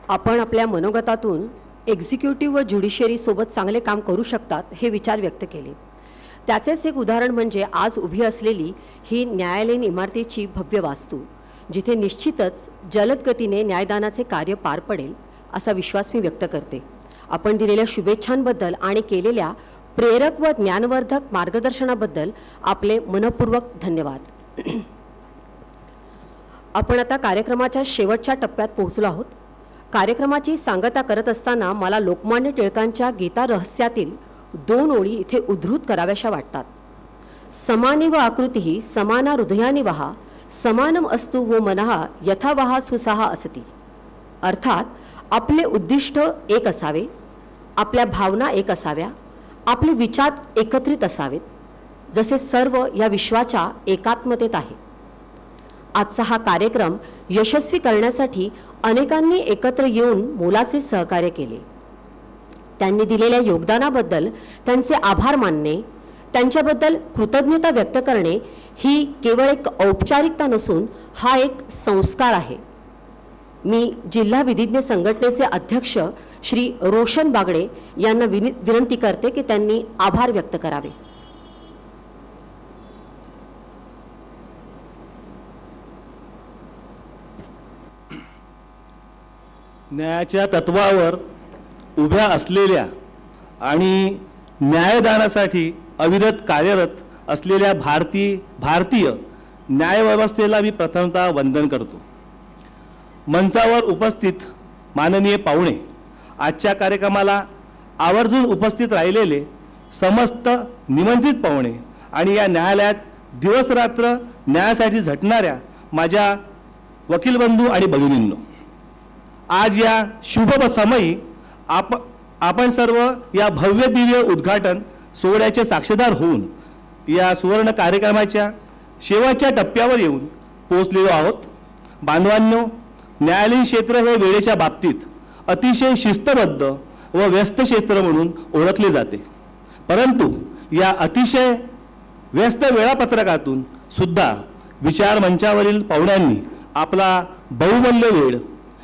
आपण आपल्या मनोगतातून एक्झिक्युटिव्ह व ज्युडिशियरी सोबत चांगले काम करू शकतात हे विचार व्यक्त केले. त्याचेच एक उदाहरण म्हणजे आज उभी असलेली ही न्यायालयीन इमारतीची भव्य वास्तू, जिथे निश्चितच जलद गतीने न्यायदानाचे कार्य पार पडेल असा विश्वास मी व्यक्त करते. आपण दिलेल्या शुभेच्छांबद्दल आणि केलेल्या प्रेरक व ज्ञानवर्धक मार्गदर्शनाबद्दल आपले मनपूर्वक धन्यवाद. आपण आता कार्यक्रमाच्या शेवटच्या टप्प्यात पोहोचलो आहोत. कार्यक्रमाची सांगता करत असताना मला लोकमान्य टिळकांच्या गीता रहस्यातील 2 ओळी इथे उद्धृत कराव्याशा वाटतात. समानिव आकृती समाना हृदयानि वहा समानम अस्तु वो मनः यथा वहा सुसहा असती. अर्थात आपले उद्दिष्ट एक असावे, आपल्या भावना एक असाव्या, आपले विचार एकत्रित असावेत, जसे सर्व या विश्वाच्या एकात्मतेत आहे. आजचा हा कार्यक्रम यशस्वी करण्यासाठी अनेकांनी एकत्र येऊन मोलाचे सहकार्य केले. त्यांनी दिलेल्या योगदानाबद्दल त्यांचे आभार मानणे, त्यांच्याबद्दल कृतज्ञता व्यक्त करणे ही केवळ एक औपचारिकता नसून हा एक संस्कार आहे. मी जिल्हा विधिज्ञ संघटनेचे अध्यक्ष श्री रोशन बागडे यांना विनंती करते की त्यांनी आभार व्यक्त करावे. न्यायाच्या तत्वावर उभ्या असलेल्या आणि न्यायदानासाठी अविरत कार्यरत असलेल्या भारतीय न्यायव्यवस्थेला मी प्रथमतः वंदन करतो. मंचावर उपस्थित माननीय पाहुणे, आजच्या कार्यक्रमाला आवर्जून उपस्थित राहिलेले समस्त निमंत्रित पाहुणे आणि या न्यायालयात दिवसरात्र न्यायासाठी झटणाऱ्या माझ्या वकील बंधू आणि भगिनींनो, आज या शुभ समयी आपण सर्व या भव्य दिव्य उद्घाटन सोहळ्याचे साक्षीदार होऊन या सुवर्ण कार्यक्रमाच्या शेवटच्या टप्प्यावर येऊन पोहोचलेलो आहोत. बांधवांनो, न्यायालयीन क्षेत्र हे वेळेच्या बाबतीत अतिशय शिस्तबद्ध व व्यस्त क्षेत्र म्हणून ओळखले जाते. परंतु या अतिशय व्यस्त वेळापत्रकातून सुद्धा विचार मंचावरील पाहुण्यांनी आपला बहुमूल्य वेळ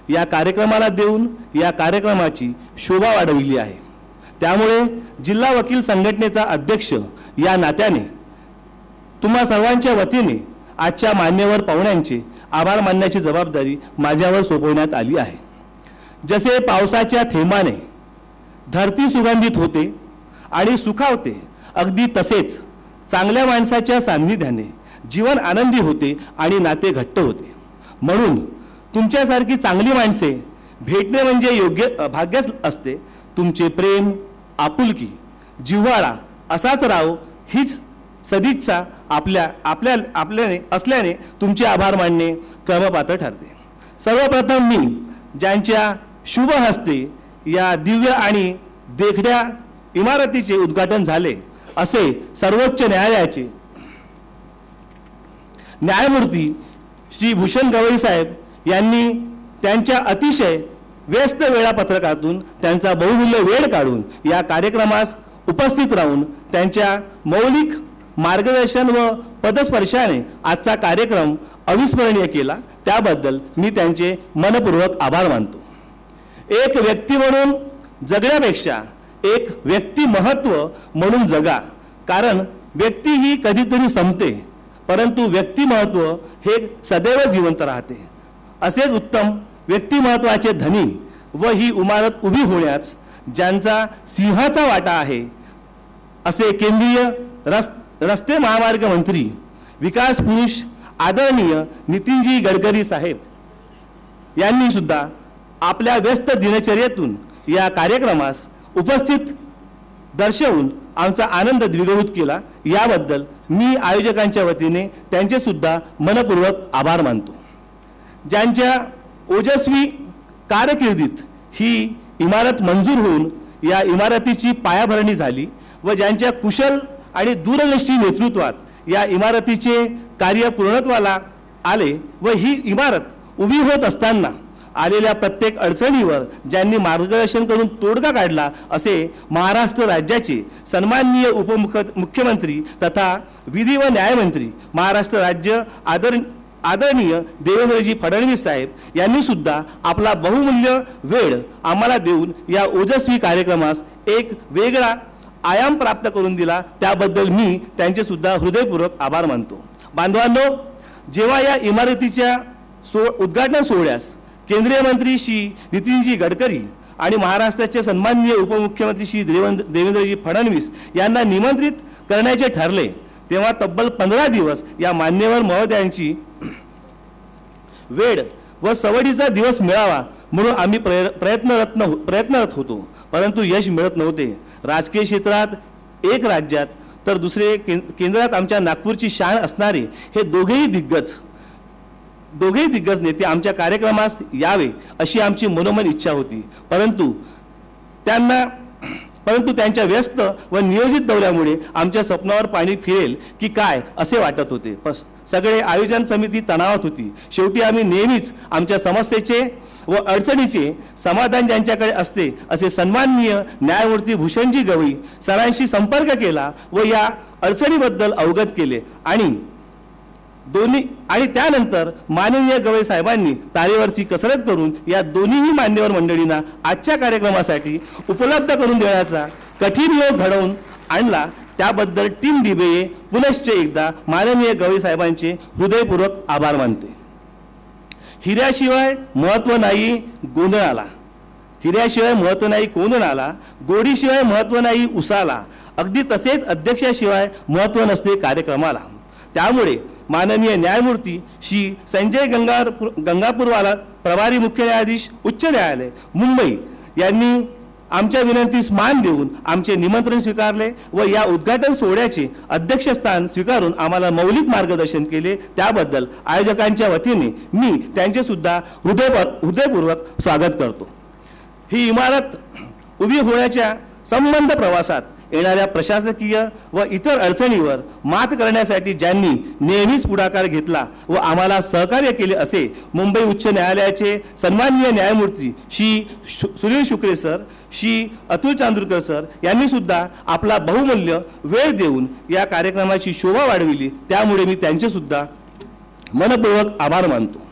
या कार्यक्रमाला देऊन या कार्यक्रमाची शोभा वाढविली आहे. त्यामुळे जिल्हा वकील संघटनेचा अध्यक्ष या नात्याने तुम्हा सर्वांच्या वतीने आजच्या मान्यवर पाहुण्यांचे आभार मानण्याची जबाबदारी माझ्यावर सोपवण्यात आली आहे. जसे पावसाच्या थेंबाने धरती सुगंधित होते आणि सुखावते, अगदी तसेच चांगल्या माणसाच्या सान्निध्याने जीवन आनंदी होते आणि नाते घट्ट होते. म्हणून तुमच्यासारखी चांगली माणसे भेटणे म्हणजे योग्य भाग्यच असते. तुमचे प्रेम, आपुलकी, जिव्हाळा असाच राहो हीच सदिच्छा आपल्याने असल्याने तुमचे आभार मानणे क्रमपात्र ठरते. सर्वप्रथम मी ज्यांच्या शुभ हस्ते या दिव्य आणि देखड्या इमारतीचे उद्घाटन झाले असे सर्वोच्च न्यायालयाचे न्यायमूर्ती श्री भूषण गवई साहेब यांनी त्यांच्या अतिशय व्यस्त वेळापत्रकातून त्यांचा बहुमूल्य वेळ काढून या कार्यक्रमास उपस्थित राहून त्यांच्या मौलिक मार्गदर्शन व पदस्पर्शाने आजचा कार्यक्रम अविस्मरणीय केला, त्याबद्दल मी त्यांचे मनपूर्वक आभार मानतो. एक व्यक्ती म्हणून जगण्यापेक्षा एक व्यक्तिमहत्व म्हणून जगा, कारण व्यक्ती ही कधीतरी संपते परंतु व्यक्तिमहत्व हे सदैव जिवंत राहते. असेच उत्तम व्यक्तिमत्वाचे धनी व ही इमारत उभी होण्यास ज्यांचा सिंहाचा वाटा आहे असे केंद्रीय रस्ते महामार्ग मंत्री विकास पुरुष आदरणीय नितीनजी गडकरी साहेब यांनी सुद्धा आपल्या व्यस्त दिनचर्येतून या कार्यक्रमास उपस्थित दर्शवून आमचा आनंद द्विगुणित केला. याबद्दल मी आयोजकांच्या वतीने त्यांचे सुद्धा मनपूर्वक आभार मानतो. ज्यांच्या ओजस्वी कारकिर्दीत ही इमारत मंजूर होऊन या इमारतीची पायाभरणी झाली व ज्यांच्या कुशल आणि दूरदृष्टी नेतृत्वात या इमारतीचे कार्य पूर्णत्वाला आले व ही इमारत उभी होत असताना आलेल्या प्रत्येक अडचणीवर ज्यांनी मार्गदर्शन करून तोडगा काढला असे महाराष्ट्र राज्याचे सन्माननीय उपमुख्यमंत्री तथा विधी व न्यायमंत्री महाराष्ट्र राज्य आदरणीय देवेंद्रजी फडणवीस साहेब यांनी सुद्धा आपला बहुमूल्य वेळ आम्हाला देऊन या ओजस्वी कार्यक्रमास एक वेगळा आयाम प्राप्त करून दिला, त्याबद्दल मी त्यांचे सुद्धा हृदयपूर्वक आभार मानतो. बांधवांनो, जेव्हा या इमारतीच्या उद्घाटन सोहळ्यास केंद्रीय मंत्री श्री नितीनजी गडकरी आणि महाराष्ट्राचे सन्माननीय उपमुख्यमंत्री श्री देवेंद्रजी फडणवीस यांना निमंत्रित करण्याचे ठरले, तेव्हा तब्बल 15 दिवस या मान्यवर महोदयांची वेळ व सवडीचा दिवस मिळावा म्हणून आम्ही प्रयत्नरत होतो, परंतु यश मिळत नव्हते. राजकीय क्षेत्रात एक राज्यात तर दुसरे केंद्रात आमच्या नागपूरची शान असणारे हे दोघेही दिग्गज नेते आमच्या कार्यक्रमास यावे अशी आमची मनोमन इच्छा होती, परंतु त्यांच्या व्यस्त व नियोजित दौऱ्यामुळे आमच्या स्वप्नावर पाणी फिरेल की काय असे वाटत होते. सगळे आयोजन समिती तणावात होती. शेवटी आम्ही नेहमीच आमच्या समस्येचे व अडचणीचे समाधान ज्यांच्याकडे असते असे सन्माननीय न्यायमूर्ती भूषणजी गवई सरांशी संपर्क केला व या अडचणीबद्दल अवगत केले आणि त्यानंतर माननीय गवई साहेबांनी तारेवरची कसरत करून या दोन्हीही मान्यवर मंडळींना आजच्या कार्यक्रमासाठी उपलब्ध करून देण्याचा कठीण योग घडवून आणला. त्याबद्दल टीम डिबे पुनश्च एकदा माननीय गवई साहेबांचे हृदयपूर्वक आभार मानते. हिऱ्याशिवाय महत्व नाही गोंधळाला, हिऱ्याशिवाय महत्व नाही कोंदणाला, गोडीशिवाय महत्व नाही उसाला, अगदी तसेच अध्यक्षाशिवाय महत्व नसते कार्यक्रमाला. त्यामुळे माननीय न्यायमूर्ती श्री संजय गंगापूरवाला प्रभारी मुख्य न्यायाधीश उच्च न्यायालय मुंबई यांनी आमच्या विनंतीस मान देऊन आमचे निमंत्रण स्वीकारले व या उद्घाटन सोहळ्याचे अध्यक्षस्थान स्वीकारून आम्हाला मौलिक मार्गदर्शन केले. त्याबद्दल आयोजकांच्या वतीने मी त्यांचे सुद्धा हृदयपूर्वक स्वागत करतो. ही इमारत उभी होण्याच्या संबंध प्रवासात येणाऱ्या प्रशासकीय व इतर अडचणीवर मात करण्यासाठी ज्यांनी नेहमीच पुढाकार घेतला व आम्हाला सहकार्य केले असे मुंबई उच्च न्यायालयाचे सन्माननीय न्यायमूर्ती श्री सुनील शुक्रे सर, श्री अतुल चांदूरकर सर यांनी सुद्धा आपला बहुमूल्य वेळ देऊन या कार्यक्रमाची शोभा वाढविली. त्यामुळे मी त्यांचे सुद्धा मनपूर्वक आभार मानतो.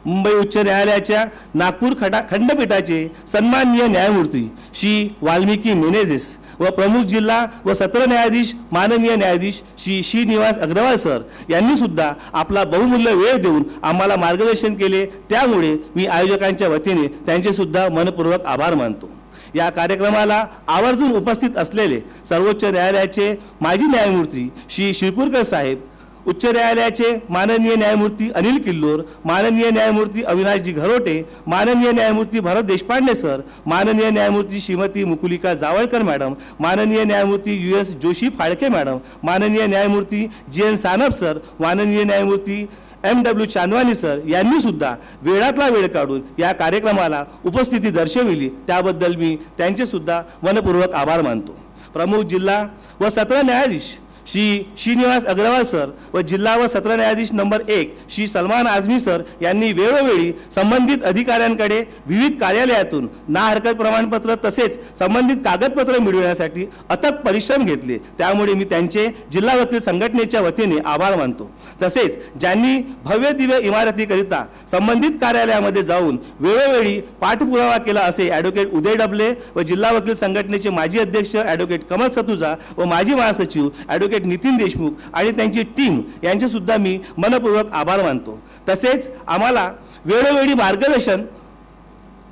मुंबई उच्च न्यायालयाच्या नागपूर खंडपीठाचे सन्माननीय न्यायमूर्ती श्री वाल्मिकी मेनेझेस व प्रमुख जिल्हा व सत्र न्यायाधीश माननीय न्यायाधीश श्री श्रीनिवास अग्रवाल सर यांनी सुद्धा आपला बहुमूल्य वेळ देऊन आम्हाला मार्गदर्शन केले. त्यामुळे मी आयोजकांच्या वतीने त्यांचे सुद्धा मनपूर्वक आभार मानतो. या कार्यक्रमाला आवर्जून उपस्थित असलेले सर्वोच्च न्यायालयाचे माजी न्यायमूर्ती श्री शिरपूरकर साहेब, उच्च न्यायालयाचे माननीय न्यायमूर्ती अनिल किल्लोर, माननीय न्यायमूर्ती अविनाशजी घरोटे, माननीय न्यायमूर्ती भरत देशपांडे सर, माननीय न्यायमूर्ती श्रीमती मुकुलिका जावळकर मॅडम, माननीय न्यायमूर्ती US जोशी फाळके मॅडम, माननीय न्यायमूर्ती GN सानप सर, माननीय न्यायमूर्ती MW चांदवानी सर यांनी सुद्धा वेळातला वेळ काढून या कार्यक्रमाला उपस्थिती दर्शविली. त्याबद्दल मी त्यांचे सुद्धा मनपूर्वक आभार मानतो. प्रमुख जिल्हा व सत्र न्यायाधीश श्री श्रीनिवास अग्रवाल सर व जिल्हा व सत्र न्यायाधीश नंबर 1 श्री सलमान आझमी सर यांनी वेळोवेळी संबंधित अधिकाऱ्यांकडे विविध कार्यालयातून ना हरकत प्रमाणपत्र तसेच संबंधित कागदपत्र मिळवण्यासाठी अथक परिश्रम घेतले. त्यामुळे मी त्यांचे जिल्हा वकील संघटनेच्या वतीने आभार मानतो. तसेच ज्यांनी भव्य दिव्य इमारतीकरिता संबंधित कार्यालयामध्ये जाऊन वेळोवेळी पाठपुरावा केला असे ॲडव्होकेट उदय डबले व जिल्हा वकील संघटनेचे माजी अध्यक्ष ॲडव्होकेट कमल सतुजा व माजी महासचिव ॲडव्होकेट नितीन देशमुख आणि त्यांची टीम यांचे सुद्धा मी मनपूर्वक आभार मानतो. तसेच आम्हाला वेळोवेळी मार्गदर्शन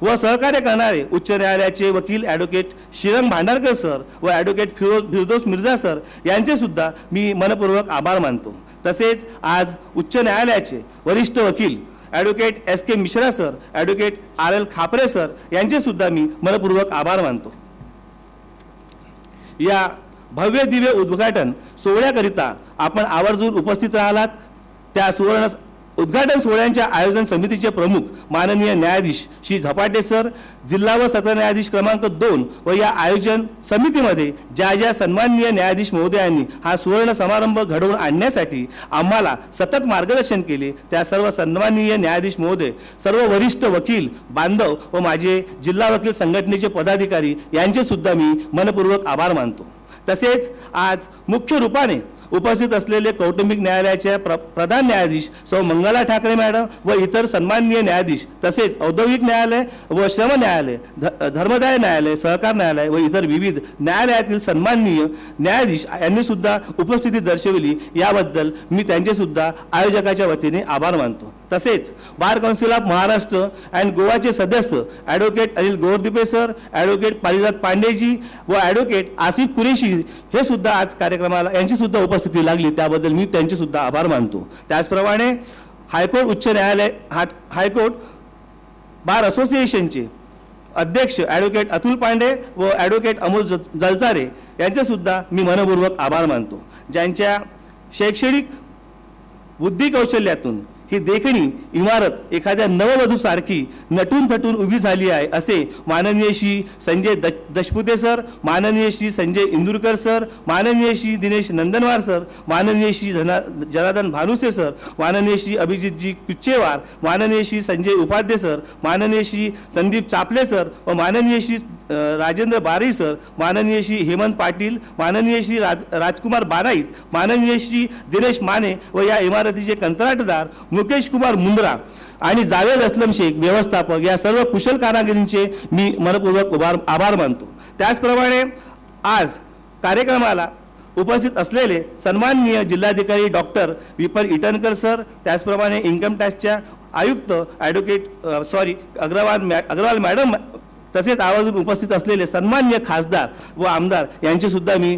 व सहकार्य करणारे उच्च न्यायालयाचे वकील ॲडव्होकेट श्रीरंग भांडारकर सर व ॲडव्होकेट फिरदौस मिर्झा सर यांचे सुद्धा मी मनपूर्वक आभार मानतो. तसेच आज उच्च न्यायालयाचे वरिष्ठ वकील advocate SK Mishra sir, advocate RL Khapre sir यांचे सुद्धा मी मनपूर्वक आभार मानतो. या भव्य दिव्य उद्घाटन सोहळ्याकरिता आपण आवर्जून उपस्थित राहिलात त्या उद्घाटन सोहळ्यांच्या आयोजन समितीचे प्रमुख माननीय न्यायाधीश श्री झपाटे सर, जिल्हा व सत्र न्यायाधीश क्रमांक 2 व या आयोजन समितीमध्ये ज्या सन्माननीय न्यायाधीश महोदयांनी हा सुवर्ण समारंभ घडवून आणण्यासाठी आम्हाला सतत मार्गदर्शन केले, त्या सर्व सन्माननीय न्यायाधीश महोदय, सर्व वरिष्ठ वकील बांधव व माझे जिल्हा वकील संघटनेचे पदाधिकारी यांचे सुद्धा मी मनपूर्वक आभार मानतो। तसेच आज मुख्य रूपाने उपस्थित असलेले कौटुंबिक न्यायालयाचे प्रधान न्यायाधीश सौ मंगला ठाकरे मॅडम व इतर सन्माननीय न्यायाधीश, तसेच औद्योगिक न्यायालय व श्रम न्यायालय, धर्मदाय न्यायालय, सहकार न्यायालय व इतर विविध न्यायालयातील सन्माननीय न्यायाधीश यांनी सुद्धा उपस्थिती दर्शवली, याबद्दल मी त्यांचे सुद्धा आयोजकाच्या वतीने आभार मानतो। तसेच bar council of Maharashtra and गोवाचे सदस्य advocate Anil Gordipe sir, advocate Parijat Pandeji व ॲडव्होकेट आसिफ कुरेशी हे सुद्धा आज कार्यक्रमाला यांची सुद्धा उपस्थिती लागली, त्याबद्दल मी त्यांचे सुद्धा आभार मानतो। त्याचप्रमाणे हायकोर्ट उच्च न्यायालय हायकोर्ट बार असोसिएशनचे अध्यक्ष ॲडव्होकेट अतुल पांडे व ॲडव्होकेट अमोल जलतारे यांचे सुद्धा मी मनपूर्वक आभार मानतो, ज्यांच्या शैक्षणिक बुद्धी कौशल्यातून ही देखणी इमारत एखाद्या नववधूसारखी नटून थटून उभी झाली आहे, असे माननीय श्री संजय दशपुते सर, माननीय श्री संजय इंदुरकर सर, माननीय श्री दिनेश नंदनवार सर, माननीय श्री जनार्दन भानुसे सर, माननीय श्री अभिजितजी कुच्चेवार, माननीय श्री संजय उपाध्ये सर, माननीय श्री संदीप चापले सर व माननीय श्री राजेंद्र बारी सर, माननीय श्री हेमंत पाटील, माननीय श्री राजकुमार बाराईत, माननीय श्री दिनेश माने व या इमारतीचे कंत्राटदार मुकेश कुमार मुंद्रा आणि जावेद असलम शेख व्यवस्थापक या सर्व कुशल कारागिरींचे मी मनपूर्वक आभार मानतो। त्याचप्रमाणे आज कार्यक्रमाला उपस्थित असलेले सन्माननीय जिल्हाधिकारी डॉक्टर विपल इटनकर सर, त्याचप्रमाणे इन्कम टॅक्सच्या आयुक्त ॲडव्होकेट अग्रवाल मॅडम, तसेच आवर्जून उपस्थित असलेले सन्माननीय खासदार व आमदार यांचे सुद्धा मी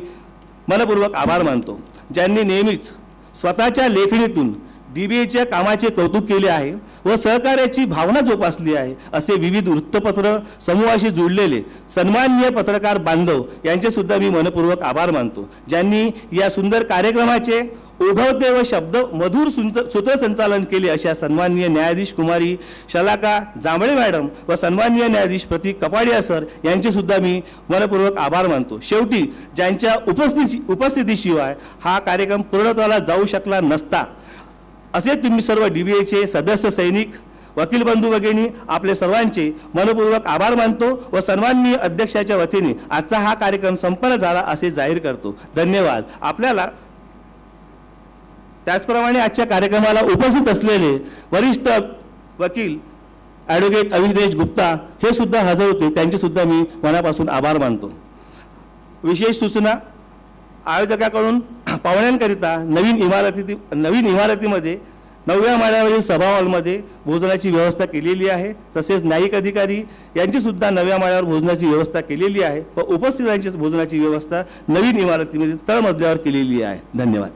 मनपूर्वक आभार मानतो, ज्यांनी नेहमीच स्वतःच्या लेखणीतून DBAच्या कामाचे कौतुक केले आहे व सहकार्याची भावना जोपासली आहे, असे विविध वृत्तपत्र समूहाशी जोडलेले सन्माननीय पत्रकार बांधव यांचे सुद्धा मी मनपूर्वक आभार मानतो, ज्यांनी या सुंदर कार्यक्रमाचे ओघवते व शब्द मधुर सूत्रसंचालन केले, अशा सन्माननीय न्यायाधीश कुमारी शलाका जांभळे मॅडम व सन्माननीय न्यायाधीश प्रतीक कपाडिया सर यांचे सुद्धा मी मनपूर्वक आभार मानतो। शेवटी ज्यांच्या उपस्थितीशिवाय हा कार्यक्रम पूर्णत्वाला जाऊ शकला नसता, असे तुम्ही सर्व DBAचे सदस्य, सैनिक, वकील बंधू भगिनी आपले सर्वांचे मनपूर्वक आभार मानतो व सन्माननीय अध्यक्षाच्या वतीने आजचा हा कार्यक्रम संपन्न झाला असे जाहीर करतो। धन्यवाद आपल्याला। त्याचप्रमाणे आजच्या कार्यक्रमाला उपस्थित असलेले वरिष्ठ वकील ॲडव्होकेट अविनेश गुप्ता हे सुद्धा हजर होते, त्यांचे सुद्धा मी मनापासून आभार मानतो। विशेष सूचना, आयोजकाकडून पाहुण्यांकरिता नवीन इमारतीमध्ये 9व्या माळ्यावरील सभा हॉलमध्ये भोजनाची व्यवस्था केलेली आहे, तसेच न्यायिक अधिकारी यांची सुद्धा 9व्या माळ्यावर भोजनाची व्यवस्था केलेली आहे व उपस्थितांची भोजनाची व्यवस्था नवीन इमारतीमध्ये तळमजल्यावर केलेली आहे। धन्यवाद।